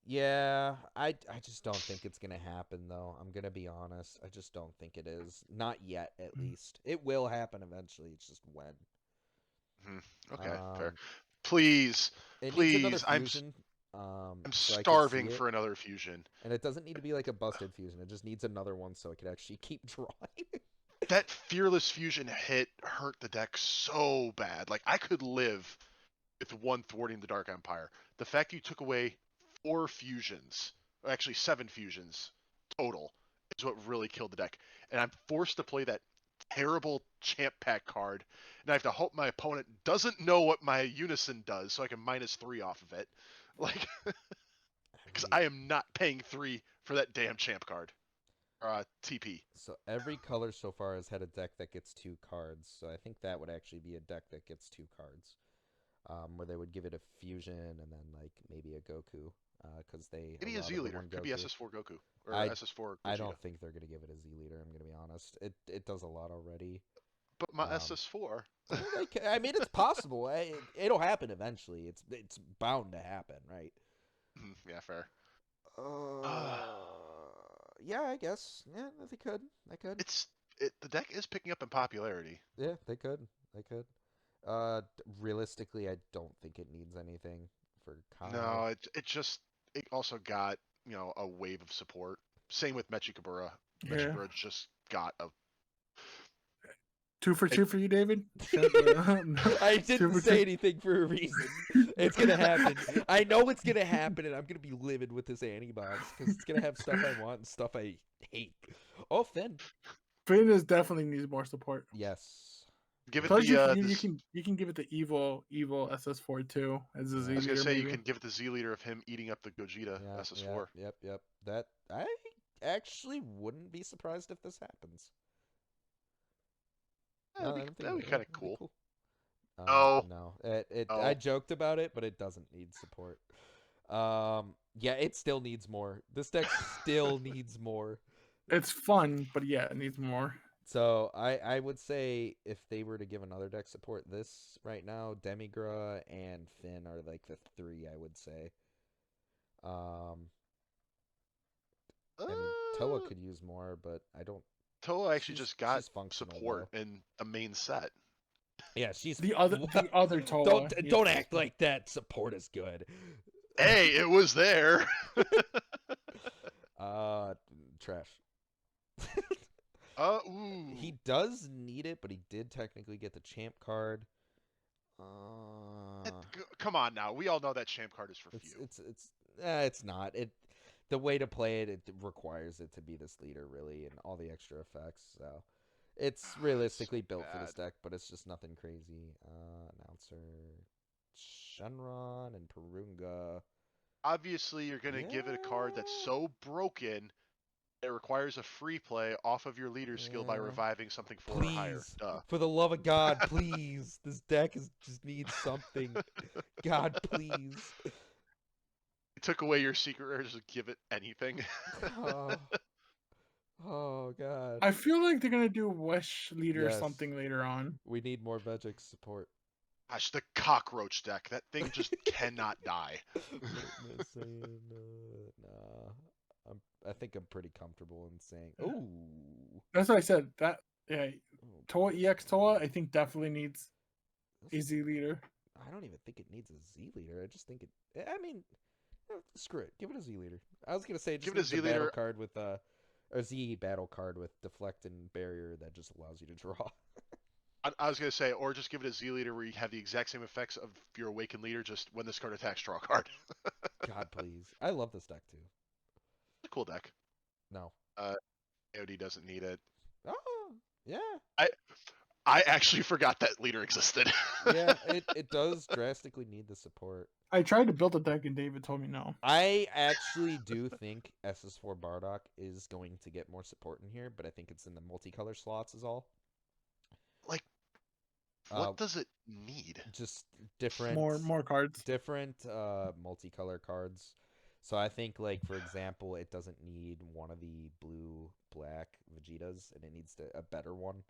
Speaker 1: yeah, I just don't think it's gonna happen though. I'm gonna be honest. I just don't think it is. Not yet, at least. It will happen eventually. It's just when.
Speaker 2: Okay, fair.
Speaker 1: Um,
Speaker 2: Please,
Speaker 1: it needs another
Speaker 2: please,
Speaker 1: fusion.
Speaker 2: I'm
Speaker 1: So I could see
Speaker 2: starving
Speaker 1: it.
Speaker 2: for another fusion.
Speaker 1: And it doesn't need to be like a busted fusion. It just needs another one so it could actually keep drawing.
Speaker 2: That fearless fusion hit hurt the deck so bad. Like I could live with one thwarting the Dark Empire. The fact you took away 4 fusions, or actually 7 fusions total, is what really killed the deck. And I'm forced to play that terrible champ pack card, and I have to hope my opponent doesn't know what my unison does, so I can -3 off of it. Like, because
Speaker 1: Every,
Speaker 2: I am not paying 3 for that damn champ card. TP.
Speaker 1: so every color so far has had a deck that gets 2 cards. So I think that would actually be a deck that gets 2 cards. Where they would give it a fusion and then like maybe a Goku. Because they
Speaker 2: Maybe a
Speaker 1: allowed
Speaker 2: Z
Speaker 1: it the
Speaker 2: leader.
Speaker 1: one
Speaker 2: Could be
Speaker 1: Goku.
Speaker 2: SS4 Goku or
Speaker 1: I
Speaker 2: SS4
Speaker 1: I
Speaker 2: Gogeta.
Speaker 1: don't think they're gonna give it a Z leader. I'm gonna be honest. It does a lot already.
Speaker 2: But my
Speaker 1: Um,
Speaker 2: SS4.
Speaker 1: I mean, it's possible. It'll happen eventually. It's bound to happen, right?
Speaker 2: Yeah, fair.
Speaker 1: Uh, yeah, I guess. Yeah, they could. They could.
Speaker 2: The deck is picking up in popularity.
Speaker 1: Yeah, they could. They could. Realistically, I don't think it needs anything for Kai.
Speaker 2: No, it also got a wave of support. Same with Mechikabura.
Speaker 3: Yeah.
Speaker 2: Mechikabura just got a
Speaker 3: 2 for 2 for you, David.
Speaker 1: I
Speaker 3: Two
Speaker 1: didn't
Speaker 3: for
Speaker 1: say
Speaker 3: two.
Speaker 1: anything for a reason. It's gonna happen. I know it's gonna happen, and I'm gonna be livid with this Anti-Box because it's gonna have stuff I want and stuff I hate. Oh, Finn.
Speaker 3: Finn definitely needs more support.
Speaker 1: Yes.
Speaker 2: give it
Speaker 3: Plus,
Speaker 2: the
Speaker 3: you can give it the evil SS4 too as a
Speaker 1: Yeah.
Speaker 3: Z
Speaker 2: I was gonna
Speaker 3: leader.
Speaker 2: say you
Speaker 3: Maybe.
Speaker 2: can give it the Z leader of him eating up the Gogeta
Speaker 1: Yeah.
Speaker 2: SS4.
Speaker 1: Yep. That I actually wouldn't be surprised if this happens. No, I don't think
Speaker 2: That'd be
Speaker 1: yeah,
Speaker 2: kind of
Speaker 1: it'd be
Speaker 2: cool.
Speaker 1: cool.
Speaker 2: No.
Speaker 1: No. I
Speaker 2: Oh,
Speaker 1: joked about it, but it doesn't need support. Yeah, it still needs more. This deck still needs more.
Speaker 3: It's fun, but yeah, it needs more.
Speaker 1: So I would say if they were to give another deck support, this right now, Demigra and Finn are like the 3 I would say. I mean Toa could use more, but I don't.
Speaker 2: Toa actually just got
Speaker 1: She's functional
Speaker 2: support
Speaker 1: though.
Speaker 2: in the main set.
Speaker 1: Yeah, she's
Speaker 3: The other Toa.
Speaker 1: don't act like that. Support is good.
Speaker 2: Hey, it was there.
Speaker 1: Trash.
Speaker 2: Ooh.
Speaker 1: He does need it, but he did technically get the champ card.
Speaker 2: Come on now. We all know that champ card is for few.
Speaker 1: It's not. The way to play it requires it to be this leader really, and all the extra effects. So it's realistically built for this deck, but it's just nothing crazy. Announcer, Shenron and Purunga.
Speaker 2: Obviously, you're gonna give it a card that's so broken it requires a free play off of your leader skill by reviving something 4 or higher. Duh.
Speaker 1: For the love of God, please. This deck just needs something. God, please.
Speaker 2: It took away your secret rare, just give it anything.
Speaker 1: Oh God.
Speaker 3: I feel like they're gonna do Wish leader
Speaker 1: Yes.
Speaker 3: something later on.
Speaker 1: We need more Vegix support.
Speaker 2: Gosh, the cockroach deck. That thing just cannot die.
Speaker 1: Nah. I think I'm pretty comfortable in saying. Ooh.
Speaker 3: That's what I said. That yeah, Toa EX Toa I think definitely needs a Z leader.
Speaker 1: I don't even think it needs a Z leader. I just think it. I mean, screw it. Give it a Z leader. I was gonna say just
Speaker 2: Give it a
Speaker 1: needs
Speaker 2: Z
Speaker 1: battle
Speaker 2: leader.
Speaker 1: card with a Z battle card with deflect and barrier that just allows you to draw.
Speaker 2: I was gonna say, or just give it a Z leader where you have the exact same effects of your awakened leader. Just when this card attacks, draw a card.
Speaker 1: God, please. I love this deck too.
Speaker 2: It's a cool deck.
Speaker 1: No.
Speaker 2: AOD doesn't need it.
Speaker 1: Oh, yeah.
Speaker 2: I actually forgot that leader existed.
Speaker 1: Yeah, it does drastically need the support.
Speaker 3: I tried to build a deck and David told me no.
Speaker 1: I actually do think SS4 Bardock is going to get more support in here, but I think it's in the multicolor slots is all.
Speaker 2: Like, what does it need?
Speaker 1: Just different
Speaker 3: More cards.
Speaker 1: different multicolor cards. So I think, like, for example, it doesn't need one of the blue black Vegetas, and it needs a better one.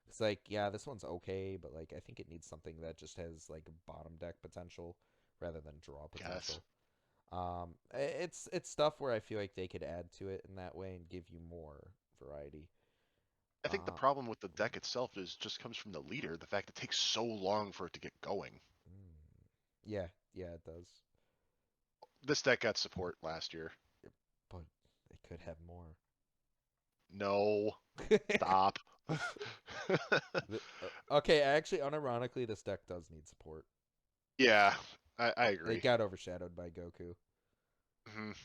Speaker 1: It's like, yeah, this one's okay, but like I think it needs something that just has like bottom deck potential rather than draw
Speaker 2: Yes.
Speaker 1: potential. It's stuff where I feel like they could add to it in that way and give you more variety.
Speaker 2: I think the
Speaker 1: Uh,
Speaker 2: problem with the deck itself is just comes from the leader. The fact it takes so long for it to get going.
Speaker 1: yeah, yeah, it does.
Speaker 2: This deck got support last year.
Speaker 1: But it could have more.
Speaker 2: No, stop.
Speaker 1: Okay, actually, unironically, this deck does need support.
Speaker 2: Yeah, I
Speaker 1: It
Speaker 2: agree.
Speaker 1: got overshadowed by Goku.
Speaker 2: Mhm.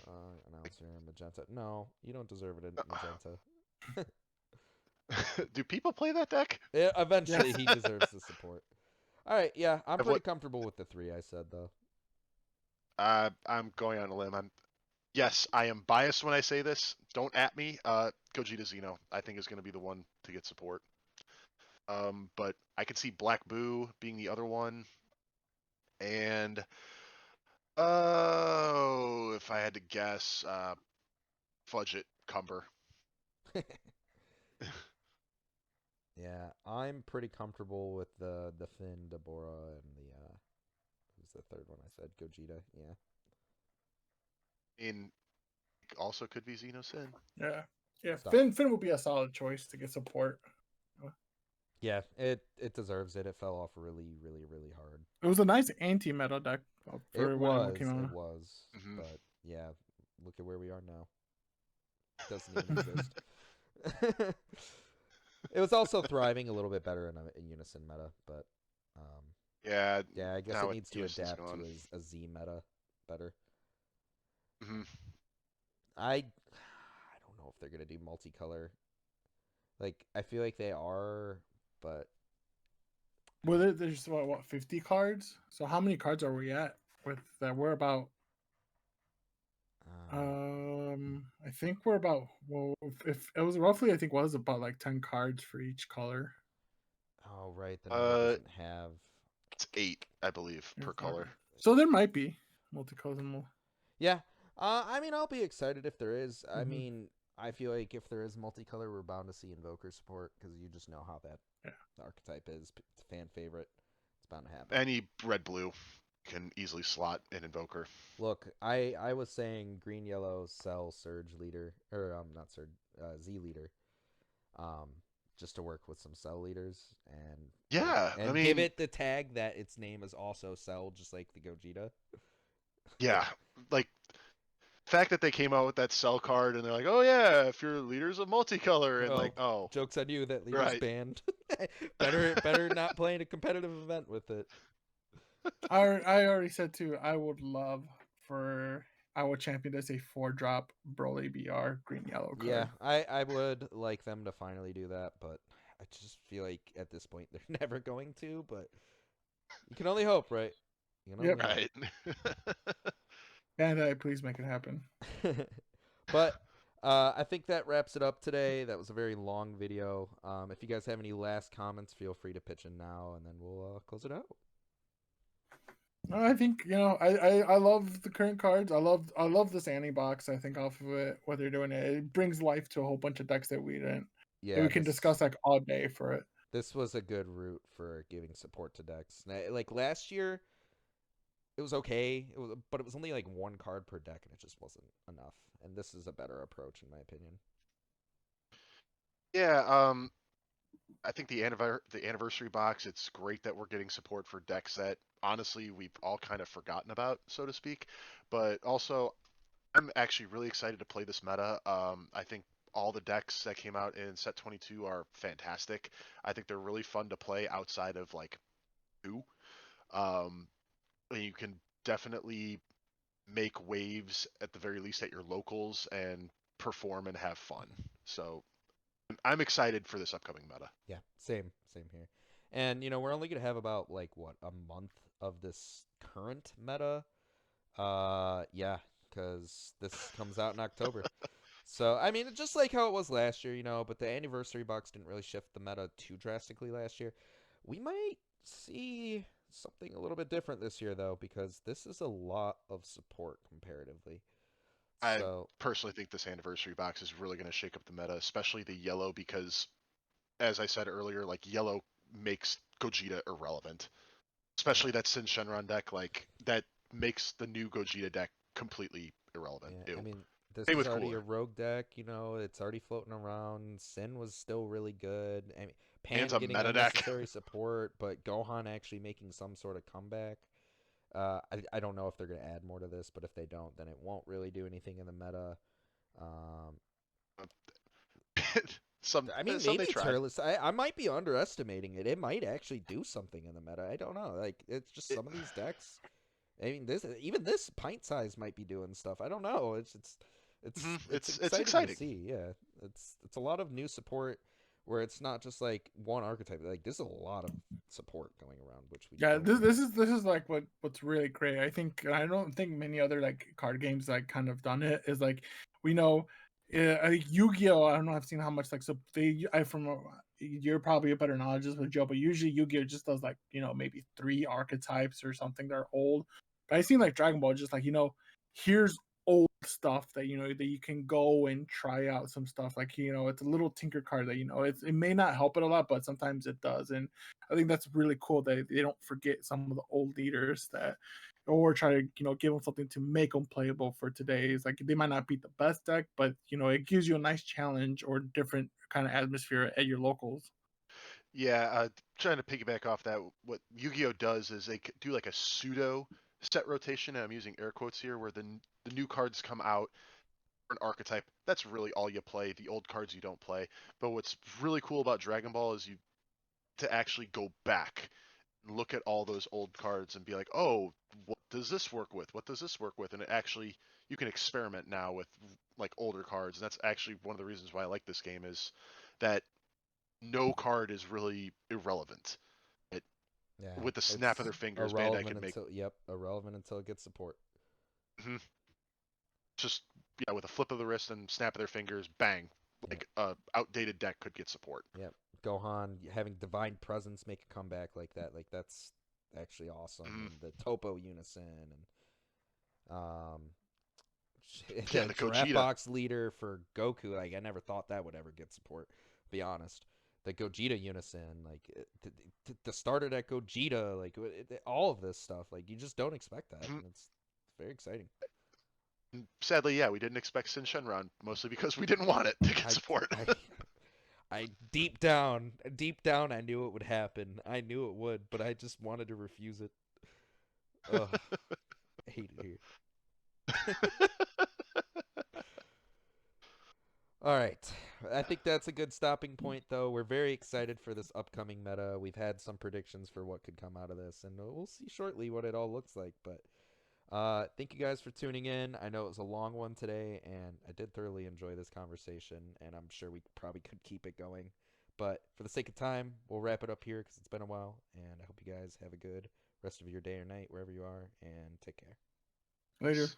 Speaker 1: Announcer Magenta. No, you don't deserve it in Magenta.
Speaker 2: Do people play that deck?
Speaker 1: Eventually,
Speaker 3: Yes.
Speaker 1: he deserves the support. All right, yeah, I'm
Speaker 2: Of
Speaker 1: pretty
Speaker 2: what?
Speaker 1: comfortable with the three I said though.
Speaker 2: I'm going on a limb. Yes, I am biased when I say this. Don't at me. Gogeta Xeno, I think, is going to be the one to get support. But I could see Black Boo being the other one, and oh, if I had to guess, Fudge It Cumber.
Speaker 1: Yeah, I'm pretty comfortable with the Finn, Deborah, and the who's the third one I said? Gogeta. Yeah.
Speaker 2: And also could be Xeno Sin.
Speaker 3: Yeah. Yeah.
Speaker 1: Stop.
Speaker 3: Finn would be a solid choice to get support.
Speaker 1: Yeah, it deserves it. It fell off really, really, really hard.
Speaker 3: It was a nice anti-meta deck for when it came
Speaker 1: It
Speaker 3: out.
Speaker 1: was,
Speaker 2: Mhm.
Speaker 1: but yeah, look at where we are now. It doesn't even exist. It was also thriving a little bit better in a Unison meta, but
Speaker 2: Yeah,
Speaker 1: yeah, I guess
Speaker 2: now
Speaker 1: it
Speaker 2: with
Speaker 1: needs to
Speaker 2: Unison's
Speaker 1: adapt
Speaker 2: gone.
Speaker 1: to a Z meta better.
Speaker 2: Hmm.
Speaker 1: I don't know if they're gonna do multicolor. Like I feel like they are, but
Speaker 3: Well, there's what 50 cards. So how many cards are we at with that? We're about.
Speaker 1: um,
Speaker 3: I think we're about. Well, if it was roughly, I think was about like 10 cards for each color.
Speaker 1: oh right, the meta
Speaker 2: Uh,
Speaker 1: doesn't have.
Speaker 2: it's 8, I believe, per color.
Speaker 3: So there might be multicolors and more.
Speaker 1: Yeah, I mean, I'll be excited if there is. I
Speaker 3: Mhm.
Speaker 1: mean, I feel like if there is multicolor, we're bound to see Invoker support because you just know how that
Speaker 3: Yeah.
Speaker 1: archetype is. It's a fan favorite. It's bound to happen.
Speaker 2: Any red blue can easily slot an Invoker.
Speaker 1: Look, I was saying green yellow cell surge leader or not surge Z leader, um, just to work with some cell leaders
Speaker 2: Yeah, I
Speaker 1: give
Speaker 2: mean,
Speaker 1: it the tag that its name is also cell, just like the Gogeta.
Speaker 2: yeah, like fact that they came out with that cell card and they're like, oh yeah, if your leader's a multicolor, and like,
Speaker 1: Oh,
Speaker 2: oh,
Speaker 1: joke's on you. That leader's
Speaker 2: right.
Speaker 1: banned. Better not play in a competitive event with it.
Speaker 3: I already said too. I would love for our champion to say 4-drop Broly BR green yellow
Speaker 1: Yeah,
Speaker 3: card.
Speaker 1: I would like them to finally do that, but I just feel like at this point they're never going to. But you can only hope, right? You can
Speaker 3: Yep.
Speaker 1: only hope.
Speaker 2: Right.
Speaker 3: And please make it happen.
Speaker 1: But I think that wraps it up today. That was a very long video. If you guys have any last comments, feel free to pitch in now, and then we'll close it out.
Speaker 3: No, I think I love the current cards. I love this Annie box. I think off of it, what they're doing, it brings life to a whole bunch of decks that we didn't. That
Speaker 1: Yeah,
Speaker 3: we can discuss like all day for it.
Speaker 1: this was a good route for giving support to decks. Like last year, it was okay. But it was only like one card per deck, and it just wasn't enough. And this is a better approach, in my opinion.
Speaker 2: Yeah, I think the anniversary box, it's great that we're getting support for decks that honestly we've all kind of forgotten about, so to speak. But also, I'm actually really excited to play this meta. I think all the decks that came out in set 22 are fantastic. I think they're really fun to play outside of like two. Um, and you can definitely make waves at the very least at your locals and perform and have fun. So I'm excited for this upcoming meta.
Speaker 1: Yeah, same here. And we're only gonna have about like what a month of this current meta. Yeah, because this comes out in October. So I mean, just like how it was last year, but the anniversary box didn't really shift the meta too drastically last year. We might see something a little bit different this year, though, because this is a lot of support comparatively.
Speaker 2: I
Speaker 1: So,
Speaker 2: personally think this anniversary box is really going to shake up the meta, especially the yellow, because as I said earlier, like yellow makes Gogeta irrelevant.
Speaker 1: yeah,
Speaker 2: Especially that Sin Shenron deck, like that makes the new Gogeta deck completely irrelevant.
Speaker 1: yeah. I
Speaker 2: Ew.
Speaker 1: mean, this
Speaker 2: Same
Speaker 1: is
Speaker 2: with
Speaker 1: already a
Speaker 2: Cooler.
Speaker 1: rogue deck. You know, it's already floating around. Sin was still really good. I mean,
Speaker 2: And's
Speaker 1: Pan
Speaker 2: a
Speaker 1: getting
Speaker 2: meta deck.
Speaker 1: unnecessary support, but Gohan actually making some sort of comeback. I don't know if they're going to add more to this, but if they don't, then it won't really do anything in the meta. Um, I mean,
Speaker 2: Some
Speaker 1: maybe
Speaker 2: they try.
Speaker 1: Turles. I might be underestimating it. It might actually do something in the meta. I don't know. Like, it's just
Speaker 2: It,
Speaker 1: some of these decks. I mean, this pint size might be doing stuff. I don't know. It's
Speaker 2: it's
Speaker 1: exciting to
Speaker 2: exciting.
Speaker 1: see. Yeah, it's a lot of new support where it's not just like one archetype. Like, there's a lot of support going around, which we
Speaker 3: Yeah,
Speaker 1: don't
Speaker 3: this is like what's really great. I don't think many other like card games like kind of done it is like we know Yu-Gi-Oh. I don't know. I've seen how much like so they I from you're probably a better knowledge with Joe, but usually Yu-Gi-Oh just does like maybe 3 archetypes or something that are old. But I seen like Dragon Ball just like here's old stuff that that you can go and try out some stuff like it's a little tinker card that it may not help it a lot, but sometimes it does. And I think that's really cool that they don't forget some of the old leaders that, or try to give them something to make them playable for today's. Like they might not beat the best deck, but it gives you a nice challenge or different kind of atmosphere at your locals.
Speaker 2: Yeah, trying to piggyback off that, what Yu-Gi-Oh does is they do like a pseudo set rotation, and I'm using air quotes here, where the new cards come out for an archetype. That's really all you play. The old cards you don't play. But what's really cool about Dragon Ball is you to actually go back and look at all those old cards and be like, oh, what does this work with? What does this work with? And it actually you can experiment now with like older cards. And that's actually one of the reasons why I like this game is that no card is really irrelevant. It,
Speaker 1: Yeah,
Speaker 2: with the snap of
Speaker 1: it's
Speaker 2: their fingers, Bandai
Speaker 1: irrelevant
Speaker 2: can make
Speaker 1: until it gets support.
Speaker 2: mhm, just yeah with a flip of the wrist and snap of their fingers, bang,
Speaker 1: Yep,
Speaker 2: like a outdated deck could get support.
Speaker 1: yep. Gohan having divine presence make a comeback like that, like that's actually awesome.
Speaker 2: Mhm.
Speaker 1: And the Topo unison and
Speaker 2: Yeah,
Speaker 1: the
Speaker 2: the
Speaker 1: draft
Speaker 2: Gogeta.
Speaker 1: box leader for Goku. Like I never thought that would ever get support. To be honest, the Gogeta unison, like the starter deck Gogeta, like all of this stuff, like you just don't expect that,
Speaker 2: Mhm.
Speaker 1: and it's very exciting.
Speaker 2: Sadly, yeah, we didn't expect Sin Shenron, mostly because we didn't want it to get
Speaker 1: I
Speaker 2: support.
Speaker 1: I I deep down, I knew it would happen. I knew it would, but I just wanted to refuse it. Ugh, I hate it here. All right. I think that's a good stopping point, though. We're very excited for this upcoming meta. We've had some predictions for what could come out of this, and we'll see shortly what it all looks like. But thank you guys for tuning in. I know it was a long one today, and I did thoroughly enjoy this conversation, and I'm sure we probably could keep it going. But for the sake of time, we'll wrap it up here because it's been a while, and I hope you guys have a good rest of your day or night, wherever you are, and take care.
Speaker 3: Later.
Speaker 2: Peace.